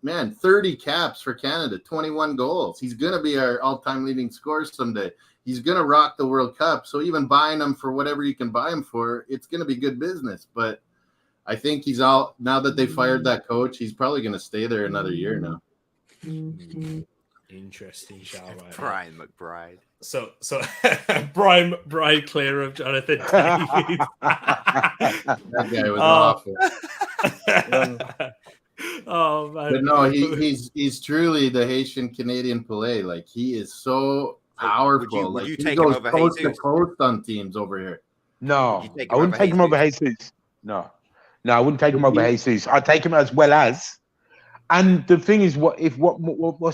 Man, 30 caps for Canada, 21 goals. He's going to be our all-time leading scorer someday. He's going to rock the World Cup. So even buying him for whatever you can buy him for, it's going to be good business. But I think now that they fired that coach, he's probably going to stay there another year now. Interesting shout right Brian McBride. So Brian McBride clear of Jonathan David. That guy was awful. Oh man! But no, he's truly the Haitian Canadian Pelé. Like he is so powerful. Would you he take goes him over coast Jesus? to coast on teams over here. No, I wouldn't take him over Jesus. No, I wouldn't take him over Jesus. I'd take him as well as. And the thing is, what's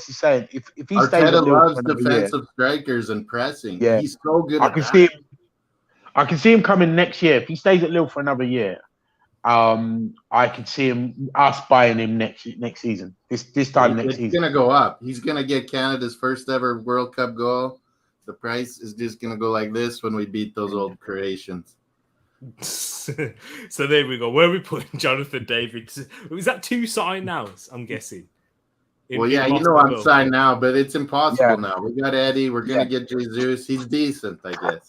he saying? If he stays Arteta loves defensive strikers and pressing. Yeah, he's so good. I can see him coming next year. If he stays at Lille for another year, I could see us buying him next season. This time next season. He's gonna go up. He's gonna get Canada's first ever World Cup goal. The price is just gonna go like this when we beat those old Croatians. So there we go. Where are we putting Jonathan David? Is that 2 signed now? I'm guessing. Well, yeah, you know I'm signed now, but it's impossible now. We got Eddie. We're gonna get Jesus. He's decent, I guess.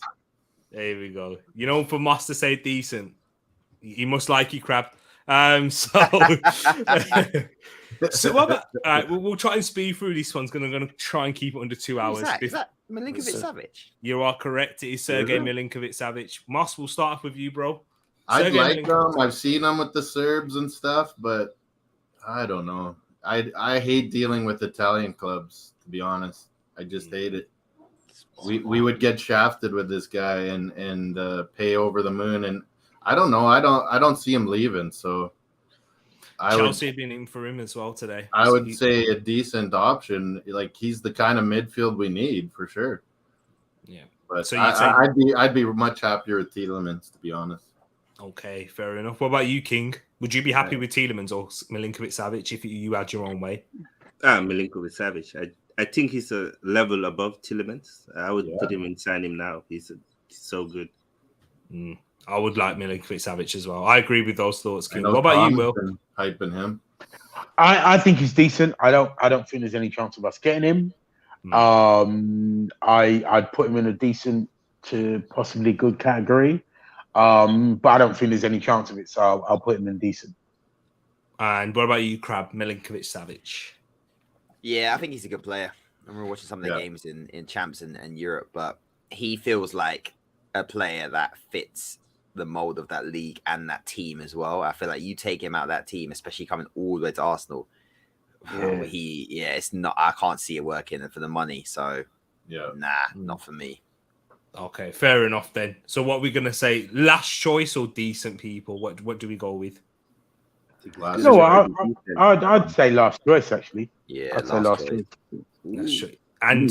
There we go. You know, for Moss to say decent, he must like you, Crab. So what about, all right, we'll try and speed through this one. I'm going to try and keep it under 2 hours. Is that Milinkovic-Savic? You are correct. It is Sergei Milinkovic-Savic. Moss, we'll start off with you, bro. I like him. I've seen him with the Serbs and stuff, but I don't know. I hate dealing with Italian clubs, to be honest. I just hate it. We would get shafted with this guy and pay over the moon, and I don't know. I don't see him leaving. So Chelsea have been in for him as well today. I would say a decent option. Like he's the kind of midfield we need for sure. Yeah. But So you'd say- I'd be much happier with Tielemans, to be honest. Okay, fair enough. What about you, King? Would you be happy with Tielemans or Milinkovic-Savic if you had your own way? Milinkovic-Savic. I think he's a level above Tielemans. I would put him and sign him now. He's so good. I would like Milinkovic-Savic as well. I agree with those thoughts, King. I know What about Tom's you, Will? been hyping him. I think he's decent. I don't think there's any chance of us getting him. I'd put him in a decent to possibly good category. But I don't think there's any chance of it, so I'll put him in decent. And what about you, Crab? Milinkovic-Savic? Yeah, I think he's a good player. I remember watching some of the games in Champs and Europe, but he feels like a player that fits the mold of that league and that team as well. I feel like you take him out of that team, especially coming all the way to Arsenal. It's not. I can't see it working for the money. So not for me. Okay, fair enough then. So what are we gonna say? Last choice or decent people? What do we go with? I'd say last choice actually. Yeah, I'd say last choice. That's true. And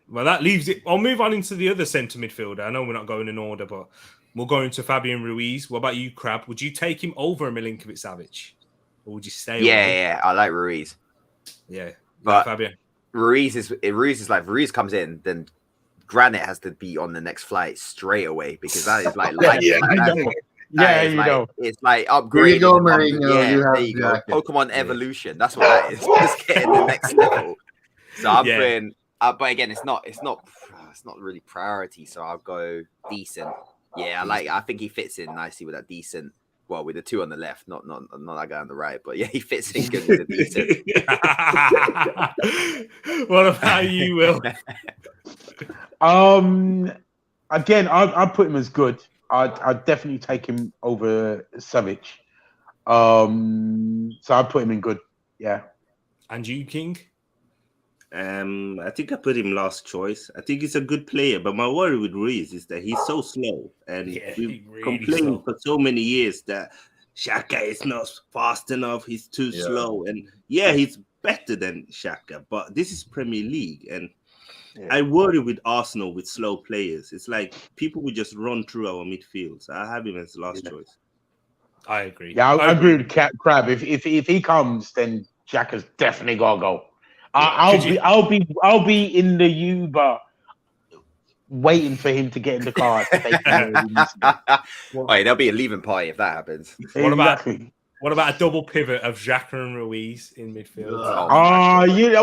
well, that leaves it. I'll move on into the other centre midfielder. I know we're not going in order, but we'll go into Fabian Ruiz. What about you, Crab? Would you take him over Milinkovic-Savic, or would you stay? Yeah, I like Ruiz. Yeah, but Fabian. Ruiz is like Ruiz comes in, then Granit has to be on the next flight straight away because that is like it's like upgrading. There you go, Mourinho. There you go. Pokemon evolution. That's what that is. Just getting the next level. So I'm putting, but again, it's not really priority. So I'll go decent. Yeah, I think he fits in nicely with that decent. Well, with the two on the left, not that guy on the right, but yeah, he fits in good with the decent. What about you, Will? Again, I'd put him as good. I'd definitely take him over Savic. So I'd put him in good. Yeah. And you, King? I think I put him last choice. I think he's a good player, but my worry with Ruiz is that he's so slow, and we've complained for so many years that Xhaka is not fast enough. He's too slow, and he's better than Xhaka, but this is Premier League, and I worry with Arsenal with slow players. It's like people will just run through our midfield. So I have him as last choice. I agree. Yeah, I agree with Crab. If he comes, then Xhaka's definitely gotta go. I'll be in the Uber waiting for him to get in the car. There'll be a leaving party if that happens. What about a double pivot of Xhaka and Ruiz in midfield?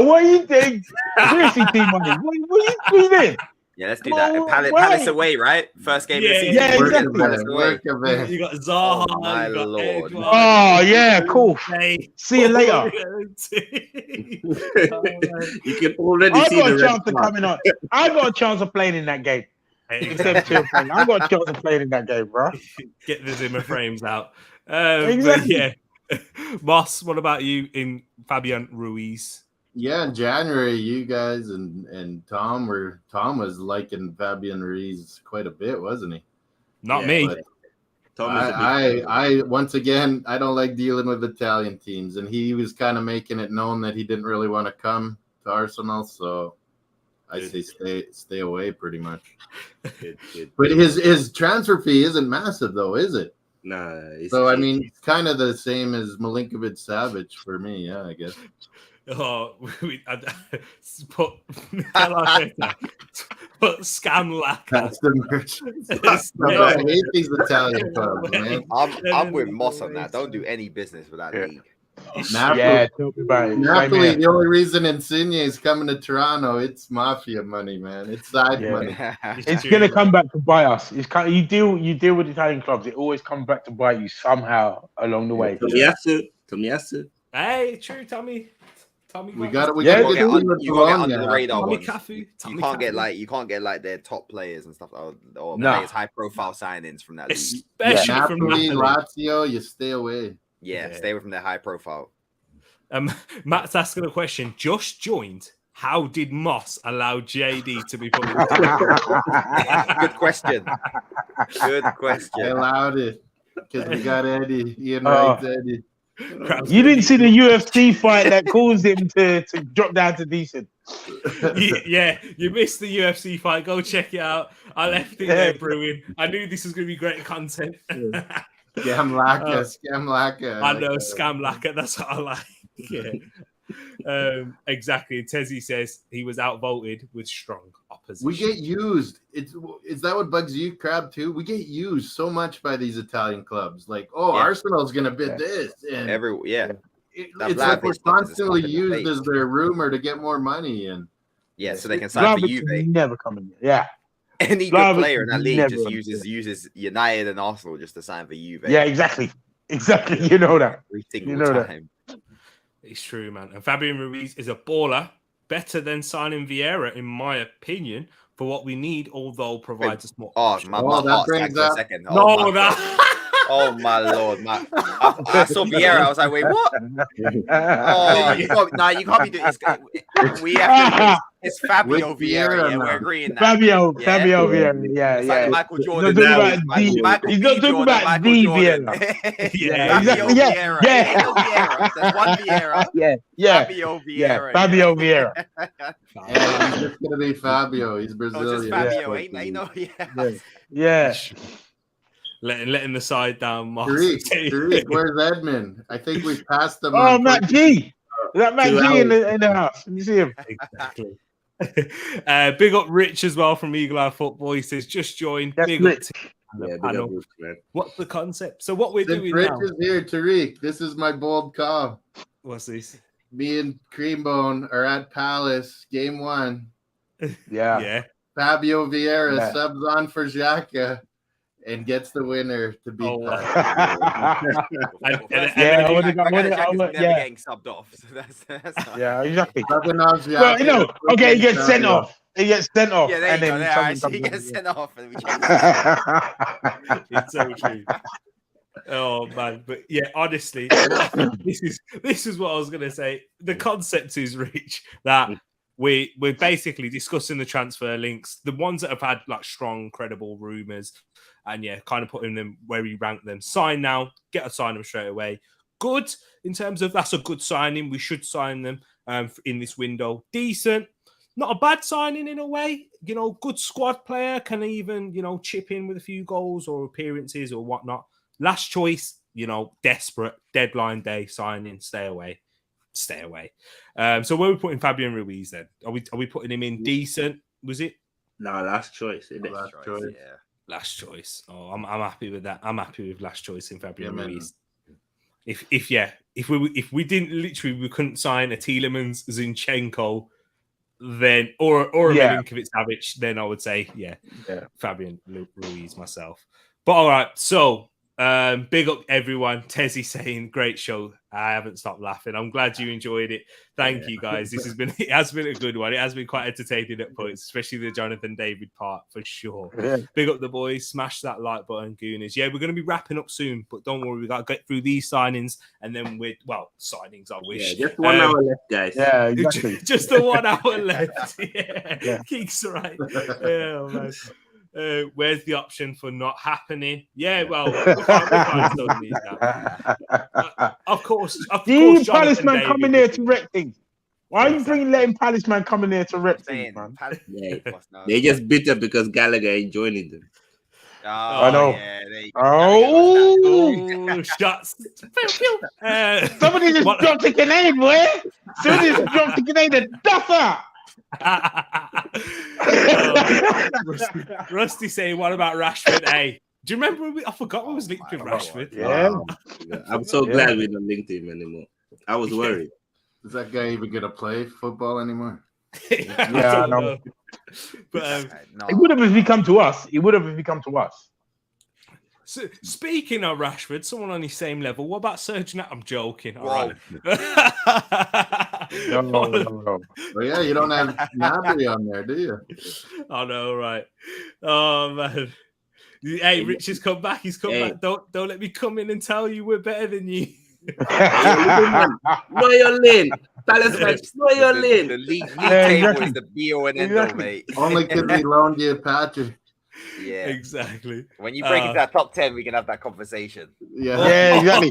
What do you think? Seriously, team money. What are you doing? Yeah, let's do that. Palace away, right? First game of the season. Yeah, exactly. You got Zaha. My lord. Cool. See you later. You can already see the chance of coming on. I got a chance of playing in that game. I got a chance of playing in that game, bro. Get the Zimmer frames out. Exactly. Moss, what about you in Fabian Ruiz? Yeah, in January, you guys and Tom was liking Fabian Ruiz quite a bit, wasn't he? Not me. I once again, I don't like dealing with Italian teams, and he was kind of making it known that he didn't really want to come to Arsenal, so I say stay away pretty much. But his transfer fee isn't massive though, is it? Nah. So I mean, it's kind of the same as Milinkovic-Savic for me, yeah, I guess. Put scam lack. That's the merch. I hate these Italian clubs, man. I'm with Moss on that. Don't do any business with that league. Napoli, the only reason Insigne is coming to Toronto, it's mafia money, man. It's side money. It's gonna come back to bite us. It's kind of, you deal with Italian clubs. It always comes back to bite you somehow along the way. Tomiyasu. Hey, true, Tommy. We got to get under the radar ones. You can't get like their top players and stuff or players high profile signings from that league. Especially from Napoli, Lazio, you stay away. Yeah, stay away from their high profile. Matt's asking a question. Just joined. How did Moss allow JD to be put? Good question. Good question. I allowed it because we got Eddie. Ian Wright's Eddie. You didn't see the UFC fight that caused him to drop down to decent. Yeah, you missed the UFC fight. Go check it out. I left it there brewing. I knew this was going to be great content. Scam Laka. I know, scam lacquer. That's what I like. Yeah. Exactly. Tezzy says he was outvoted with strong opposition. We get used. Is that what bugs you, Crab, too? We get used so much by these Italian clubs. Like, Arsenal's going to bid this. And it's like we're constantly used as their rumor to get more money. And so they can sign for Juve. Never coming. Yeah. Any good player in that league just uses United and Arsenal just to sign for Juve. Yeah, exactly. You know that. Every single time. It's true, man. And Fabian Ruiz is a baller, better than signing Vieira, in my opinion, for what we need, although provides us more. My heart sank for a second. Oh my lord, man! I saw Vieira. I was like, wait, what? You can't be doing this. We have to. It's Fabio Vieira. We're agreeing. Fabio Vieira. Yeah. Like Michael Jordan. He's not talking about the Vieira. Yeah, exactly. Yeah. There's one Vieira. Yeah. Fabio Vieira. Fabio Vieira. He's just gonna be Fabio. He's Brazilian. Fabio. Ain't no. Yeah. Letting the side down. Tereak, where's Edmund? I think we've passed them. Oh, Matt G. Is that Matt G in the house? Can you see him? Exactly. Big up Rich as well from Eagle Eye Football. He says, just joined. Big up Rich, man. What's the concept? So what we're doing Rich now. is here, Tereak. This is my bold call. What's this? Me and Creambone are at Palace, game 1. Yeah. Fabio Vieira subs on for Xhaka and gets the winner to beat getting subbed off. So that's exactly. Well, okay, he gets sent off. He gets sent off. Yeah, there you go. He gets sent off. And it's so true. Oh man, but yeah, honestly, this is what I was gonna say. The concept is, Rich, that we're basically discussing the transfer links, the ones that have had like strong, credible rumors, and kind of putting them where we rank them. Sign now, get a sign them straight away. Good in terms of that's a good signing. We should sign them in this window. Decent, not a bad signing in a way. Good squad player, can even chip in with a few goals or appearances or whatnot. Last choice, desperate deadline day signing. Stay away. So where are we putting Fabian Ruiz then? Are we putting him in decent? Was it? No, last choice. Last choice. Yeah. Last choice. Oh, I'm happy with that. I'm happy with last choice in Fabian Ruiz. If we didn't we couldn't sign a Tielemans, Zinchenko, then or a Milinkovic-Savic, then I would say Fabian Ruiz myself. But all right, so big up everyone. Tezzy saying great show. I haven't stopped laughing. I'm glad you enjoyed it. Thank you guys. It has been a good one. It has been quite entertaining at points, especially the Jonathan David part for sure. Yeah. Big up the boys. Smash that like button, Gooners. Yeah, we're going to be wrapping up soon, but don't worry, we got to get through these signings and then signings. I wish. Yeah, just 1 hour left, guys. Yeah, exactly. Just the 1 hour left. Yeah. Keeks right. Yeah, man. Where's the option for not happening? Yeah, well, we can't still need that. Of course. You Palace man coming there to wreck things. Why are you letting Palace man coming there to wreck things, man? They're just bitter because Gallagher ain't joining them. I know. Yeah, shots. Somebody just dropped a grenade, boy. Somebody just dropped a grenade and duffer. Rusty saying, what about Rashford? Hey, do you remember I forgot we was linked with Rashford? I'm so glad we don't link him anymore. I was worried. Is that guy even gonna play football anymore? I know. But it would have if he come to us. So, speaking of Rashford, someone on his same level. What about Sergio? I'm joking. All right. No. Well, yeah, you don't have Gnabry on there, do you? I know, right? Oh man. Hey, Rich has come back. He's come back. Don't let me come in and tell you we're better than you. Know your lane. Palace fans, know your lane. The league table is the be-all and end-all, mate. Only because we loaned you Patrick. Yeah. Exactly. When you break into that top 10, we can have that conversation. Yeah. exactly.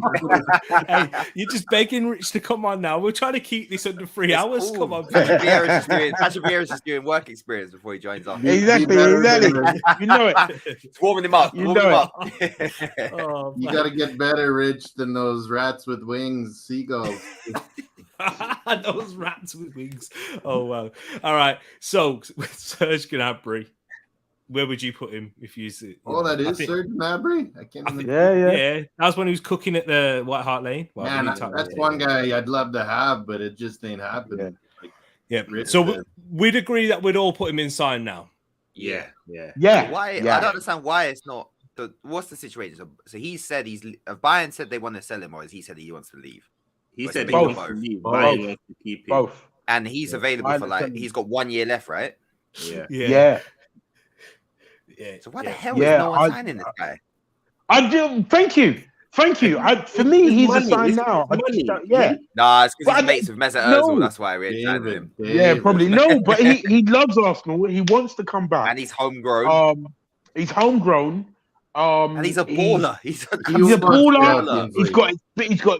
Hey, you're just begging Rich to come on now. We're trying to keep this under 3 hours. Cool. Come on. Patrick Vieira's just doing work experience before he joins us. Exactly. You know it. It's warming him up. You Warming him know up. Oh, You man. got to get better, Rich, than those rats with wings, seagulls. Those rats with wings. Oh, wow. All right. So, with Serge Gnabry, where would you put him if you see? Oh, that is Serge Gnabry? I can't even. Yeah. That was when he was cooking at the White Hart Lane. Well, Man, that's one guy I'd love to have, but it just ain't happening. Yeah. So we'd agree that we'd all put him inside now. Yeah. Why? I don't understand why it's not. What's the situation? So he said Bayern said they want to sell him, or he said he wants to leave. He said he both. wants to leave. Bayern wants to keep him. Both. And he's available for he's got 1 year left, right? Yeah. So why the hell is no one signing this guy? I do. Thank you. For me, he's a sign now. Nah, it's because he's mates with Mesut Ozil. That's why we're signing him. Yeah, probably. No, but he loves Arsenal. He wants to come back. And he's homegrown. He's homegrown. And he's a baller. He's a baller.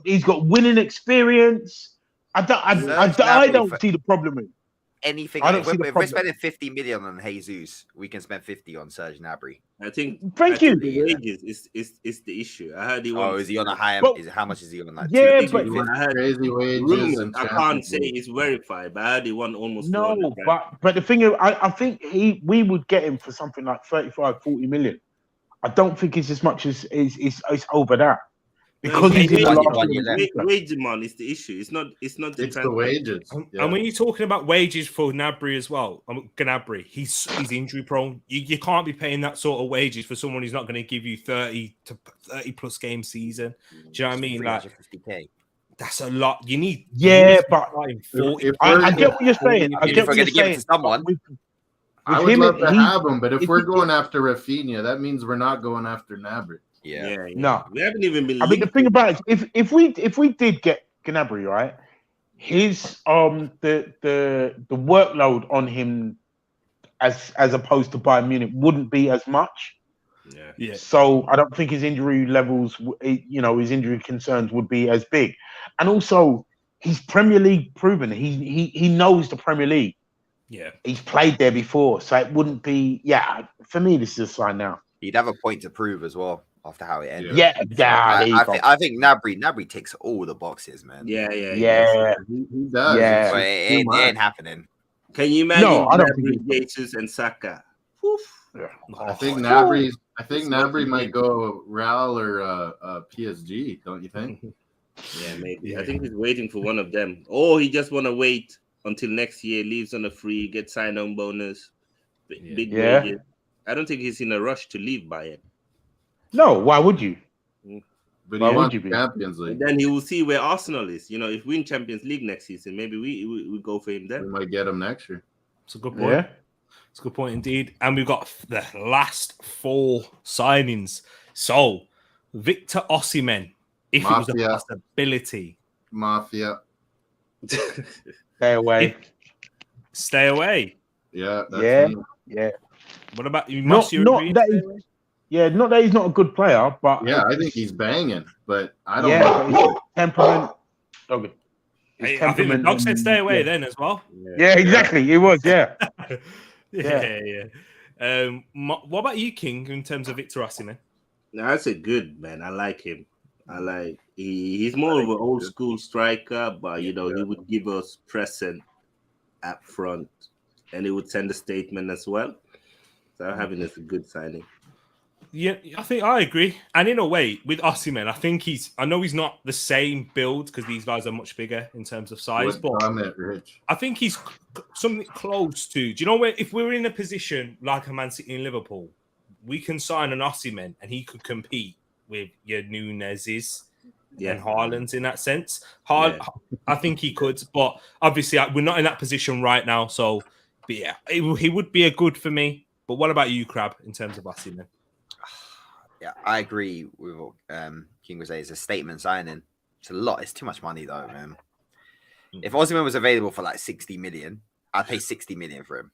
He's got winning experience. I don't see the problem with anything. If we're spending 50 million on Jesus, we can spend 50 on Serge Gnabry. I think. The wages is the issue. I heard he wants. Is he on a high? How much is he on? Like I heard crazy wages. I can't say it's verified, but I heard he won almost. No, but the thing is, I think we would get him for something like 35, 40 million. I don't think it's as much as it's over that. Because he's in the wage demand is the issue. It's not the wages. And when you're talking about wages for Gnabry as well, Gnabry, he's injury prone. You can't be paying that sort of wages for someone who's not going to give you 30 plus game season. Do you know what I mean? Like, that's a lot. You need. But 40. I get what you're saying. I get what you're saying. To someone. I would love to have him, but if we're going after Raphinha, that means we're not going after Gnabry. Yeah. No, we haven't even been. I mean, the thing about it, if we did get Gnabry, right, his the workload on him as opposed to Bayern Munich wouldn't be as much. Yeah. So I don't think his injury levels, his injury concerns would be as big, and also he's Premier League proven. He knows the Premier League. Yeah, he's played there before, so it wouldn't be. Yeah, for me, this is a sign now. He'd have a point to prove as well after how it ended. I think Gnabry ticks all the boxes, man. Yeah. He does. Yeah, but it ain't happening. Can you imagine? No, I don't think Jesus and Saka. I think Gnabry might go Real or PSG. Don't you think? Yeah, maybe. I think he's waiting for one of them, or he just want to wait until next year, leaves on a free, get sign-on bonus, big wages. I don't think he's in a rush to leave Bayern. No, why would you? But why would you be Champions League? And then he will see where Arsenal is. If we win Champions League next season, maybe we go for him then. We might get him next year. It's a good point. Yeah. It's a good point indeed. And we've got the last 4 signings. So, Victor Osimhen, if it was a possibility. Mafia. Stay away. Stay away. Yeah. Yeah. What about you? Not that he's not a good player, but I think he's banging. But I don't know. His temperament. Okay. I think the dog said stay away then as well. Yeah, exactly. He was. Yeah. What about you, King, in terms of Victor Osimhen? That's a good man. I like him. He's more of an old school striker, but he would give us present up front, and he would send a statement as well. So having this a good signing. Yeah, I think I agree. And in a way, with Osimhen, I know he's not the same build because these guys are much bigger in terms of size, but I think he's something close to. Do you know where? If we're in a position like a Man City and Liverpool, we can sign an Osimhen and he could compete with your Nunez's and Haaland's in that sense. I think he could, but obviously we're not in that position right now. So, but yeah, he would be a good for me. But what about you, Crab, in terms of Osimhen? Yeah, I agree with what King was saying. It's a statement signing. It's a lot. It's too much money, though, man. If Osimhen was available for like 60 million, I'd pay 60 million for him.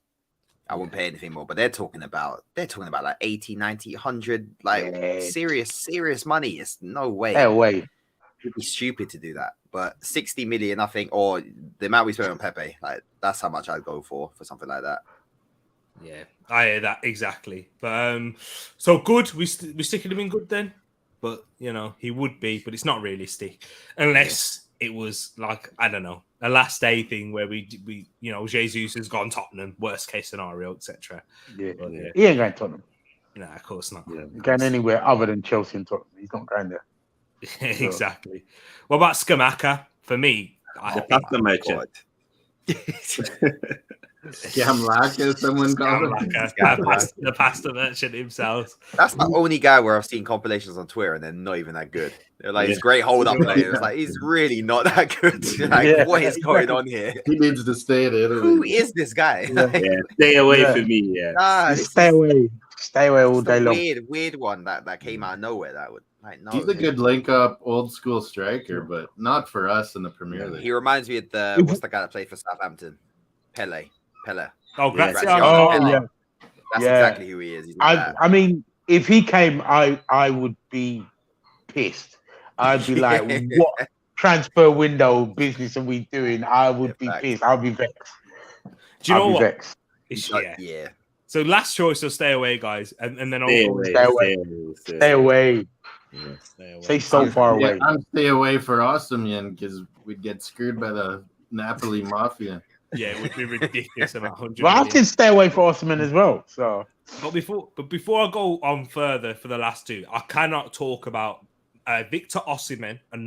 I wouldn't pay anything more. But they're talking about like 80, 90, 100, like serious money. It's no way. No way. It'd be stupid to do that. But 60 million, I think, or the amount we spent on Pepe, like that's how much I'd go for something like that. Yeah, I hear that exactly. But so good. We sticking him in good then. But he would be, but it's not realistic unless it was like, I don't know, a last day thing where we Jesus has gone Tottenham, worst case scenario, etc. Yeah. He ain't going Tottenham. No, of course not. Yeah. He's going anywhere other than Chelsea and Tottenham. He's not going there. Exactly. What about Skamaka? For me, I think pasta merchant. Scamlaka, someone called him. The pasta merchant himself. That's the only guy where I've seen compilations on Twitter and they're not even that good. They're like, he's great hold up players. Like, he's really not that good. Like, what is going on here? He needs to stay in Italy. Who is this guy? Stay away from me. Yeah. Stay away. Stay away all day long. Weird one that came out of nowhere. That would no. He's a good link up, old school striker, but not for us in the Premier League. He reminds me of what's the guy that played for Southampton? Pele. Oh, Graziano. That's exactly who he is. I mean, if he came, I would be pissed. I'd be like, what transfer window business are we doing? I would be pissed. I'll be vexed. Do you know what? Vexed. Yeah. So last choice, so stay away, guys, and then I'll Stay away. Yeah. Stay so far away. I'm stay away for Osimhen because we'd get screwed by the Napoli mafia. Yeah, it would be ridiculous about 100. Well, I can stay away for Osimhen as well. So, but before I go on further for the last two, I cannot talk about Victor Osimhen, a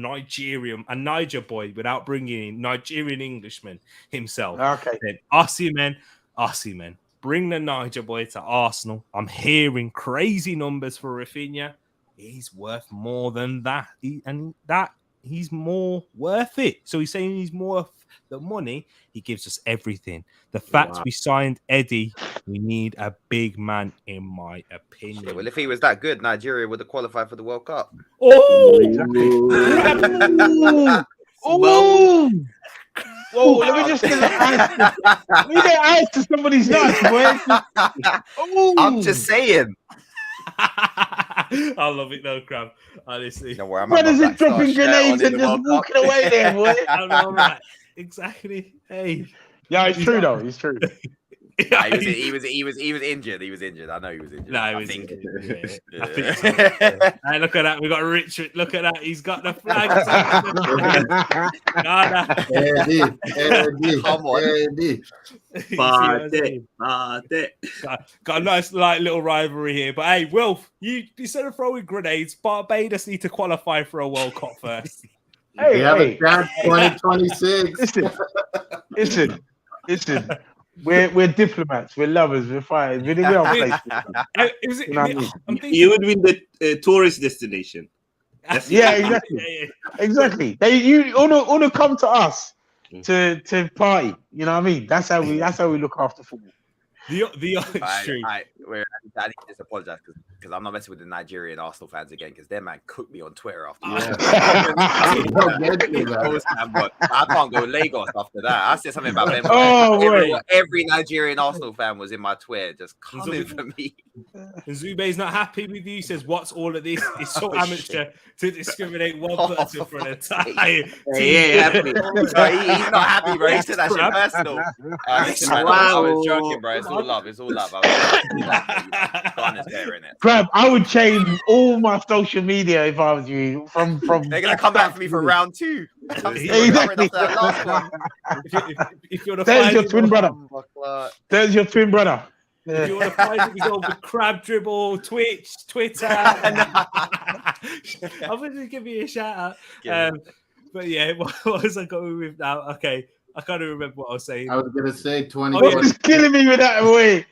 Niger boy, without bringing in Nigerian Englishman himself. Okay. Then Osimhen, bring the Niger boy to Arsenal. I'm hearing crazy numbers for Raphinha. He's worth more than that, he's more worth it. So he's saying he's more worth the money. He gives us everything. The fact we signed Eddie, we need a big man, in my opinion. Yeah, well, if he was that good, Nigeria would have qualified for the World Cup. Oh, whoa! Let me just get eyes to somebody's nuts, boy. I'm just saying. I love it though, Crab. Honestly, Don't worry, When is it dropping grenades and just walking away there, boy? I know, right? Exactly. Hey, yeah, it's true though. It's true. He was injured. He was injured. I know he was injured. No, he was injured. Yeah. I think so. Hey, look at that. We got Richard. Look at that. He's got the flag. Come on. Got a nice little rivalry here. But hey, Wilf, you instead of throwing grenades, Barbados need to qualify for a World Cup first. We have a chance 2026. Listen. We're diplomats. We're lovers. We're fine. We don't play. You would win the tourist destination. Yeah, exactly. You want to come to us to party. You know what I mean? That's how we look after football. I need to just apologize because I'm not messing with the Nigerian Arsenal fans again because their man cooked me on Twitter after I can't go Lagos after that. I said something about them. Every Nigerian Arsenal fan was in my Twitter just coming for me. And Zube's not happy with you. He says, "What's all of this? It's so amateur to discriminate one person for an entire team." Yeah, happy. He's not happy, bro. He said that shit personal. Listen, man, I was joking, bro. It's all love. It's all love. Crab, I would change all my social media if I was you. From they're gonna come back for me for round 2. Exactly. If you're There's your twin brother. There's your twin brother. If you want to find him, he's on the Crab Dribble, Twitch, Twitter. I'm going to give you a shout out. But yeah, what was I going with now? Okay, I can't even remember what I was saying. I was going to say 20. You're just killing me with that way.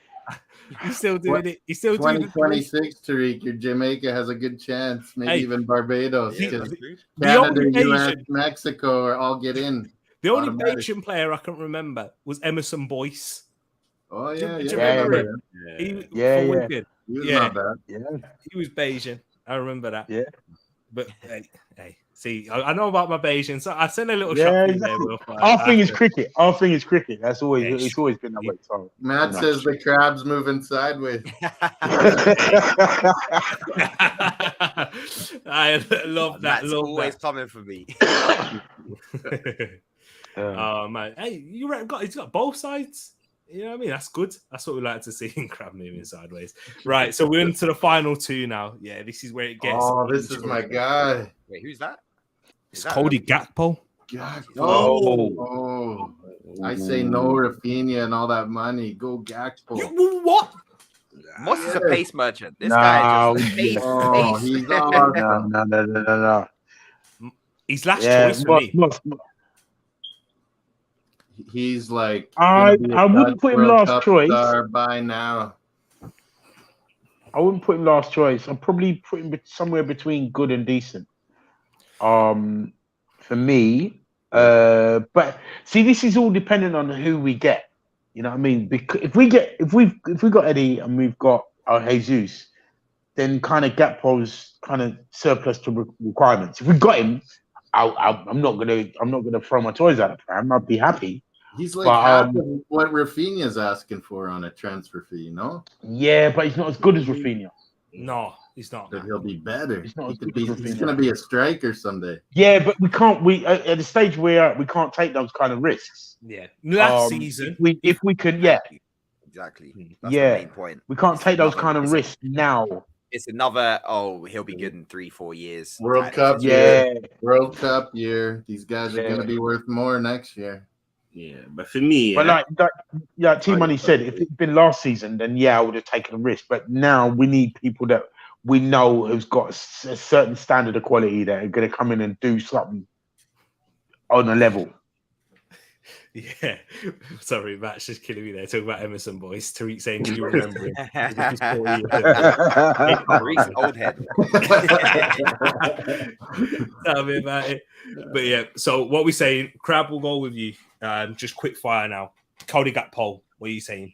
He's still doing it. He's still 2026, Tereak. Your Jamaica has a good chance. Maybe even Barbados. Because the Canada, US, Mexico are all get in. The only Bayesian player I can remember was Emerson Boyce. Oh, yeah. Do you remember him? He was not bad. Yeah. He was Bayesian. I remember that. Yeah. But hey, See, I know about my Bayesian, so I sent a little Yeah, shot for you exactly. there, Will. Our thing is cricket. Our thing is cricket. That's always Yeah, it's always been that way. So, Matt you know. says the crab's moving sideways. I love that. That's Love always that. coming for me. Oh man, hey, he's got both sides. You know what I mean? That's good. That's what we like to see in crab moving sideways. Right, so we're into the final two now. Yeah, this is where it gets. Oh, this is my guy. Wait, who's that? It's Cody Gakpo. Oh, I say no Raphinha and all that money. Go Gakpo. What? Moss is a pace merchant. This No, guy just pace. Oh, pace. he's awesome. No. He's last choice for me. He's like I gonna be a wouldn't put him World last Cup choice. star by now. I wouldn't put him last choice. I'd probably put him somewhere between good and decent. For me, but see, this is all dependent on who we get. You know what I mean? Because if we've got Eddie and we've got Jesus, then kind of Gakpo's kind of surplus to requirements. If we got him, I'm not gonna throw my toys out of pram. I'd be happy. He's like half of what Raphinha's asking for on a transfer fee, no? Yeah, but he's not as good as Raphinha. No, he's not. But he'll be better. He's not as He's good as going Raphinha. to be a striker someday. Yeah, but we can't. We at the stage where we can't take those kind of risks. Yeah, last season. If we can, yeah, Exactly. That's Yeah. the main point. we can't take those another- kind of it's a- risks now. It's another. Oh, he'll be good in 3-4 years. World That Cup is- year. Yeah, World Cup year. These guys are Yeah. going to be worth more next year. Yeah, but for me, but like T Money said, if it'd been last season, then yeah, I would have taken a risk. But now we need people that we know who's got a certain standard of quality that are going to come in and do something on a level. Yeah, sorry, Matt's just killing me there. Talking about Emerson boys. Tariq saying, "Do you remember him?" Reese, old head. Tell me about it. But yeah, so what we saying? Crab will go with you. Just quick fire now. Cody Gakpo. What are you saying?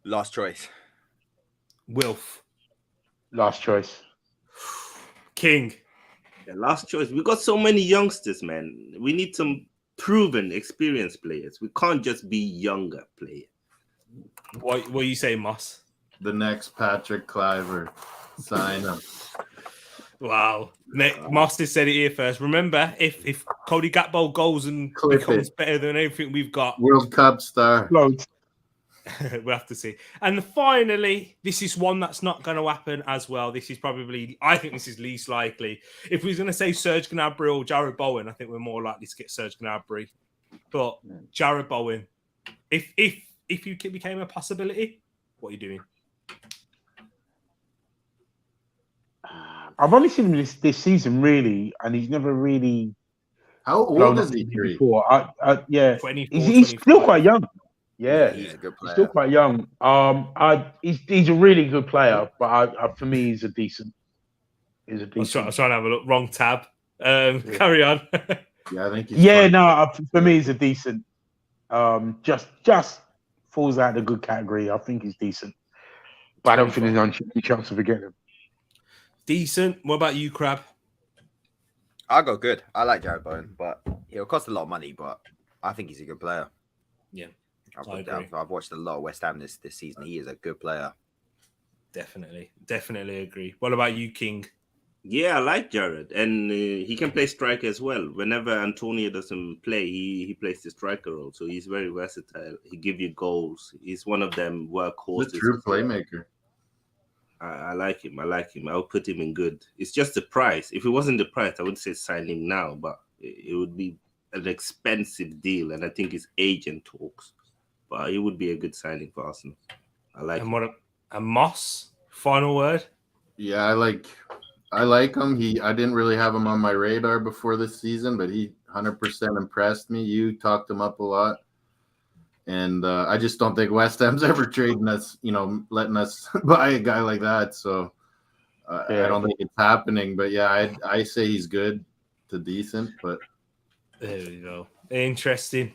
Last choice. Wilf. Last choice. King. the last choice. We got so many youngsters, man. We need some proven, experienced players. We can't just be younger players. What are you saying, Moss? The next Patrick Cliver. Sign him. Wow. Moss has said it here first. Remember, if Cody Gakpo goes and Clip becomes it. better than everything we've got, World Cup star. Loads. we'll have to see. And finally, this is one that's not going to happen as well. This is probably, I think this is least likely. If we was going to say Serge Gnabry or Jared Bowen, I think we're more likely to get Serge Gnabry. But Jared Bowen, if you became a possibility, what are you doing? I've only seen him this season, really, and he's never really. How old blown is up he? before. Yeah, 24, he's still 25. quite young. Yeah, He's a good he's player. still quite young. He's a really good player, but for me, he's a decent. I was trying to have a look. Wrong tab. Carry on. Yeah, I think he's Yeah, fine. no, for me, he's a decent. Just falls out of the good category. I think he's decent, but I don't think there's any chance of getting him. Decent. What about you, Crab? I'll go good. I like Jared Bowen, but he'll cost a lot of money, but I think he's a good player. Yeah, I've watched a lot of West Ham this season. He is a good player. definitely agree. What about you, King? Yeah, I like Jared, and he can play striker as well. Whenever Antonio doesn't play, he plays the striker role, so he's very versatile. He gives you goals. He's one of them workhorses. He's a true playmaker. I like him. I'll put him in good. It's just the price. If it wasn't the price, I would say sign him now, but it would be an expensive deal, and I think his agent talks. But it would be a good signing for Arsenal. I like him. And Moss, final word? Yeah, I like him. I didn't really have him on my radar before this season, but he 100% impressed me. You talked him up a lot. And I just don't think West Ham's ever trading us, letting us buy a guy like that. So I don't think it's happening. But yeah, I say he's good to decent. But there we go. Interesting.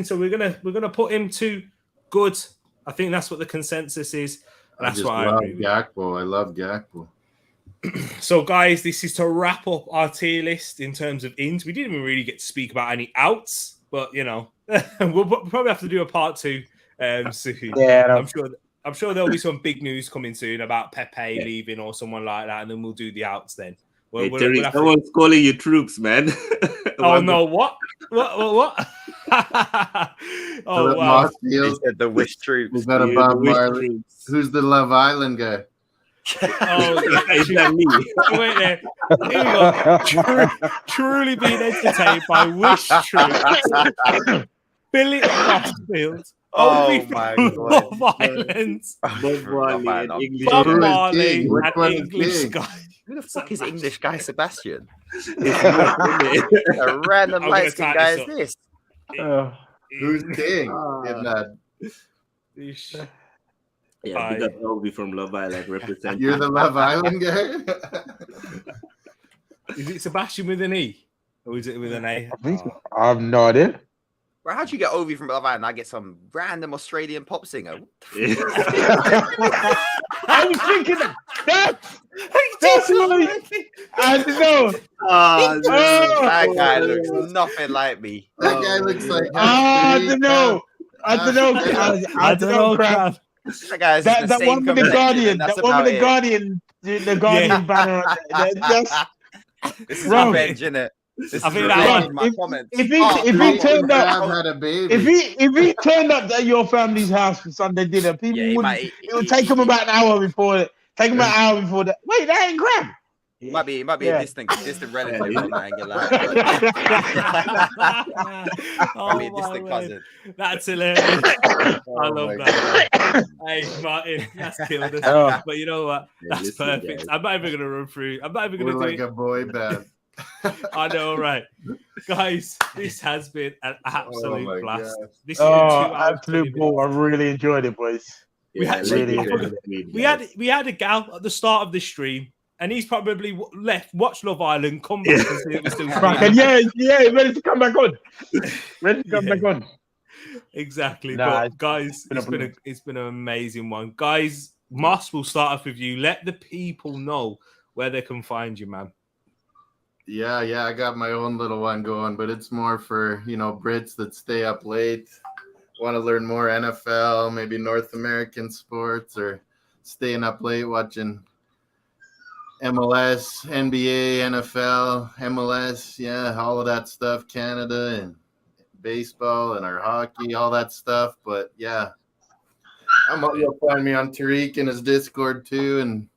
So we're gonna put him to good. I think that's what the consensus is. That's what I agree with. Gakpo. I love Gakpo. So, guys, this is to wrap up our tier list in terms of ins. We didn't even really get to speak about any outs, but we'll probably have to do a part 2 soon. Yeah, I'm sure there'll be some big news coming soon about Pepe leaving or someone like that, and then we'll do the outs then. Hey, Tereak, someone's calling you troops, man. Oh no! What? Oh wow! He said the wish troops. We got a Bob Marley. Who's the Love Island guy? Oh, is that me? Wait there. Here we go. Truly being entertained by Wish Troops. Billy Crossfield. Oh my God. Love Island. Bob Marley and English guy. Who the fuck is English guy Sebastian? It's A random light-skinned guy is this? Who's king? Yeah, we got Obi from Love Island representing. You're the Love Island guy? Is it Sebastian with an E? Or is it with an A? I think so. I have no idea. Bro, how'd you get Ovi from Love Island? I get some random Australian pop singer. I was thinking that. That's what I don't know. That guy looks nothing like me. That guy looks like. I don't know. I don't know. Crap. That guy's That one with the Guardian. That one with the Guardian. The Guardian banner. This is revenge, isn't it? I think that if he turned up at your family's house for Sunday dinner, people it would take him about an hour before that. Wait, that ain't Grab. It might be a distant relative on that angle. Might be a distant cousin. That's hilarious. I love that. Hey, Martin, that's killed us. But you know what? That's perfect. Guys. I'm not even gonna run through. I'm not even gonna do like a boy band. I know, right, guys? This has been an absolute blast. This absolute ball. I really enjoyed it, boys. We had a gal at the start of the stream, and he's probably watch Love Island, come back and see it was still and ready to come back on. Back on. Exactly. But guys, it's been an amazing one. Guys, Moss, will start off with you. Let the people know where they can find you, man. Yeah, I got my own little one going, but it's more for, Brits that stay up late, want to learn more NFL, maybe North American sports, or staying up late watching MLS, NBA, NFL, MLS, all of that stuff, Canada and baseball and our hockey, all that stuff. But you'll find me on Tereak and his Discord too, and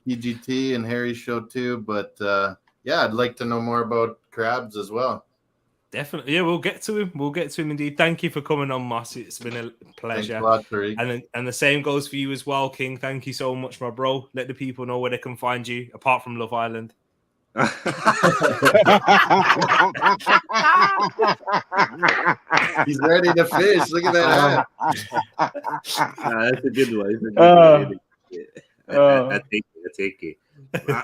EGT and Harry's show too. But I'd like to know more about crabs as well. Definitely. Yeah, we'll get to him. Indeed. Thank you for coming on, Moss. It's been a pleasure. Thanks a lot, Tereak. And the same goes for you as well, King. Thank you so much, my bro. Let the people know where they can find you, apart from Love Island. He's ready to fish. Look at that. That's a good one. I take it.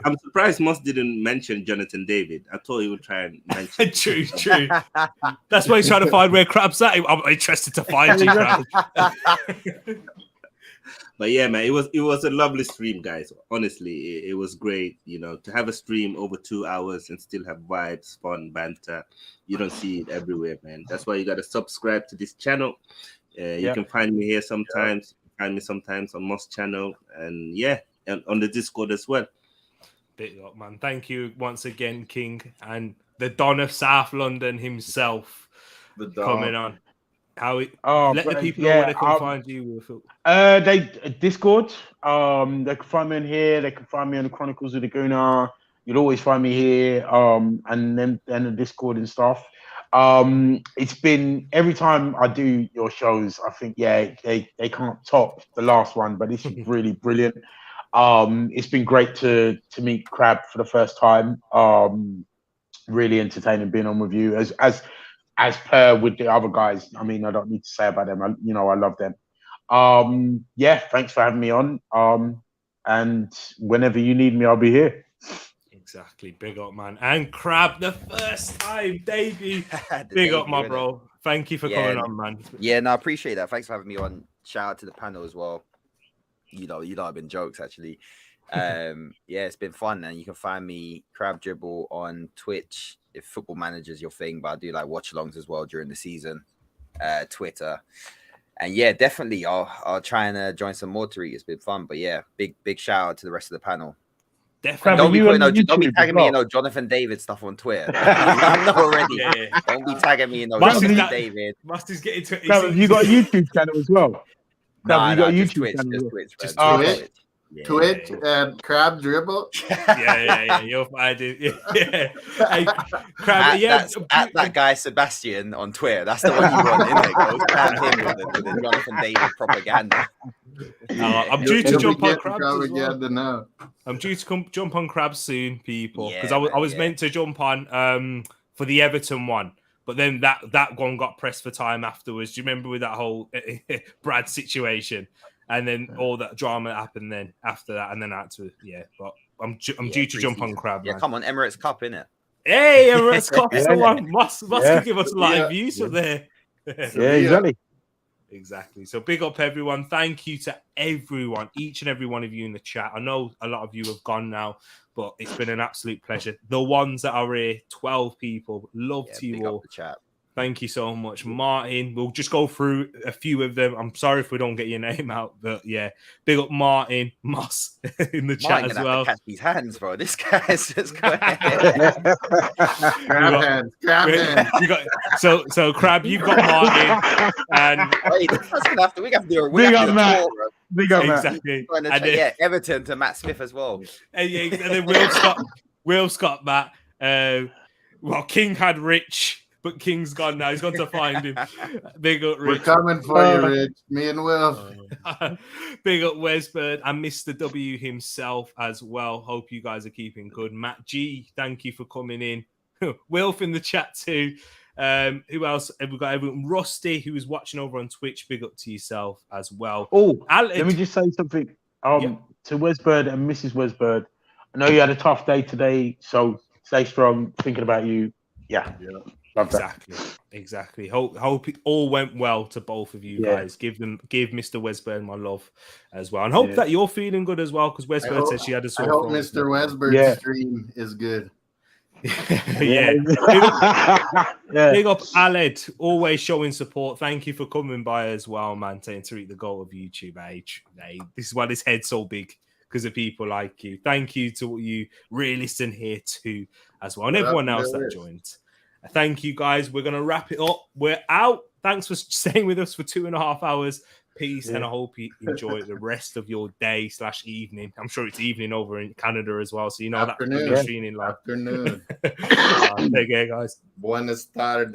I'm surprised Moss didn't mention Jonathan David. I thought he would try and mention. True. That's why he's trying to find where Crab's at. I'm interested to find you, Crab. But yeah, man, it was a lovely stream, guys. Honestly, it was great. To have a stream over 2 hours and still have vibes, fun, banter. You don't see it everywhere, man. That's why you got to subscribe to this channel. You can find me here sometimes. Find me sometimes on Moss channel, and on the Discord as well. Big up, man. Thank you once again, King, and the Don of South London himself coming on. Let the people know where they can find you. Discord. They can find me in here. They can find me on the Chronicles of the Gooner. You'll always find me here. And then the Discord and stuff. It's been every time I do your shows, I think they can't top the last one, but this is really brilliant. It's been great to meet Crab for the first time. Really entertaining being on with you as per with the other guys. I mean, I don't need to say about them. I love them. Thanks for having me on. And whenever you need me, I'll be here. Exactly. Big up, man. And Crab, the first time debut. Big up, my bro. Thank you for coming on, man. Yeah, no, I appreciate that. Thanks for having me on. Shout out to the panel as well. I've been jokes actually. It's been fun, and you can find me Crab Dribble on Twitch if Football Manager's your thing, but I do like watch-alongs as well during the season. Twitter, and definitely I'll try and join some more Tereak. It's been fun, but big shout out to the rest of the panel. Definitely. Don't be tagging me in Jonathan David stuff on Twitter. I'm not already. Yeah. Don't be tagging me in Jonathan David. Must is getting to. You got a YouTube channel as well. No, you got a just YouTube Twitch, channel. just Twitch. Twitch and Crab Dribble. Yeah. You'll find it. Yeah. Hey, Crab, at that guy Sebastian on Twitter. That's the one you want, isn't it? Go spam him with the Jonathan David propaganda. I'm due to jump on Crabs as well. Now. I'm due to jump on Crabs soon, people, because Yeah, I was meant to jump on for the Everton one, but then that one got pressed for time afterwards. Do you remember with that whole Brad situation? And then all that drama happened then after that, and then I had to But I'm due to jump on Crab. Yeah, man. come on, Emirates Cup, innit? Hey, Emirates Cup, someone must give us live views up there. Yeah, Exactly. So big up everyone. Thank you to everyone, each and every one of you in the chat. I know a lot of you have gone now, but it's been an absolute pleasure. The ones that are here, 12 people, love to you all. Up the chat. Thank you so much, Martin. We'll just go through a few of them. I'm sorry if we don't get your name out, but big up Martin Moss in the chat as well. Have to catch these hands, bro. This guy's just going. Grab hands. So Crab, you've got Martin, and wait, we have to do a big up Matt. Big up exactly. And then, Everton to Matt Smith as well. And then Will Scott, Matt. King had Rich. But King's gone now. He's gone to find him. Big up, Rich. We're coming for you, Rich. Me and Will. Big up, Wesbird and Mr. W himself as well. Hope you guys are keeping good. Matt G, thank you for coming in. Wilf in the chat too. Who else have we got? Everyone. Rusty, who is watching over on Twitch. Big up to yourself as well. Oh, let me just say something to Wesbird and Mrs. Wesbird. I know you had a tough day today, so stay strong. Thinking about you. Yeah. Exactly. Hope it all went well to both of you guys. Give Mr. Wesburn my love as well, and hope that you're feeling good as well. Because Wesburn said she had a sore throat. I hope Mr. Wesburn's stream is good. Big up Aled, always showing support. Thank you for coming by as well, man. To reach the goal of YouTube. Hey, this is why this head's so big. Because of people like you. Thank you to all you realists in here too as well, and everyone else that joined. Thank you, guys. We're going to wrap it up. We're out. Thanks for staying with us for 2.5 hours. Peace, and I hope you enjoy the rest of your day / evening. I'm sure it's evening over in Canada as well, so you know afternoon. That streaming live. Afternoon. Take care, guys. Buenas tardes.